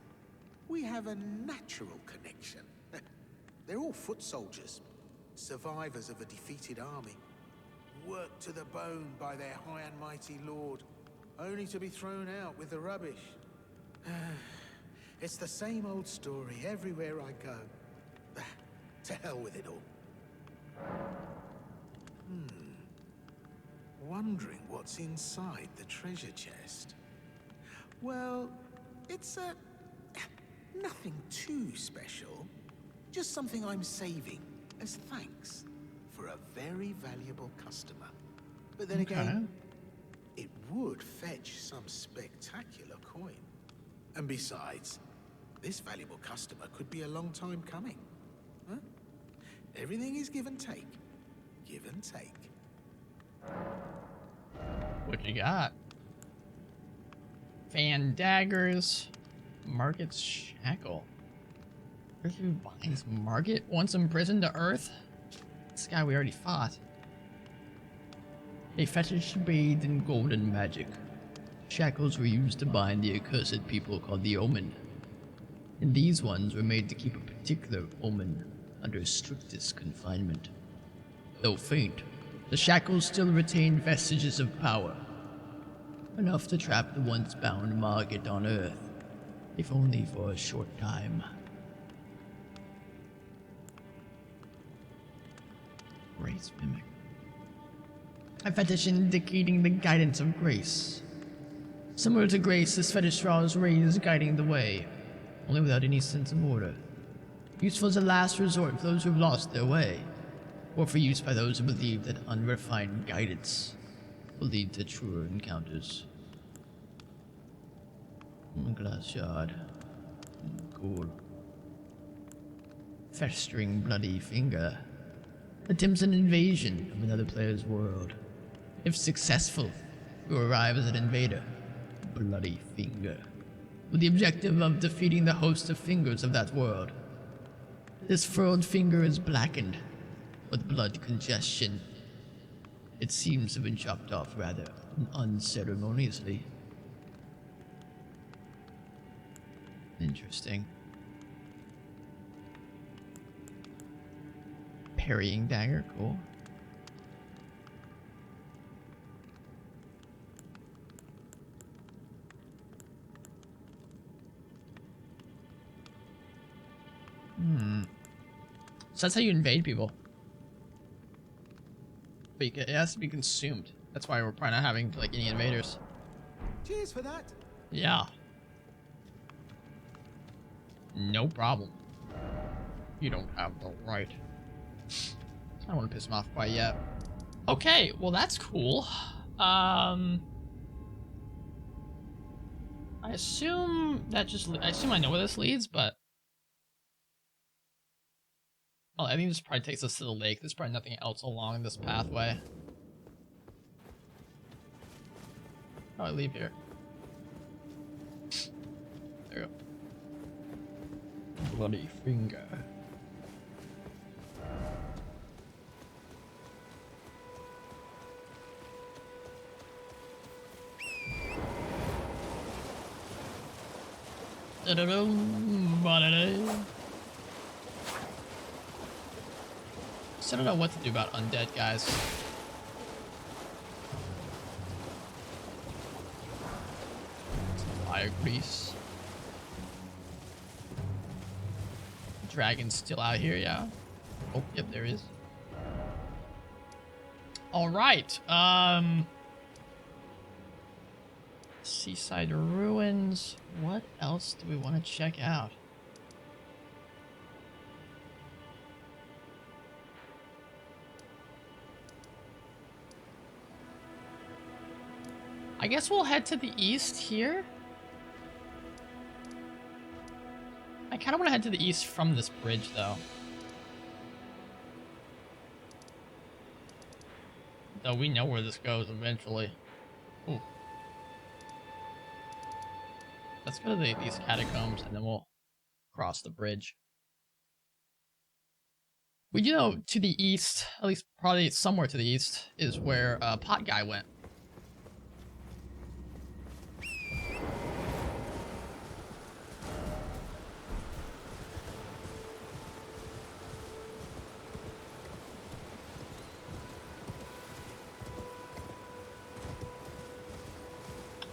[SPEAKER 4] We have a natural connection. They're all foot soldiers, survivors of a defeated army, worked to the bone by their high and mighty lord, only to be thrown out with the rubbish. It's the same old story everywhere I go. To hell with it all. Wondering what's inside the treasure chest. Well, it's nothing too special. Just something I'm saving as thanks for a very valuable customer. But then again, it would fetch some spectacular coin. And besides, this valuable customer could be a long time coming. Huh? Everything is give and take. give and take.
[SPEAKER 1] What you got? Fan daggers. Market's shackle. Earth who binds Market, once imprisoned to Earth? This guy we already fought. A fetish bathed in golden magic. Shackles were used to bind the accursed people called the Omen. And these ones were made to keep a particular Omen under strictest confinement. Though faint, the shackles still retained vestiges of power. Enough to trap the once bound Market on Earth, if only for a short time. Grace Mimic. A fetish indicating the guidance of grace. Similar to grace, this fetish draws rays guiding the way, only without any sense of order. Useful as a last resort for those who have lost their way, or for use by those who believe that unrefined guidance will lead to truer encounters. Glass shard. Cool. Festering bloody finger. Attempts an invasion of another player's world. If successful, you arrive as an invader. Bloody finger. With the objective of defeating the host of fingers of that world. This furrowed finger is blackened with blood congestion. It seems to have been chopped off rather unceremoniously. Interesting. Parrying dagger, cool. So that's how you invade people. But it has to be consumed. That's why we're probably not having like any invaders.
[SPEAKER 4] Cheers for that.
[SPEAKER 1] Yeah. No problem. You don't have the right. I don't want to piss him off quite yet. Okay, well that's cool. I assume that I assume I know where this leads, but oh, I think this probably takes us to the lake. There's probably nothing else along this pathway. How do I leave here? There we go. Bloody finger. So I don't know what to do about undead guys. Some fire grease. Dragon's still out here, yeah. Oh, yep, there is. All right. Seaside ruins. What else do we want to check out? I guess we'll head to the east here. I kind of want to head to the east from this bridge, though. Though we know where this goes eventually. Ooh. Let's go to these catacombs, and then we'll cross the bridge. We do know to the east, at least probably somewhere to the east, is where Pot Guy went.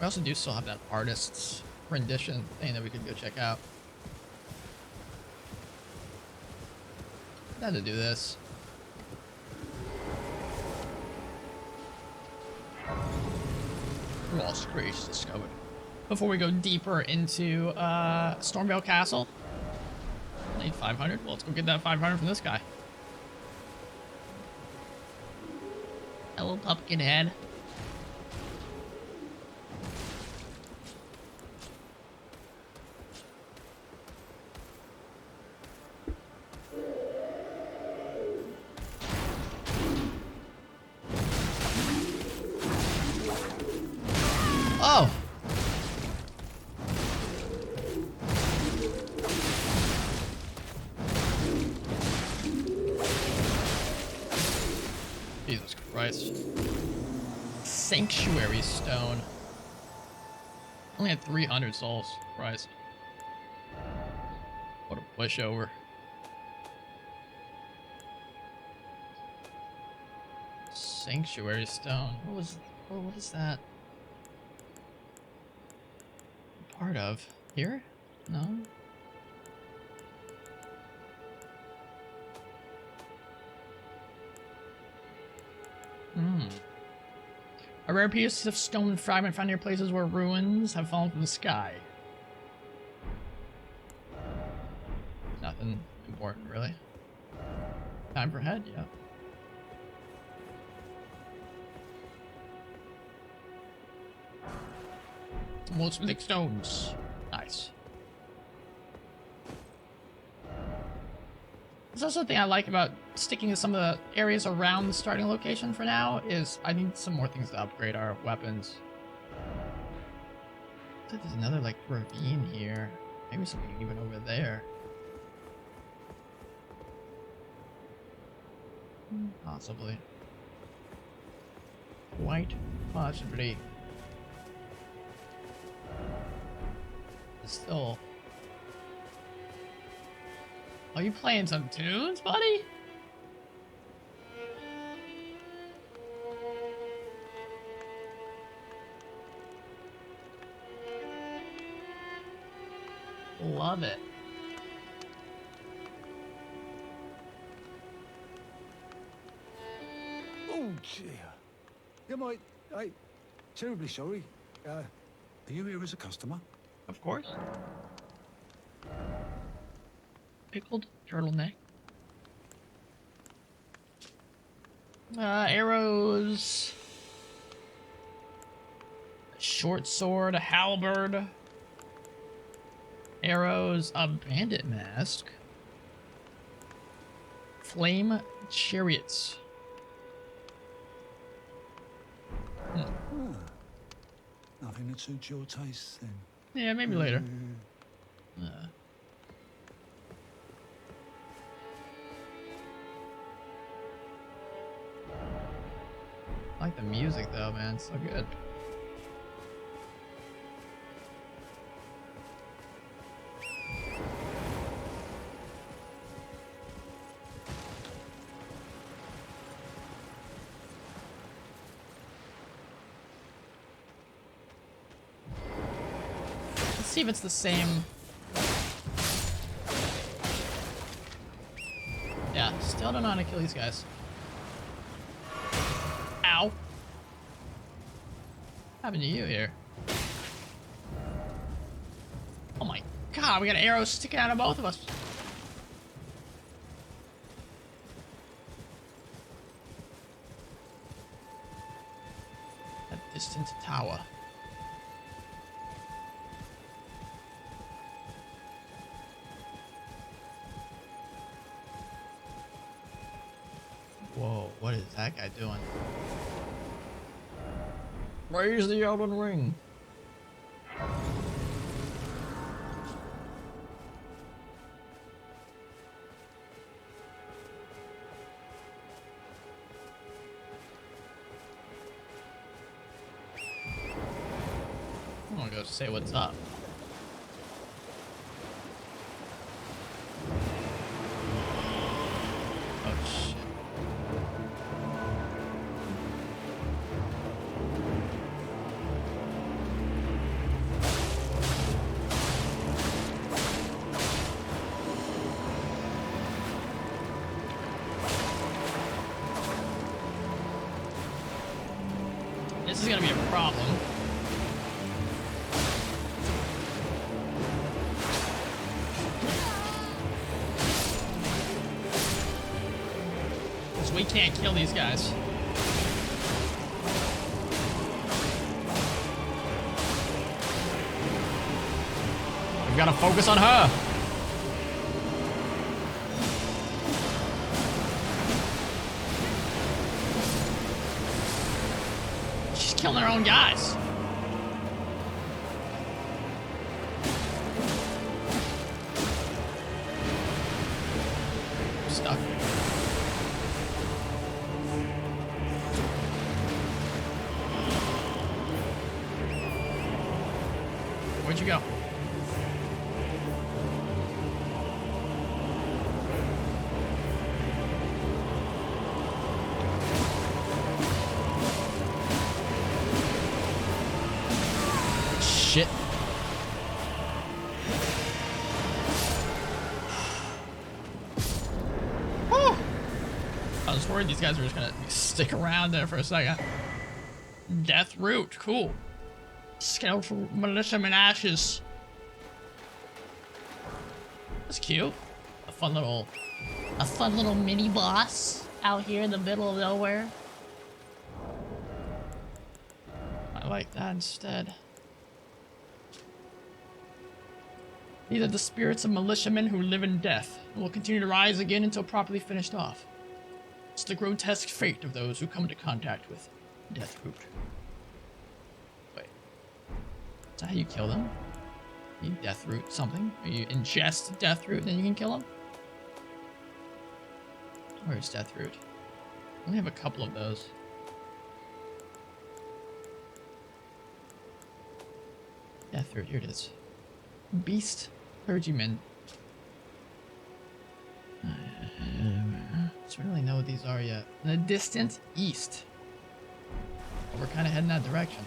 [SPEAKER 1] We also do still have that artist's rendition thing that we could go check out. Had to do this. Lost Grace discovered. Before we go deeper into Stormvale Castle. Need 500. Well, let's go get that 500 from this guy. Hello, Pumpkinhead. Christ. Sanctuary Stone. Only had 300 souls. Christ. What a pushover. Sanctuary Stone. What is that? Part of? Here? No? A rare piece of stone fragment found near places where ruins have fallen from the sky. Nothing important, really. Time for head, yeah. Most lick stones. Nice. There's also a thing I like about sticking to some of the areas around the starting location for now is I need some more things to upgrade our weapons. Looks like there's another like ravine here. Maybe something even over there. Possibly. Quite possibly. Still. Are you playing some tunes, buddy? Love it.
[SPEAKER 5] Oh, dear. Yeah, I'm terribly sorry. Are you here as a customer?
[SPEAKER 1] Of course. Pickled turtleneck. Arrows. A short sword, a halberd. Arrows, a bandit mask. Flame chariots.
[SPEAKER 5] Nothing that suits your taste, then.
[SPEAKER 1] Yeah, maybe later. I like the music though, man. It's so good. Let's see if it's the same. Yeah, still don't know how to kill these guys. Ow. What happened to you here? Oh my god, we got arrows sticking out of both of us. That distant tower. Whoa, what is that guy doing?
[SPEAKER 2] Raise the Elden Ring.
[SPEAKER 1] I'm gonna go say what's up. Oh shit. This is gonna be a problem. Because we can't kill these guys. We've gotta focus on her. She's killing her own guys. I'm stuck. go. Shit. Whew. I was worried these guys were just gonna stick around there for a second. Death root, cool. Skeletal militiaman ashes. That's cute. A fun little mini boss out here in the middle of nowhere. I like that instead. These are the spirits of militiamen who live in death and will continue to rise again until properly finished off. It's the grotesque fate of those who come into contact with death root. Wait. Is that how you kill them? You death root something? Or you ingest death root and then you can kill them? Where's death root? I only have a couple of those. Death root, here it is. Beast clergyman. Don't really know what these are yet. In the distant east. But we're kind of heading that direction.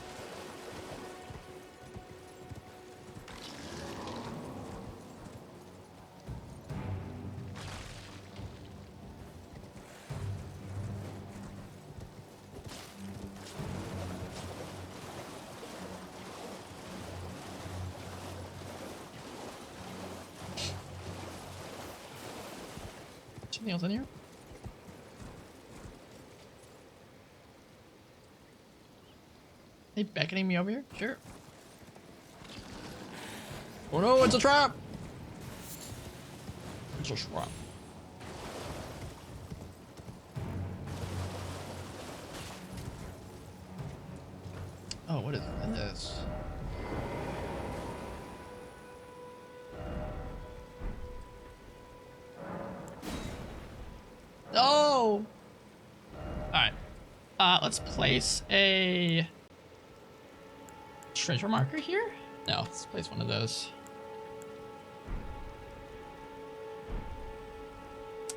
[SPEAKER 1] Anything else in here? They beckoning me over here? Sure. Oh no, it's a trap! It's a trap. Oh, what is this? Oh! Alright. Let's place a treasure marker here? No, let's place one of those.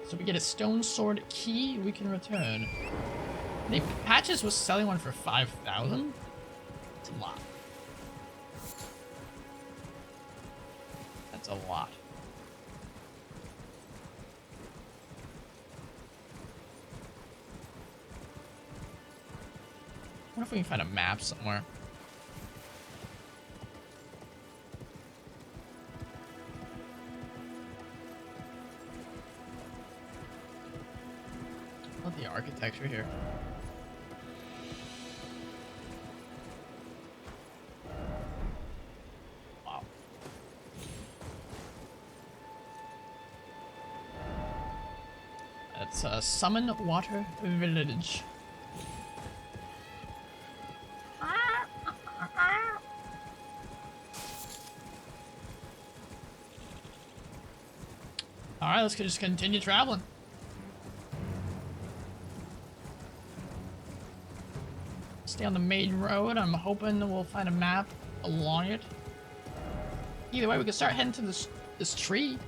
[SPEAKER 1] So we get a stone sword key we can return. The Patches was selling one for 5,000? That's a lot. That's a lot. I wonder if we can find a map somewhere. I love the architecture here. Wow. That's a Summon Water Village. Alright, let's just continue traveling. Stay on the main road. I'm hoping we'll find a map along it. Either way, we can start heading to this tree.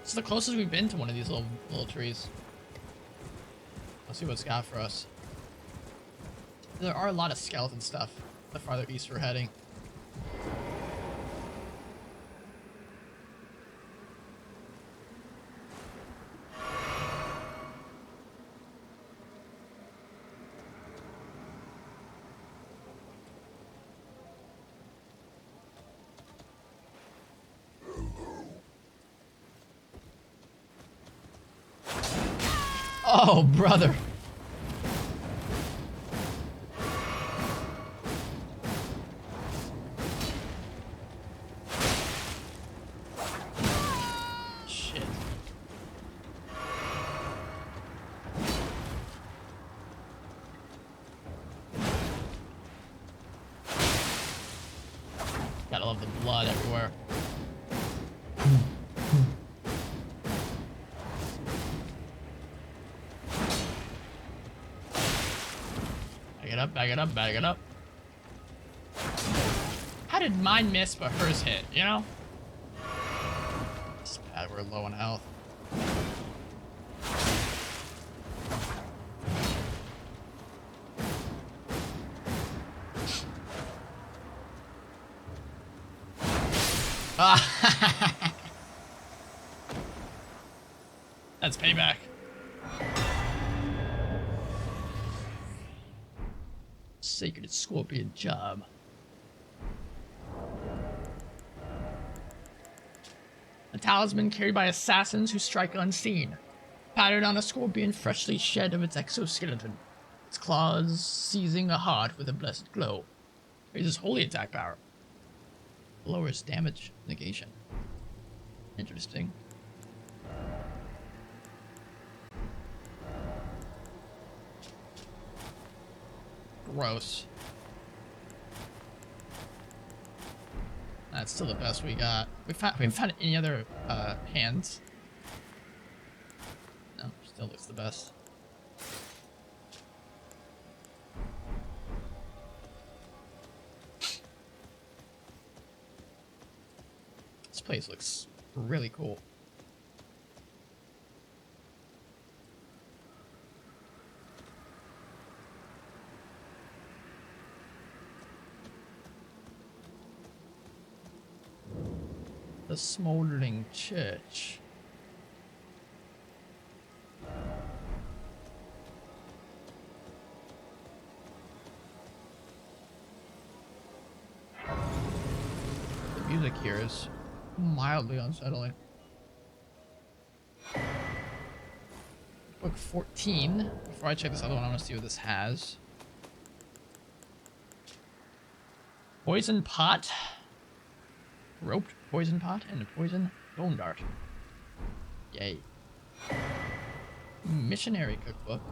[SPEAKER 1] It's the closest we've been to one of these little trees. Let's see what it's got for us. There are a lot of skeleton stuff the farther east we're heading. Oh, brother. Shit. Gotta love the blood everywhere. Bag it up, bag it up, bag it up. Why did mine miss but hers hit, you know? It's bad we're low on health. Ah. That's payback. Sacred scorpion job. A talisman carried by assassins who strike unseen, patterned on a scorpion freshly shed of its exoskeleton, its claws seizing a heart with a blessed glow. Raises holy attack power. Lowers damage negation. Interesting. Gross. That's still the best we got. We haven't found any other hands. No, still looks the best. This place looks really cool. The smoldering church. The music here is mildly unsettling. Book 14. Before I check this other one, I want to see what this has. Poison pot. Roped poison pot and a poison bone dart. Yay. Missionary cookbook.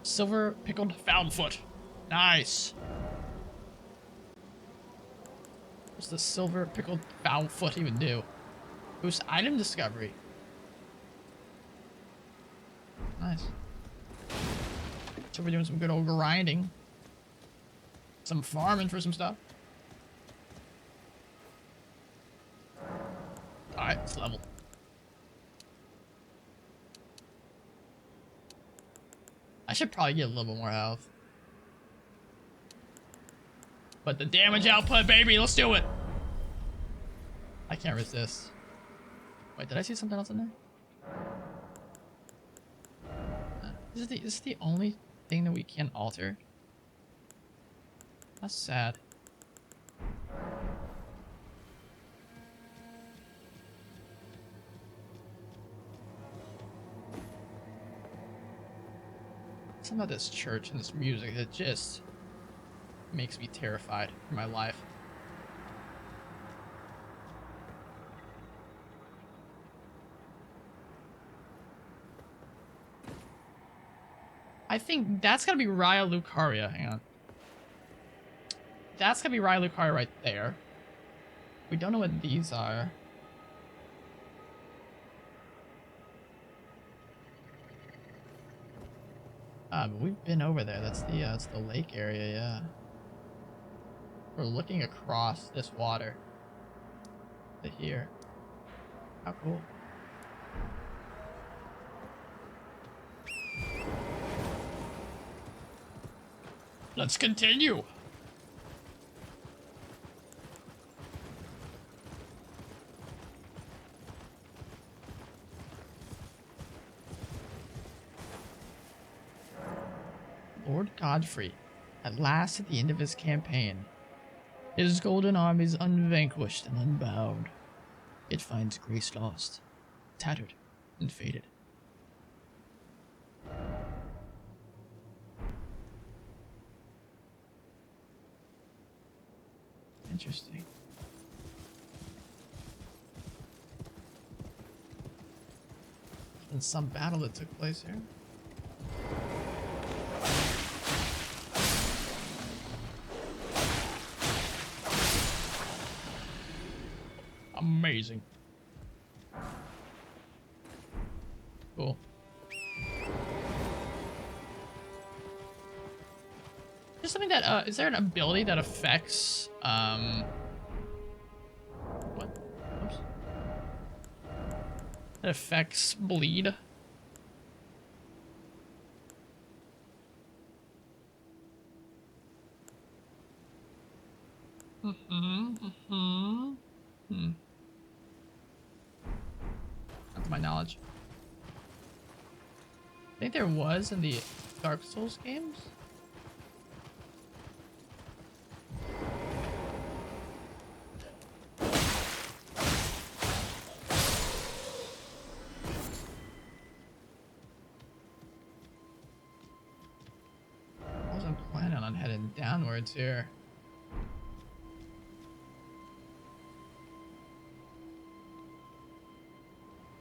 [SPEAKER 1] Silver pickled foulfoot. Nice. What's the silver pickled foulfoot even do? Boost item discovery. Nice. So we're doing some good old grinding. Some farming for some stuff. Alright, let's level. I should probably get a little bit more health. But the damage output, baby, let's do it! I can't resist. Wait, did I see something else in there? This is the only thing that we can alter? That's sad. Something about this church and this music that just makes me terrified for my life. I think that's gotta be Raya Lucaria. Hang on. That's gonna be Raya Lucaria right there. We don't know what these are. But we've been over there. That's the lake area, yeah. We're looking across this water to here. How cool. Let's continue. Lord Godfrey, at last at the end of his campaign. His golden armies unvanquished and unbowed. It finds grace lost, tattered and faded. Interesting. In some battle that took place here. Amazing. Cool. something that is there an ability that affects what? Oops. That affects bleed? Not to my knowledge. I think there was in the Dark Souls games. I wasn't planning on heading downwards here.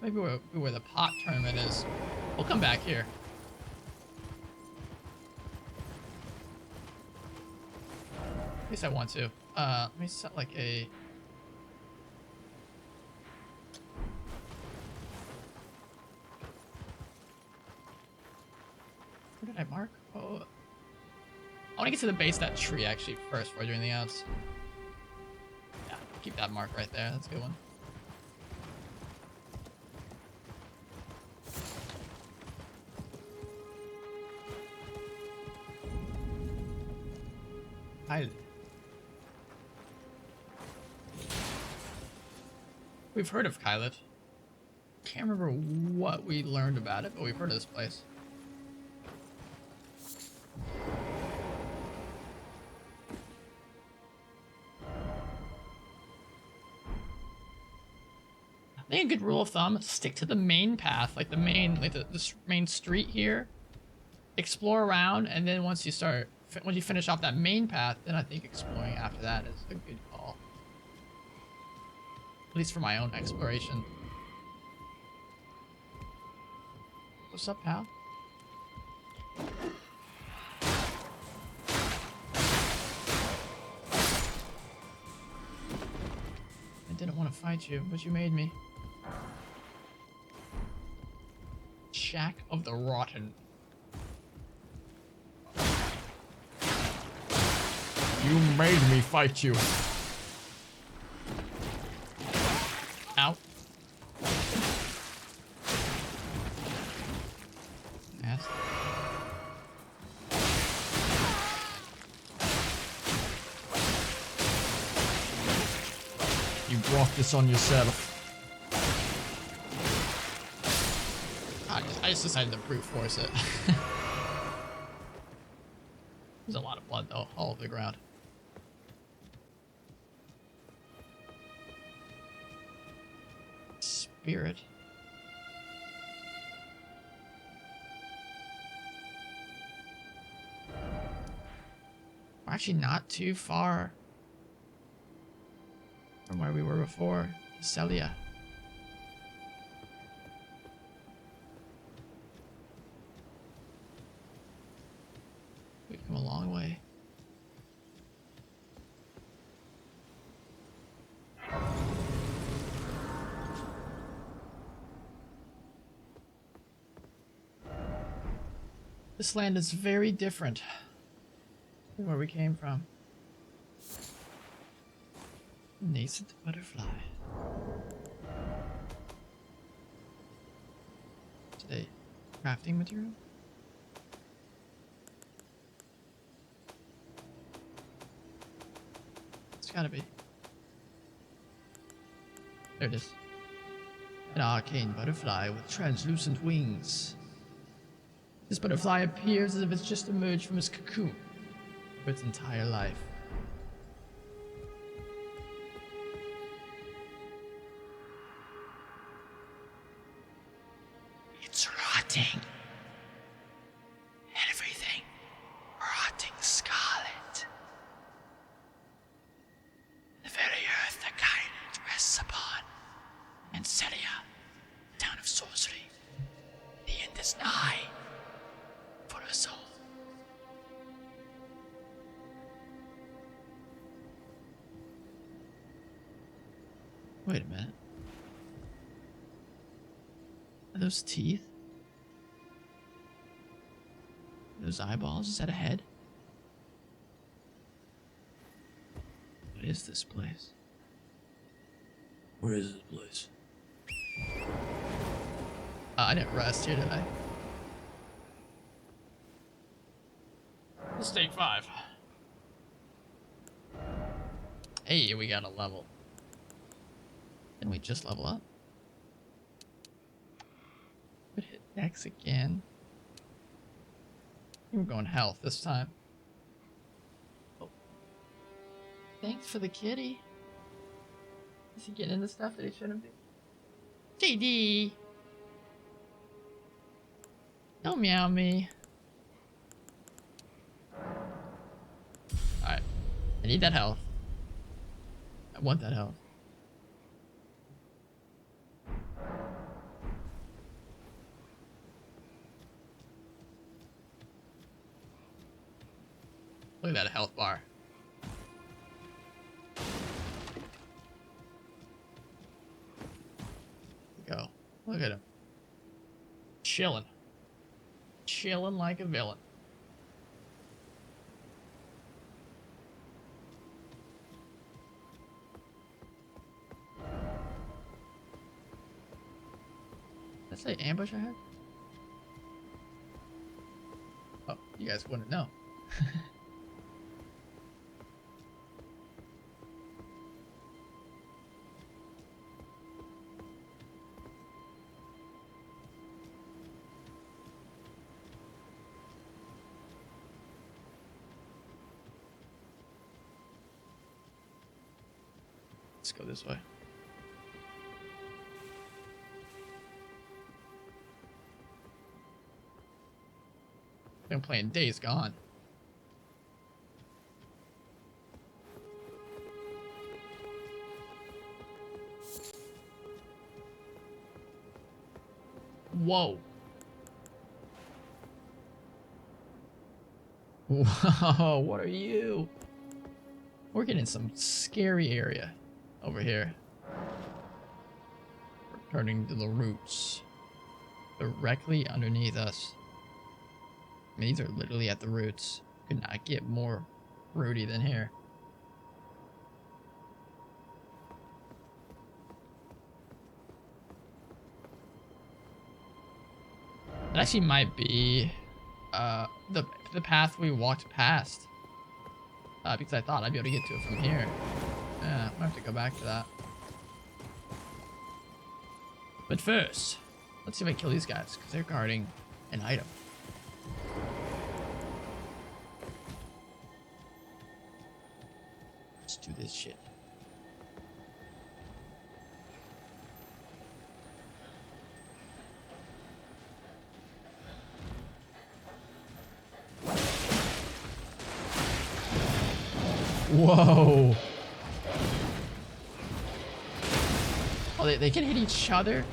[SPEAKER 1] Maybe where the pot tournament is. We'll come back here. At least I want to. Let me set like a... Where did I mark? Oh, I want to get to the base of that tree actually first before I do anything else. Yeah, keep that mark right there. That's a good one. We've heard of Kyleth. Can't remember what we learned about it, but we've heard of this place. I think a good rule of thumb: stick to the main path, like the main, this main street here. Explore around, and then once you finish off that main path, then I think exploring after that is a good call. At least for my own exploration. What's up, pal? I didn't want to fight you, but you made me. Shack of the Rotten.
[SPEAKER 2] You made me fight you.
[SPEAKER 1] Ow. Yes.
[SPEAKER 2] You brought this on yourself.
[SPEAKER 1] I just decided to brute force it. There's a lot of blood though, all over the ground. Spirit. We're actually not too far from where we were before. Celia. We've come a long way. This land is very different than where we came from. Nascent butterfly. Today, crafting material? It's gotta be. There it is. An arcane butterfly with translucent wings. This butterfly appears as if it's just emerged from its cocoon for its entire life. It's rotting. Everything rotting scarlet. The very earth that Kyleth rests upon. And Celia, town of sorcery. The end is nigh. For us all. Wait a minute. Are those teeth? Those eyeballs? Is that a head?
[SPEAKER 2] is this place? Where is this place?
[SPEAKER 1] I didn't rest here, did I? Mistake 5. Hey, we got a level. Didn't we just level up? Could hit X again. We're going health this time. Oh. Thanks for the kitty. Is he getting into stuff that he shouldn't be? JD! Don't meow me. Alright. I need that health. I want that health. Look at that health bar. Go. Look at him. Chilling. Chilling like a villain. Did I say ambush ahead? Oh, you guys wouldn't know. Let's go this way. Been playing Days Gone. Whoa. Whoa, what are you? We're getting some scary area over here. Returning to the roots. Directly underneath us. I mean, these are literally at the roots. Could not get more rooty than here. It actually might be the path we walked past. Because I thought I'd be able to get to it from here. Yeah, I might have to go back to that. But first, let's see if I kill these guys, because they're guarding an item. Let's do this shit. Whoa. Oh, they can hit each other?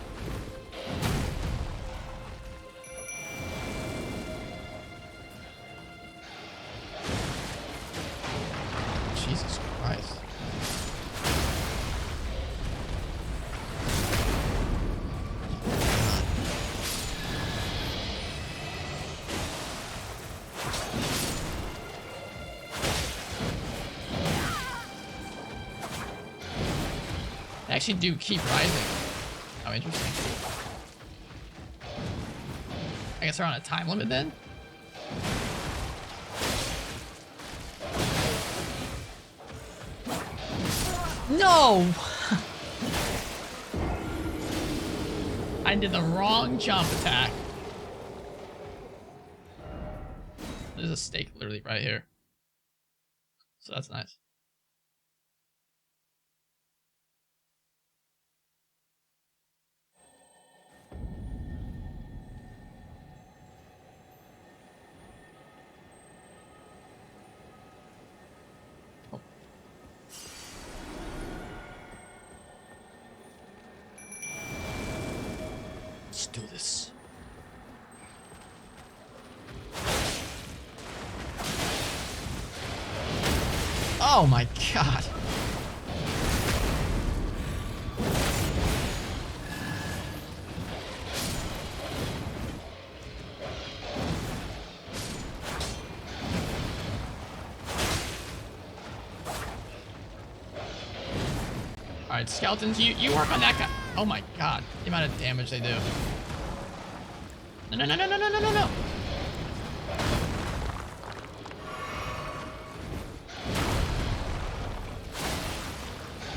[SPEAKER 1] Jesus Christ. They actually do keep rising. How interesting. I guess they're on a time limit then? No! I did the wrong jump attack. There's a stake literally right here. So that's nice. Let's do this. Oh my god. Alright, skeletons, you work on that guy. Oh my god, the amount of damage they do. No, no, no, no, no, no, no, no, no.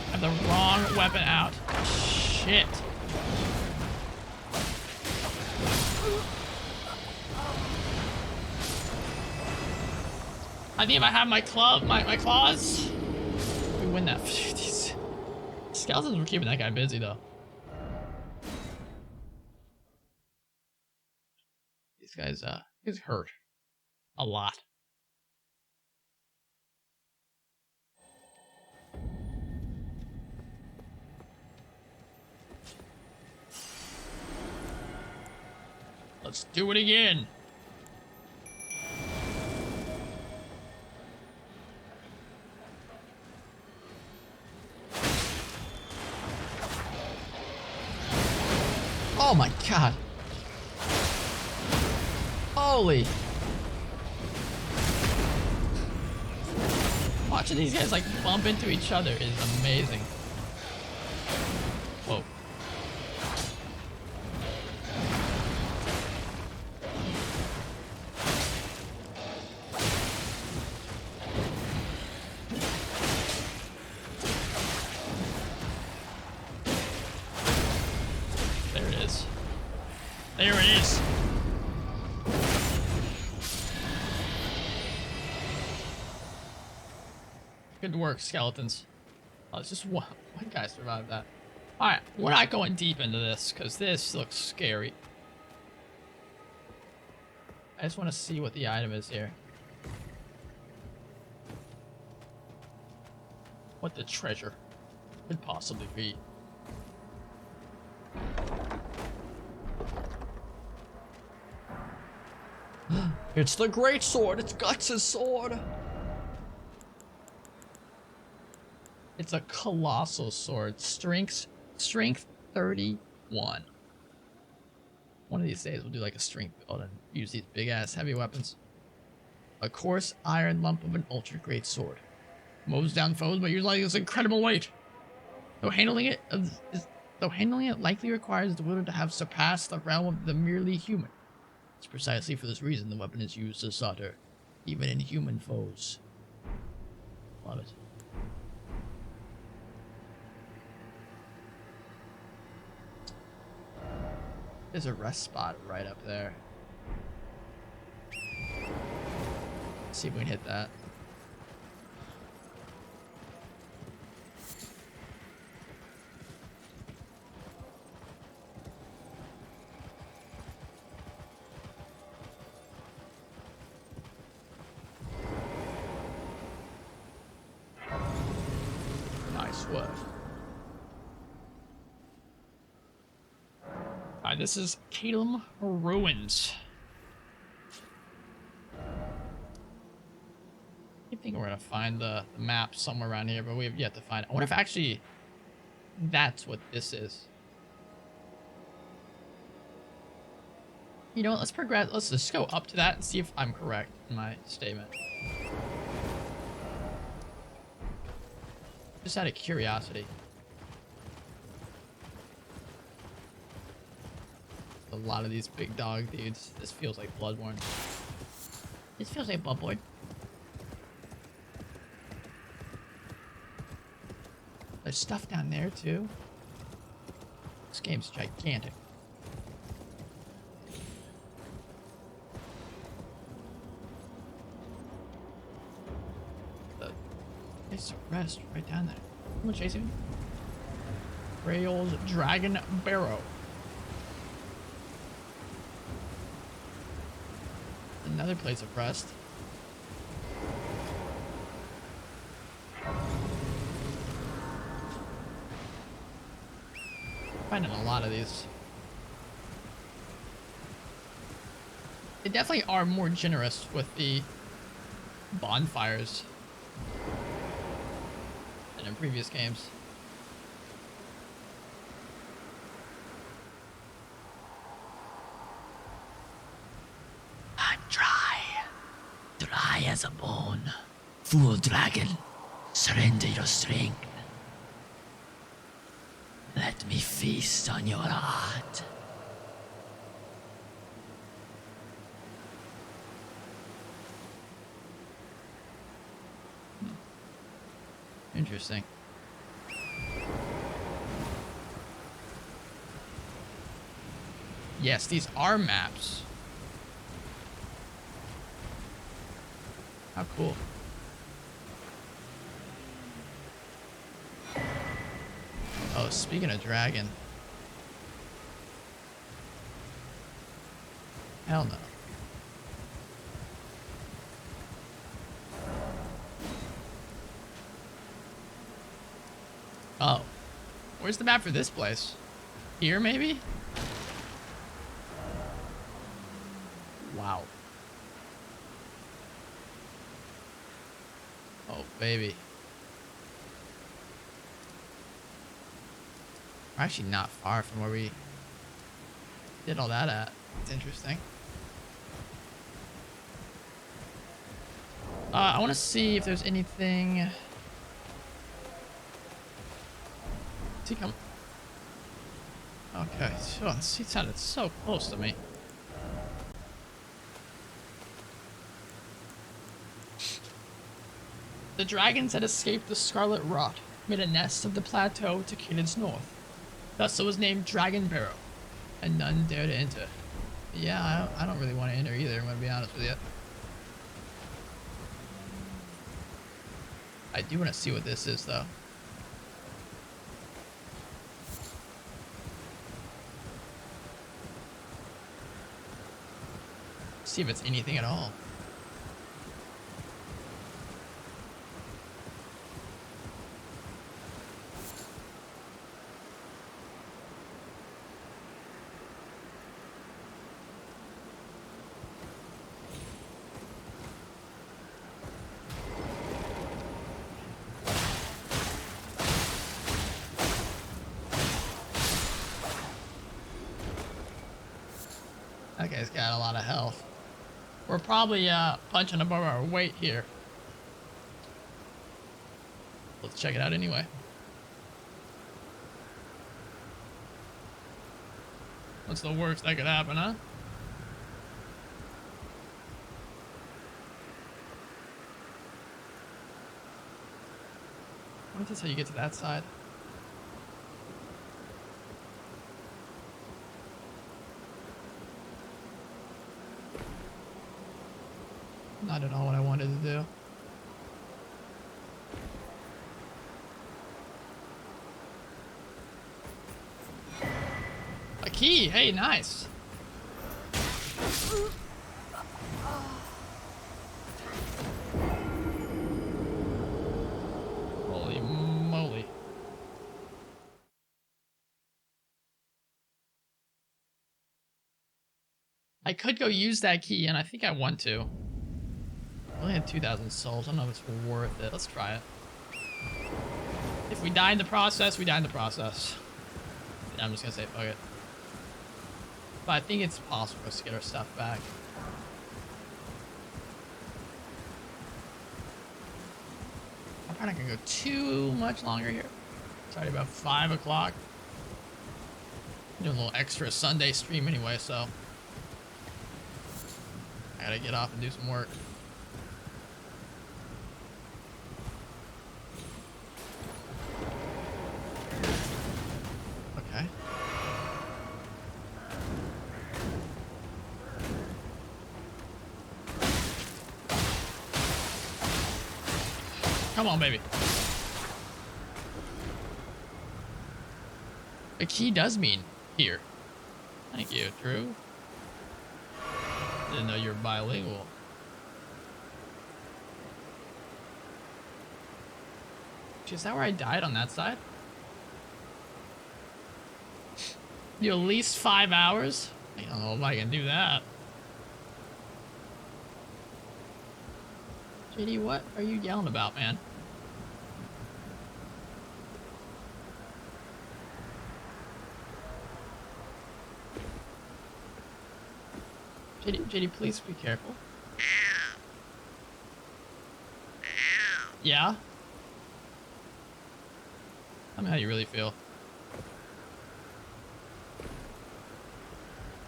[SPEAKER 1] I have the wrong weapon out. Shit. I think if I have my club, my claws, we win that. These skeletons were keeping that guy busy though. These guys, he's hurt a lot. Let's do it again.
[SPEAKER 2] Oh my god. Holy.
[SPEAKER 1] Watching these guys like bump into each other is amazing. Whoa. There it is. There it is. Good work, skeletons. Oh, it's just one guy survived that. Alright, we're not going deep into this, because this looks scary. I just want to see what the item is here. What the treasure could possibly be.
[SPEAKER 2] It's the great sword. It's Guts' sword.
[SPEAKER 1] It's a colossal sword. Strength 31. One of these days we'll do like a strength build and use these big ass heavy weapons. A coarse iron lump of an ultra great sword. Mows down foes but utilizing its incredible weight. Though handling it likely requires the wielder to have surpassed the realm of the merely human. It's precisely for this reason the weapon is used to slaughter even inhuman foes. Love it. There's a rest spot right up there. Let's see if we can hit that. Nice work. Alright, this is Calum Ruins. I think we're gonna find the map somewhere around here, but we have yet to find it. I wonder if actually that's what this is. You know what, let's progress. Let's just go up to that and see if I'm correct in my statement. Just out of curiosity. A lot of these big dog dudes. This feels like Bloodborne. This feels like Bloodborne. There's stuff down there too. This game's gigantic. The place to rest right down there. Someone chasing me? Rails Dragon Barrow. Another place of rest. Finding a lot of these. They definitely are more generous with the bonfires than in previous games.
[SPEAKER 6] I'm dry. Dry as a bone. Fool dragon, surrender your strength. Let me feast on your art.
[SPEAKER 1] Interesting. Yes, these are maps. How cool. Oh, speaking of dragon. Hell no. Oh. Where's the map for this place? Here, maybe? Wow. Oh, baby. We're actually not far from where we did all that at. It's interesting. I want to see if there's anything... See, come. Okay, so he sounded so close to me. The dragons had escaped the scarlet rot, made a nest of the plateau to Canaan's north. Thus it was named Dragon Barrow, and none dare to enter. Yeah, I don't really want to enter either, I'm going to be honest with you. I do want to see what this is, though. See if it's anything at all. That guy's got a lot of health. We're probably punching above our weight here. Let's check it out anyway. What's the worst that could happen, huh? What if that's how you get to that side? Not at all what I wanted to do. A key! Hey, nice! Holy moly. I could go use that key, and I think I want to. I only had 2,000 souls. I don't know if it's worth it. Let's try it. If we die in the process, we die in the process. Yeah, I'm just gonna say fuck it. But I think it's possible for us to get our stuff back. I'm probably not gonna go too much longer here. It's already about 5 o'clock. Doing a little extra Sunday stream anyway, so I gotta get off and do some work. Okay. Come on, baby. A key does mean here. Thank you, Drew. Didn't know you were bilingual. Is that where I died on that side? You at least 5 hours? I don't know if I can do that. JD, what are you yelling about, man? JD, please be careful. Yeah? Tell me how you really feel.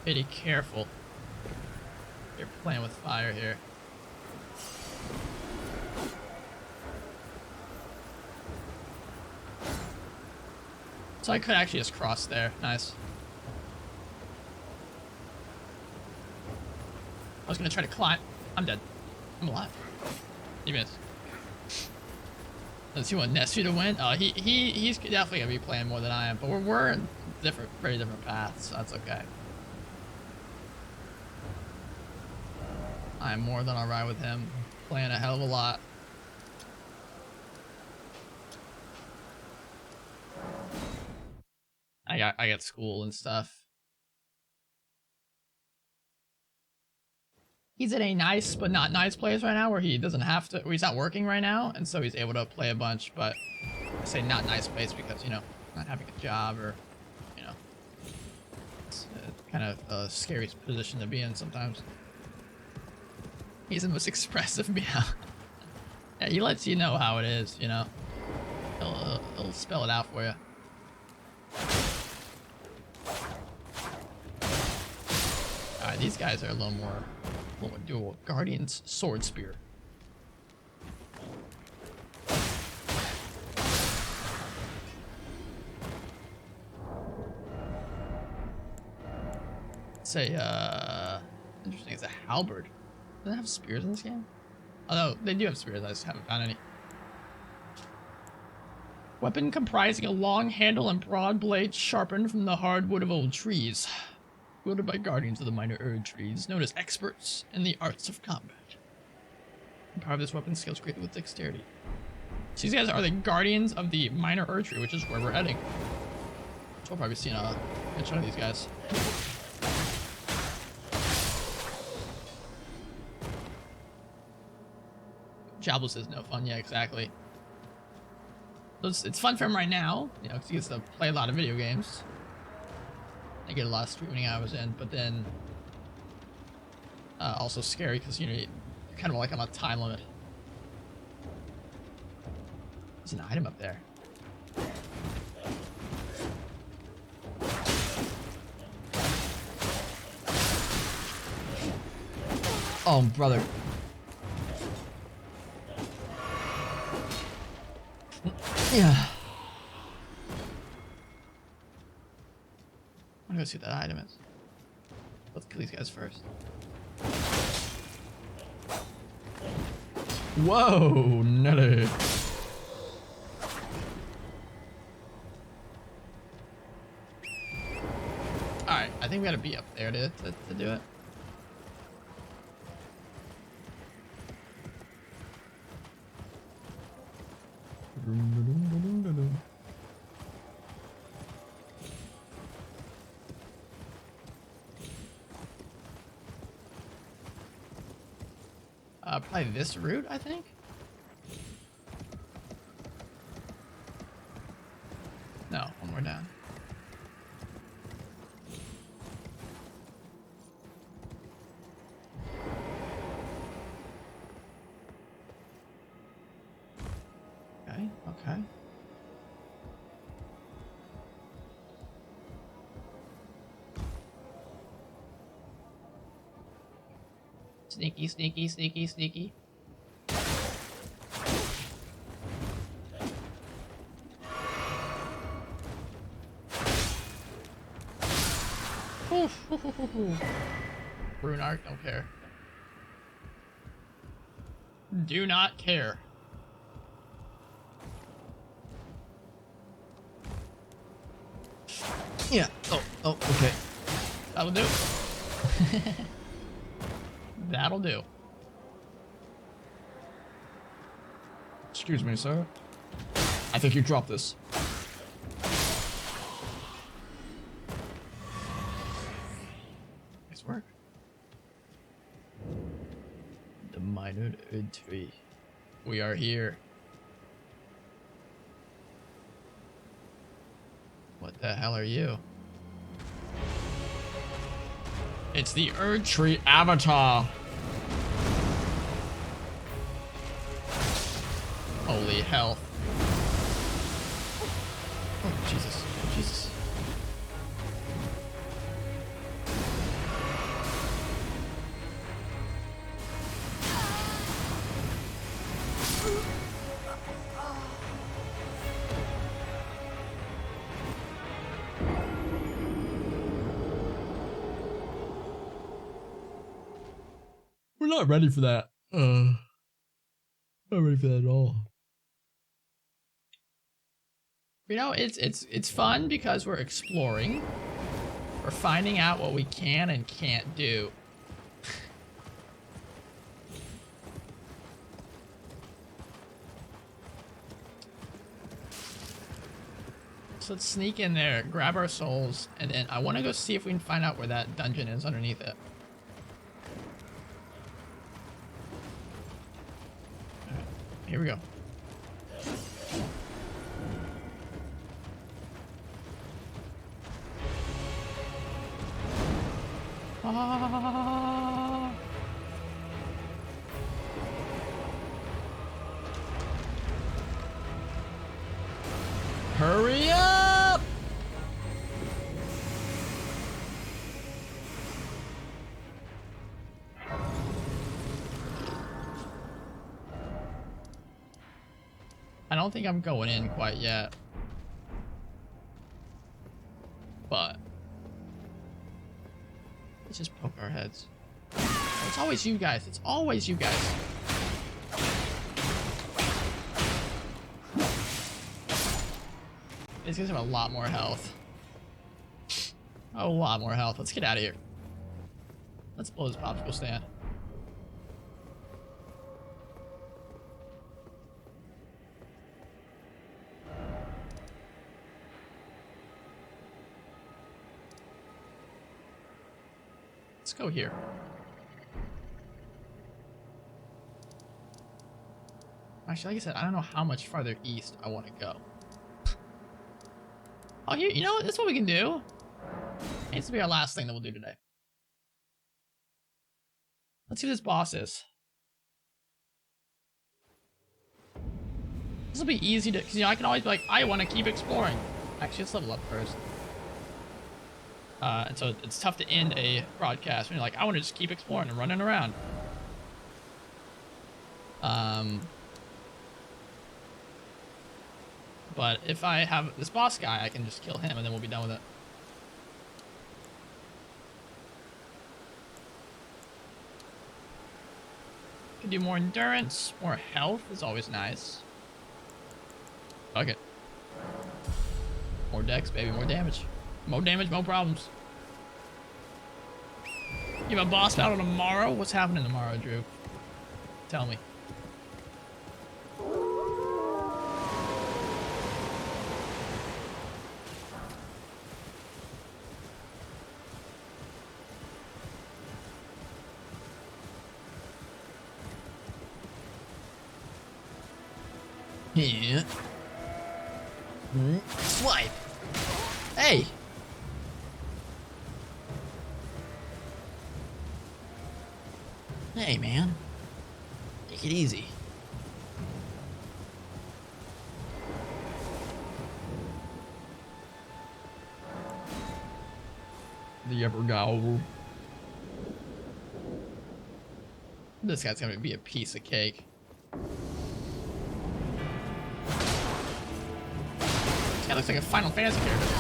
[SPEAKER 1] Be careful. You're playing with fire here. So I could actually just cross there. Nice. I was gonna try to climb. I'm dead. I'm alive. You missed. Does he want Nessie to win? Oh, he's definitely gonna be playing more than I am, but we're in very different paths, so that's okay. I'm more than alright with him playing a hell of a lot. I got school and stuff. He's in a nice but not nice place right now where he doesn't have to, he's not working right now, and so he's able to play a bunch, but I say not nice place because, you know, not having a job or, you know, it's kind of a scary position to be in sometimes. He's the most expressive meow. Yeah, he lets you know how it is, you know. He'll spell it out for you. Alright, these guys are a little more dual. Guardian's Sword Spear. It's a, interesting, it's a halberd. Do they have spears in this game? Although, they do have spears, I just haven't found any. Weapon comprising a long handle and broad blade sharpened from the hardwood of old trees. Wielded by guardians of the minor Erd trees, known as experts in the arts of combat. The power of this weapon scales greatly with dexterity. So these guys are the guardians of the minor Erd tree, which is where we're heading. So we'll probably see a headshot of these guys. Jobless is no fun, yeah, exactly. So it's fun for him right now, you know, because he gets to play a lot of video games. I get a lot of streaming hours in, but then also scary because, you know, you're kind of like on a time limit. There's an item up there.
[SPEAKER 2] Oh, brother. Yeah.
[SPEAKER 1] I'm gonna see what that item is. Let's kill these guys first.
[SPEAKER 2] Whoa, Nelly.
[SPEAKER 1] Alright, I think we gotta be up there to do it. Probably this route, I think. No, one more down. Okay, okay. Sneaky, sneaky, sneaky, sneaky. Rune Arc, don't care. Do not care.
[SPEAKER 2] Yeah. Oh, okay.
[SPEAKER 1] That'll do. That'll do.
[SPEAKER 2] Excuse me, sir. I think you dropped this.
[SPEAKER 1] Nice work. The minor Erd tree. We are here. What the hell are you? It's the Erd tree avatar. Holy hell. Oh, Jesus. Oh, Jesus.
[SPEAKER 2] We're not ready for that. Not ready for that at all.
[SPEAKER 1] You know, it's fun because we're exploring. We're finding out what we can and can't do. So let's sneak in there, grab our souls, and then I want to go see if we can find out where that dungeon is underneath it. Alright, here we go. Ah. Hurry up! I don't think I'm going in quite yet. But let's just poke our heads. Oh, it's always you guys. It's always you guys. These guys have a lot more health. A lot more health. Let's get out of here. Let's blow this popsicle stand. Let's go here. Actually, like I said, I don't know how much farther east I want to go. Oh, here, you know what? That's what we can do. It needs to be our last thing that we'll do today. Let's see who this boss is. This will be easy to, because, you know, I can always be like, I want to keep exploring. Actually, let's level up first. And so it's tough to end a broadcast when you're like, I want to just keep exploring and running around. But if I have this boss guy, I can just kill him and then we'll be done with it. Can do more endurance, more health is always nice. Fuck it. More dex, baby, more damage. More damage, more problems. You have a boss battle tomorrow? What's happening tomorrow, Drew? Tell me. Yeah. Swipe. Hey. Hey, man. Take it easy.
[SPEAKER 2] The upper gowl.
[SPEAKER 1] This guy's gonna be a piece of cake. This guy looks like a Final Fantasy character.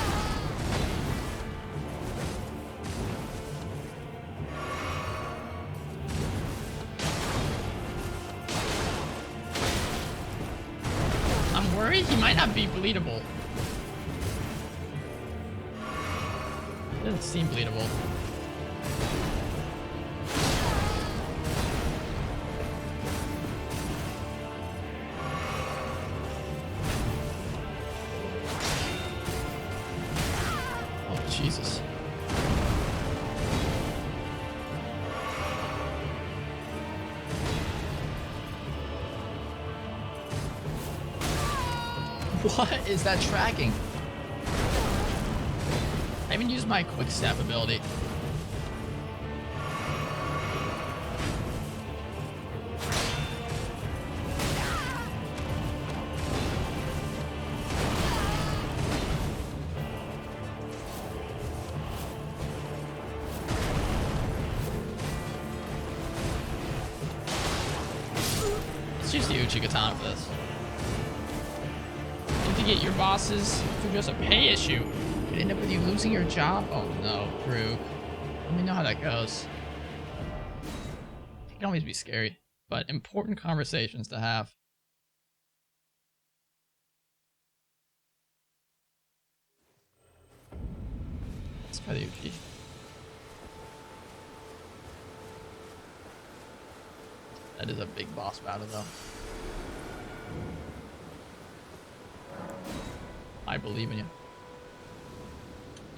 [SPEAKER 1] I'm worried he might not be bleedable. Doesn't seem bleedable. Jesus. What is that tracking? I even used my quick step ability. Use the Uchigatana for this. If you get your bosses through just a pay issue, it could end up with you losing your job. Oh no, Drew. Let me know how that goes. can always be scary, but important conversations to have. Let's try the Uchi. That is a big boss battle, though. I believe in you.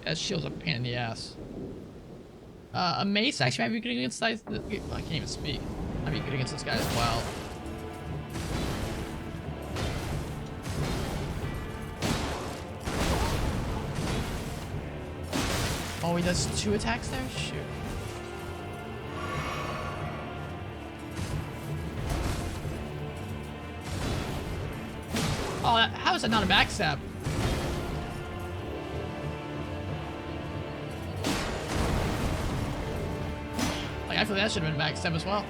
[SPEAKER 1] Yeah, that shield's a pain in the ass. A mace actually might be good against this. I can't even speak. Might be good against this guy as well. Oh, he does 2 attacks there? Shoot. Oh, how is that not a backstab? Like, I feel that should have been a backstab as well.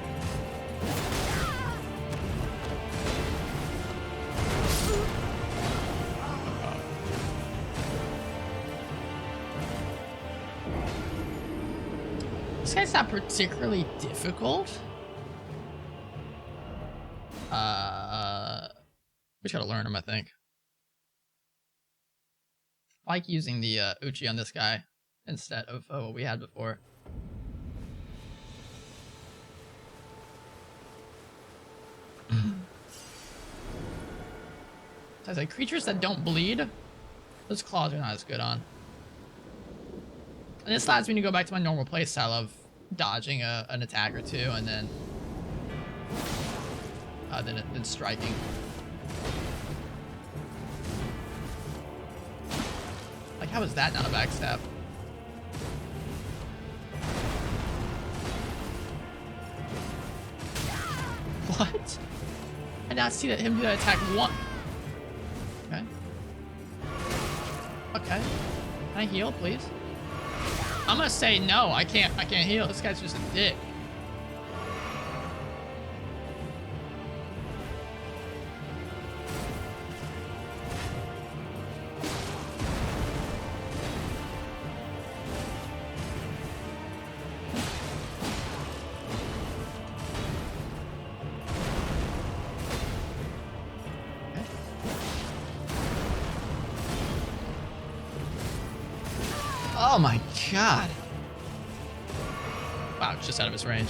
[SPEAKER 1] This guy's not particularly difficult. We just gotta learn him, I think. I like using the Uchi on this guy instead of what we had before. So I was like, creatures that don't bleed, those claws are not as good on. And this allows me to go back to my normal playstyle of dodging an attack or two and then striking. Like, how is that not a backstab? What? I did not see that him do that attack one. Okay. Okay. Can I heal, please? I'm gonna say no. I can't heal. This guy's just a dick.
[SPEAKER 2] Oh my god.
[SPEAKER 1] Wow, it's just out of his range.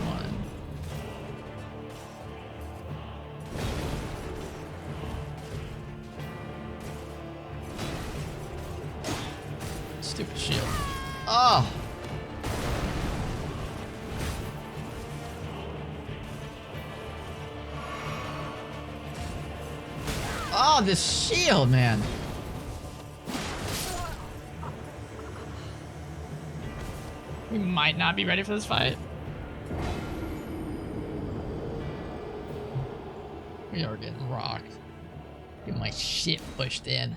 [SPEAKER 1] One. Stupid shield.
[SPEAKER 2] Oh. Oh, this shield, man.
[SPEAKER 1] We might not be ready for this fight. We are getting rocked. Get my shit pushed in.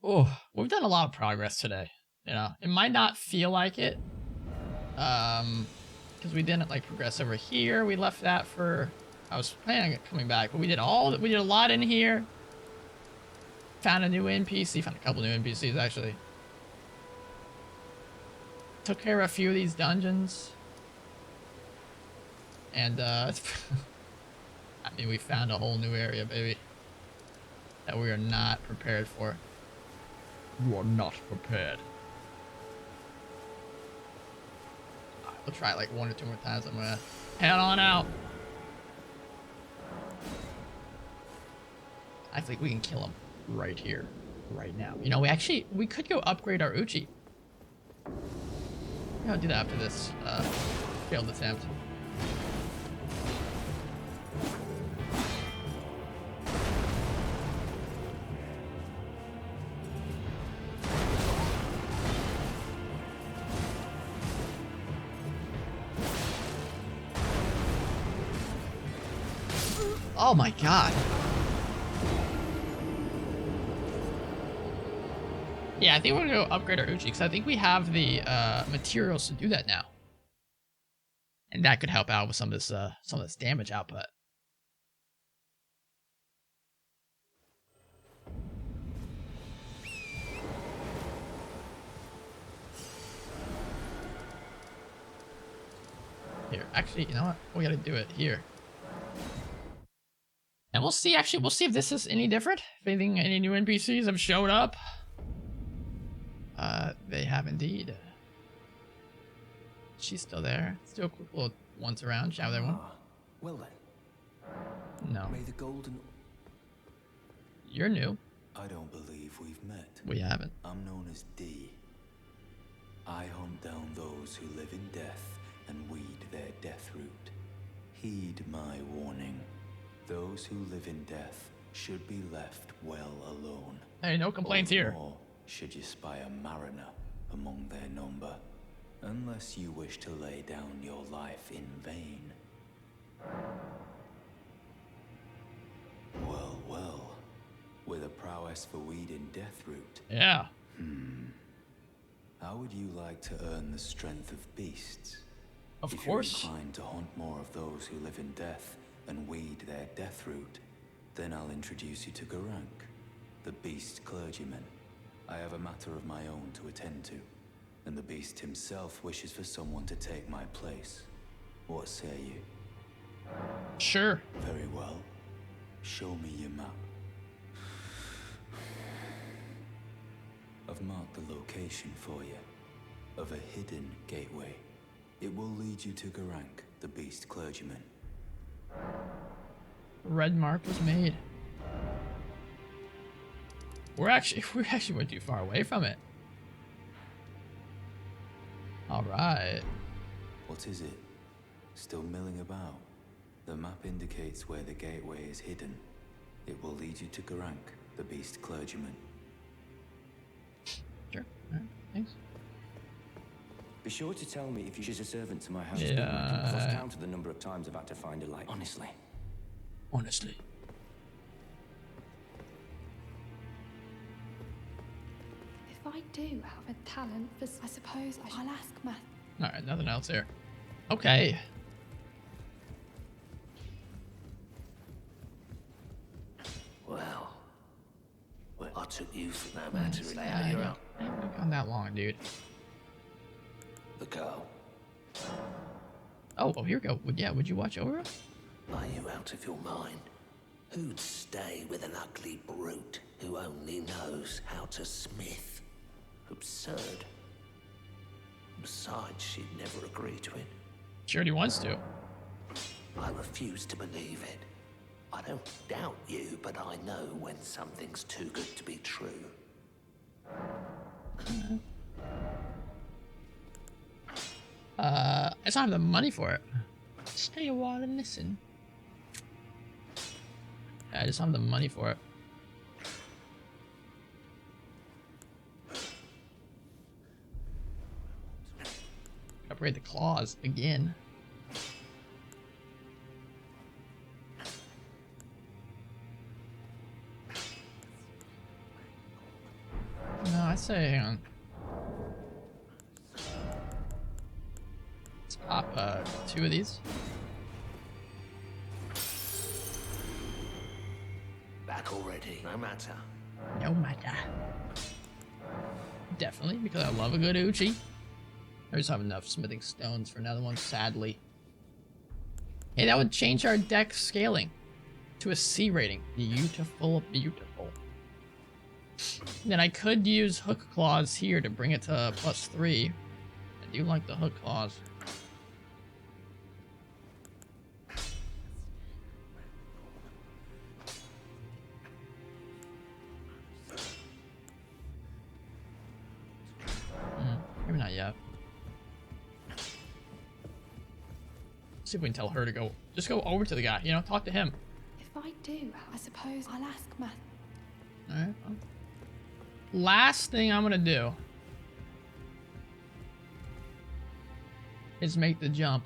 [SPEAKER 1] Oh, we've done a lot of progress today. You know, it might not feel like it. Because we didn't like progress over here. We left that for, I was planning on coming back, but we did a lot in here. Found a new NPC, found a couple new NPCs actually. Took care of a few of these dungeons. And I mean, we found a whole new area, baby. That we are not prepared for.
[SPEAKER 2] You are not prepared.
[SPEAKER 1] We'll try it like 1 or 2 more times. I'm gonna head on out. I think we can kill him right here, right now. You know, we could go upgrade our Uchi. I'll do that after this failed attempt.
[SPEAKER 2] Oh my god.
[SPEAKER 1] Yeah, I think we're gonna go upgrade our Uchi because I think we have the materials to do that now, and that could help out with some of this damage output. Here, actually, you know what? We gotta do it here. And we'll see, actually, we'll see if this is any different. If anything, any new NPCs have showed up. They have indeed. She's still there. Let's do a quick little once around, shall we, everyone?
[SPEAKER 7] Well then,
[SPEAKER 1] No.
[SPEAKER 7] may the golden...
[SPEAKER 1] You're new.
[SPEAKER 7] I don't believe we've met.
[SPEAKER 1] We haven't.
[SPEAKER 7] I'm known as D. I hunt down those who live in death and weed their death root. Heed my warning. Those who live in death should be left well alone.
[SPEAKER 1] Hey, no complaints here.
[SPEAKER 7] Nor should you spy a mariner among their number, unless you wish to lay down your life in vain. Well, well, with a prowess for weeding death root,
[SPEAKER 1] Yeah.
[SPEAKER 7] how would you like to earn the strength of beasts?
[SPEAKER 1] Of
[SPEAKER 7] If
[SPEAKER 1] course.
[SPEAKER 7] you're inclined to hunt more of those who live in death and weed their death root, then I'll introduce you to Garank, the beast clergyman. I have a matter of my own to attend to, and the beast himself wishes for someone to take my place. What say you?
[SPEAKER 1] Sure.
[SPEAKER 7] Very well. Show me your map. I've marked the location for you, of a hidden gateway. It will lead you to Garank, the beast clergyman.
[SPEAKER 1] Red mark was made. We actually went too far away from it. All right.
[SPEAKER 7] What is it? Still milling about? The map indicates where the gateway is hidden. It will lead you to Garank, the beast clergyman.
[SPEAKER 1] Sure. All right. Thanks.
[SPEAKER 8] Be sure to tell me if you choose a servant to my house.
[SPEAKER 1] Yeah.
[SPEAKER 8] I've lost count of the number of times I've had to find a light. Honestly.
[SPEAKER 1] Honestly.
[SPEAKER 9] If I do have a talent for, I suppose I'll ask Matt.
[SPEAKER 1] All right. Nothing else here. Okay.
[SPEAKER 6] Well, I took you for no matter really how you're out.
[SPEAKER 1] I haven't gone that long, dude.
[SPEAKER 6] The girl.
[SPEAKER 1] Oh, here we go. Yeah, would you watch over?
[SPEAKER 6] Are you out of your mind? Who'd stay with an ugly brute who only knows how to smith? Absurd. Besides, she'd never agree to it.
[SPEAKER 1] Sure, he wants to.
[SPEAKER 6] I refuse to believe it. I don't doubt you, but I know when something's too good to be true.
[SPEAKER 1] I just don't have the money for it. Stay a while and listen. Yeah, I just don't have the money for it. Upgrade the claws again. No, I'd say, hang on. Let's pop 2 of these.
[SPEAKER 6] Back already, no matter.
[SPEAKER 1] No matter. Definitely, because I love a good Uchi. I just have enough smithing stones for another one, sadly. Hey, that would change our deck scaling to a C rating. Beautiful, beautiful. Then I could use hook claws here to bring it to +3. I do like the hook claws. Maybe not yet. See if we can tell her to go. Just go over to the guy, you know, talk to him.
[SPEAKER 9] If I do, I suppose I'll ask Matt.
[SPEAKER 1] Alright. Last thing I'm gonna do is make the jump.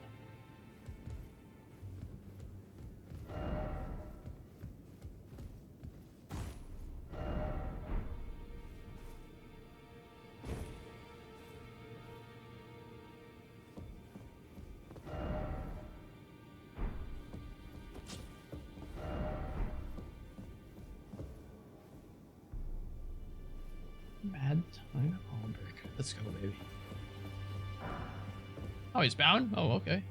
[SPEAKER 1] Mad time Alberg. Let's go, baby. Oh, he's bound? Oh, okay.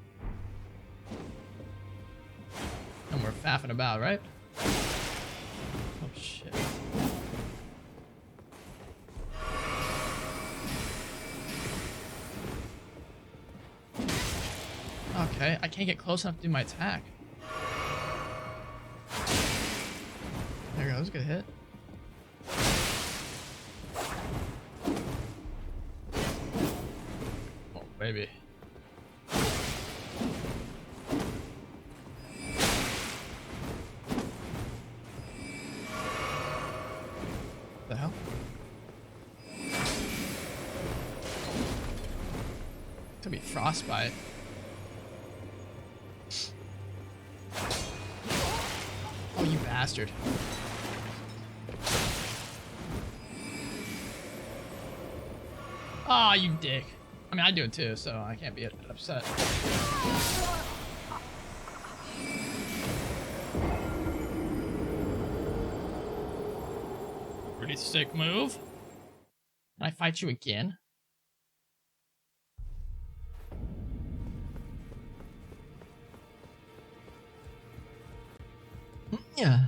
[SPEAKER 1] And we're faffing about, right? Oh shit. Okay, I can't get close enough to do my attack. There goes, good hit. Oh, baby. The hell? Could be frostbite. Oh, you bastard. Aw, you dick. I mean, I do it too, so I can't be upset. Pretty sick move. Can I fight you again?
[SPEAKER 2] Yeah.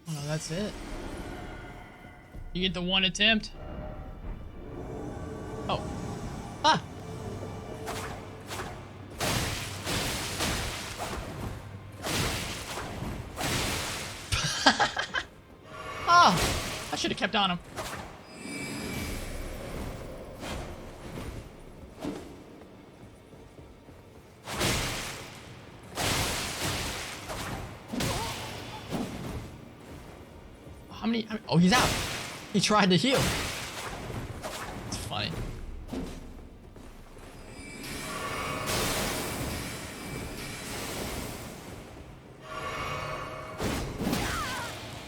[SPEAKER 1] Oh, that's it. You get the one attempt. Oh. Ah! Oh! I should have kept on him. How many? Oh, he's out.
[SPEAKER 2] He tried to heal.
[SPEAKER 1] It's funny.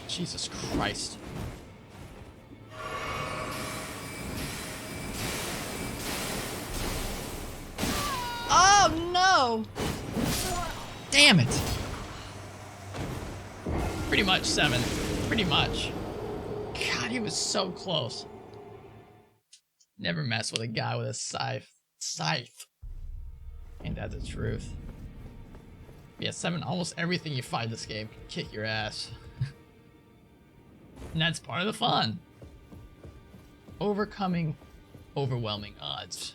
[SPEAKER 1] Jesus Christ.
[SPEAKER 2] Oh no! Damn it!
[SPEAKER 1] Pretty much 7. Pretty much. God, he was so close. Never mess with a guy with a scythe. Scythe. Ain't that the truth? Yeah, 7. Almost everything you fight this game can kick your ass. And that's part of the fun. Overcoming overwhelming odds.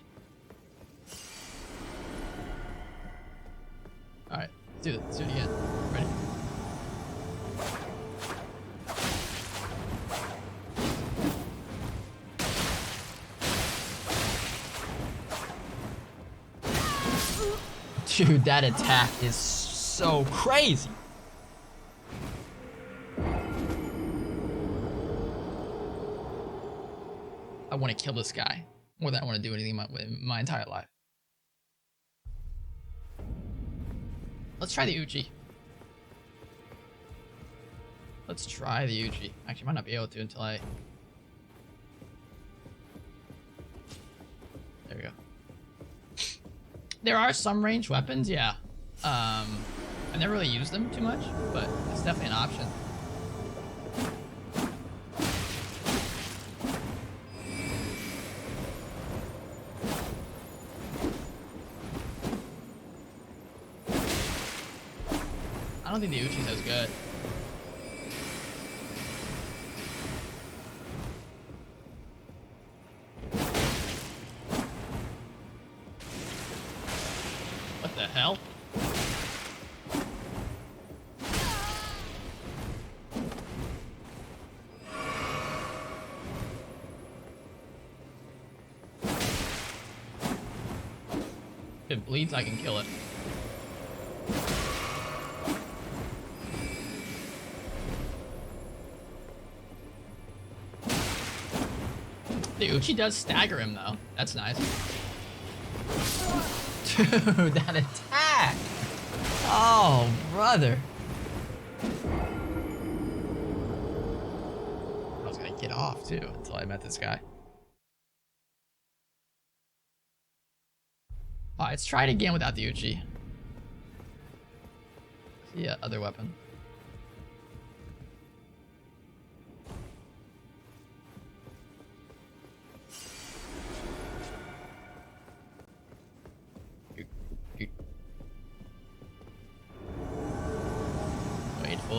[SPEAKER 1] Alright, let's do it. Let's do it again. Ready?
[SPEAKER 2] Dude, that attack is so crazy.
[SPEAKER 1] I want to kill this guy more than I want to do anything in my entire life. Let's try the Uchi. Let's try the Uchi. Actually, might not be able to until I... There we go. There are some ranged weapons, yeah. I never really used them too much, but it's definitely an option. I don't think the Uchi's as good. What the hell? If it bleeds, I can kill it. The Uchi does stagger him though. That's nice.
[SPEAKER 2] Dude, that attack! Oh, brother.
[SPEAKER 1] I was gonna get off too until I met this guy. Alright, let's try it again without the Uchi. Yeah, other weapon.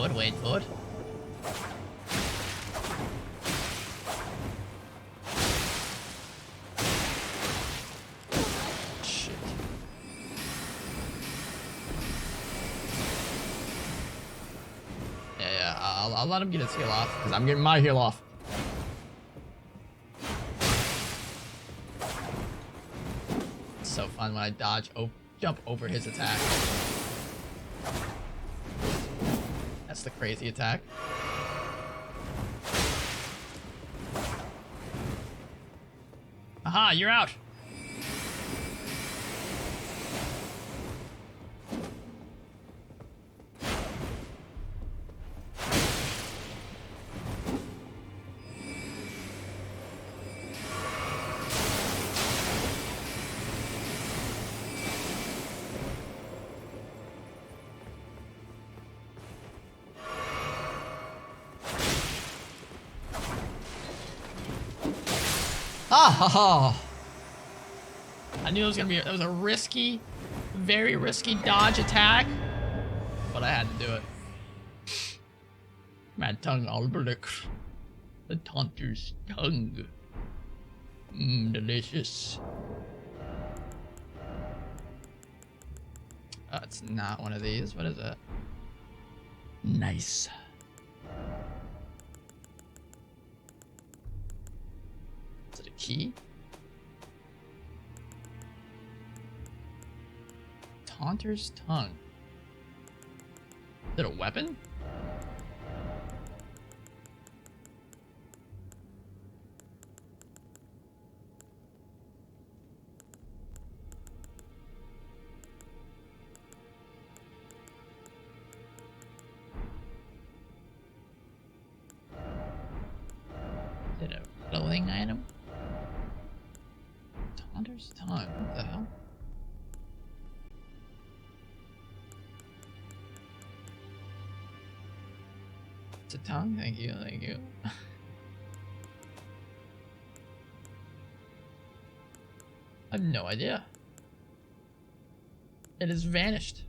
[SPEAKER 1] for it, wait for it. Shit. Yeah, I'll let him get his heal off, because I'm getting my heal off. It's so fun when I jump over his attack. That's the crazy attack. Aha, you're out. Ah ha ha! I knew it was gonna be. That was a risky, very risky dodge attack, but I had to do it. My tongue all blick. The taunter's tongue. Mmm, delicious. Oh, it's not one of these. What is it? Nice. Is it a key? Taunter's tongue. Is it a weapon? Is it a clothing item? Taunter's tongue. What the hell? It's a tongue? Thank you, thank you. I have no idea. It has vanished.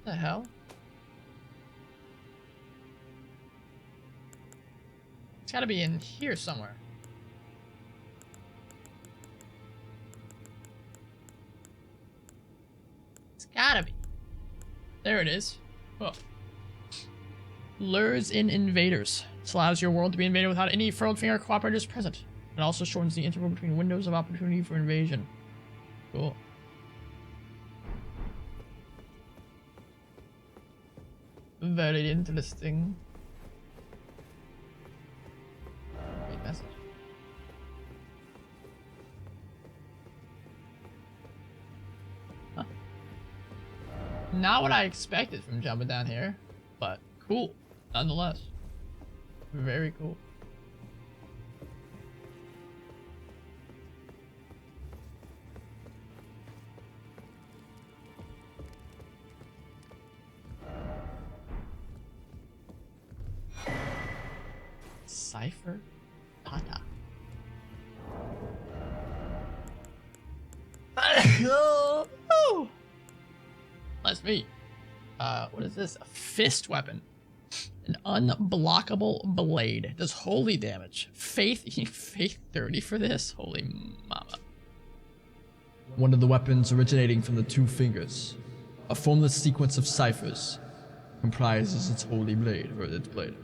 [SPEAKER 1] What the hell? It's gotta be in here somewhere. It's gotta be. There it is. Oh. Lures in invaders. This allows your world to be invaded without any furled finger cooperators present. It also shortens the interval between windows of opportunity for invasion. Cool. Very interesting. Great message. Huh. Not what I expected from jumping down here, but cool, nonetheless. Very cool. Cipher Tata. Oh, that's me. What is this? A fist weapon. An unblockable blade. Does holy damage. Faith 30 for this. Holy mama.
[SPEAKER 2] One of the weapons originating from the two fingers. A formless sequence of ciphers comprises its holy blade, or its blade.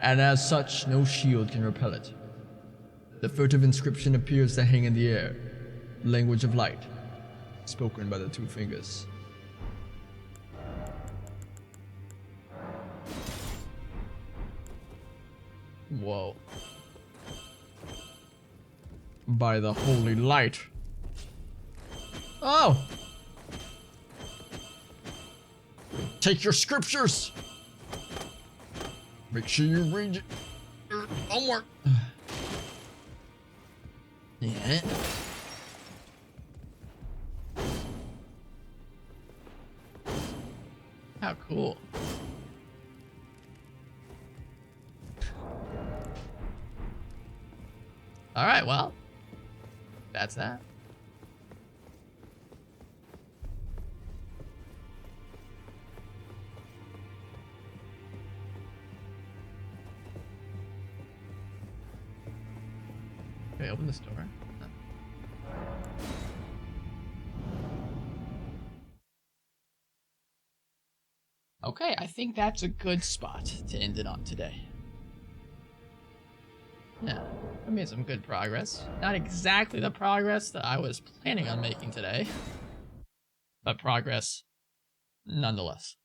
[SPEAKER 2] And as such, no shield can repel it. The furtive inscription appears to hang in the air, language of light, spoken by the two fingers.
[SPEAKER 1] Whoa.
[SPEAKER 2] By the holy light. Oh! Take your scriptures! Make sure you read your homework. Yeah.
[SPEAKER 1] Cool. Alright, well. That's that. Okay, open this door. Okay, I think that's a good spot to end it on today. Yeah, I made some good progress. Not exactly the progress that I was planning on making today, but progress nonetheless.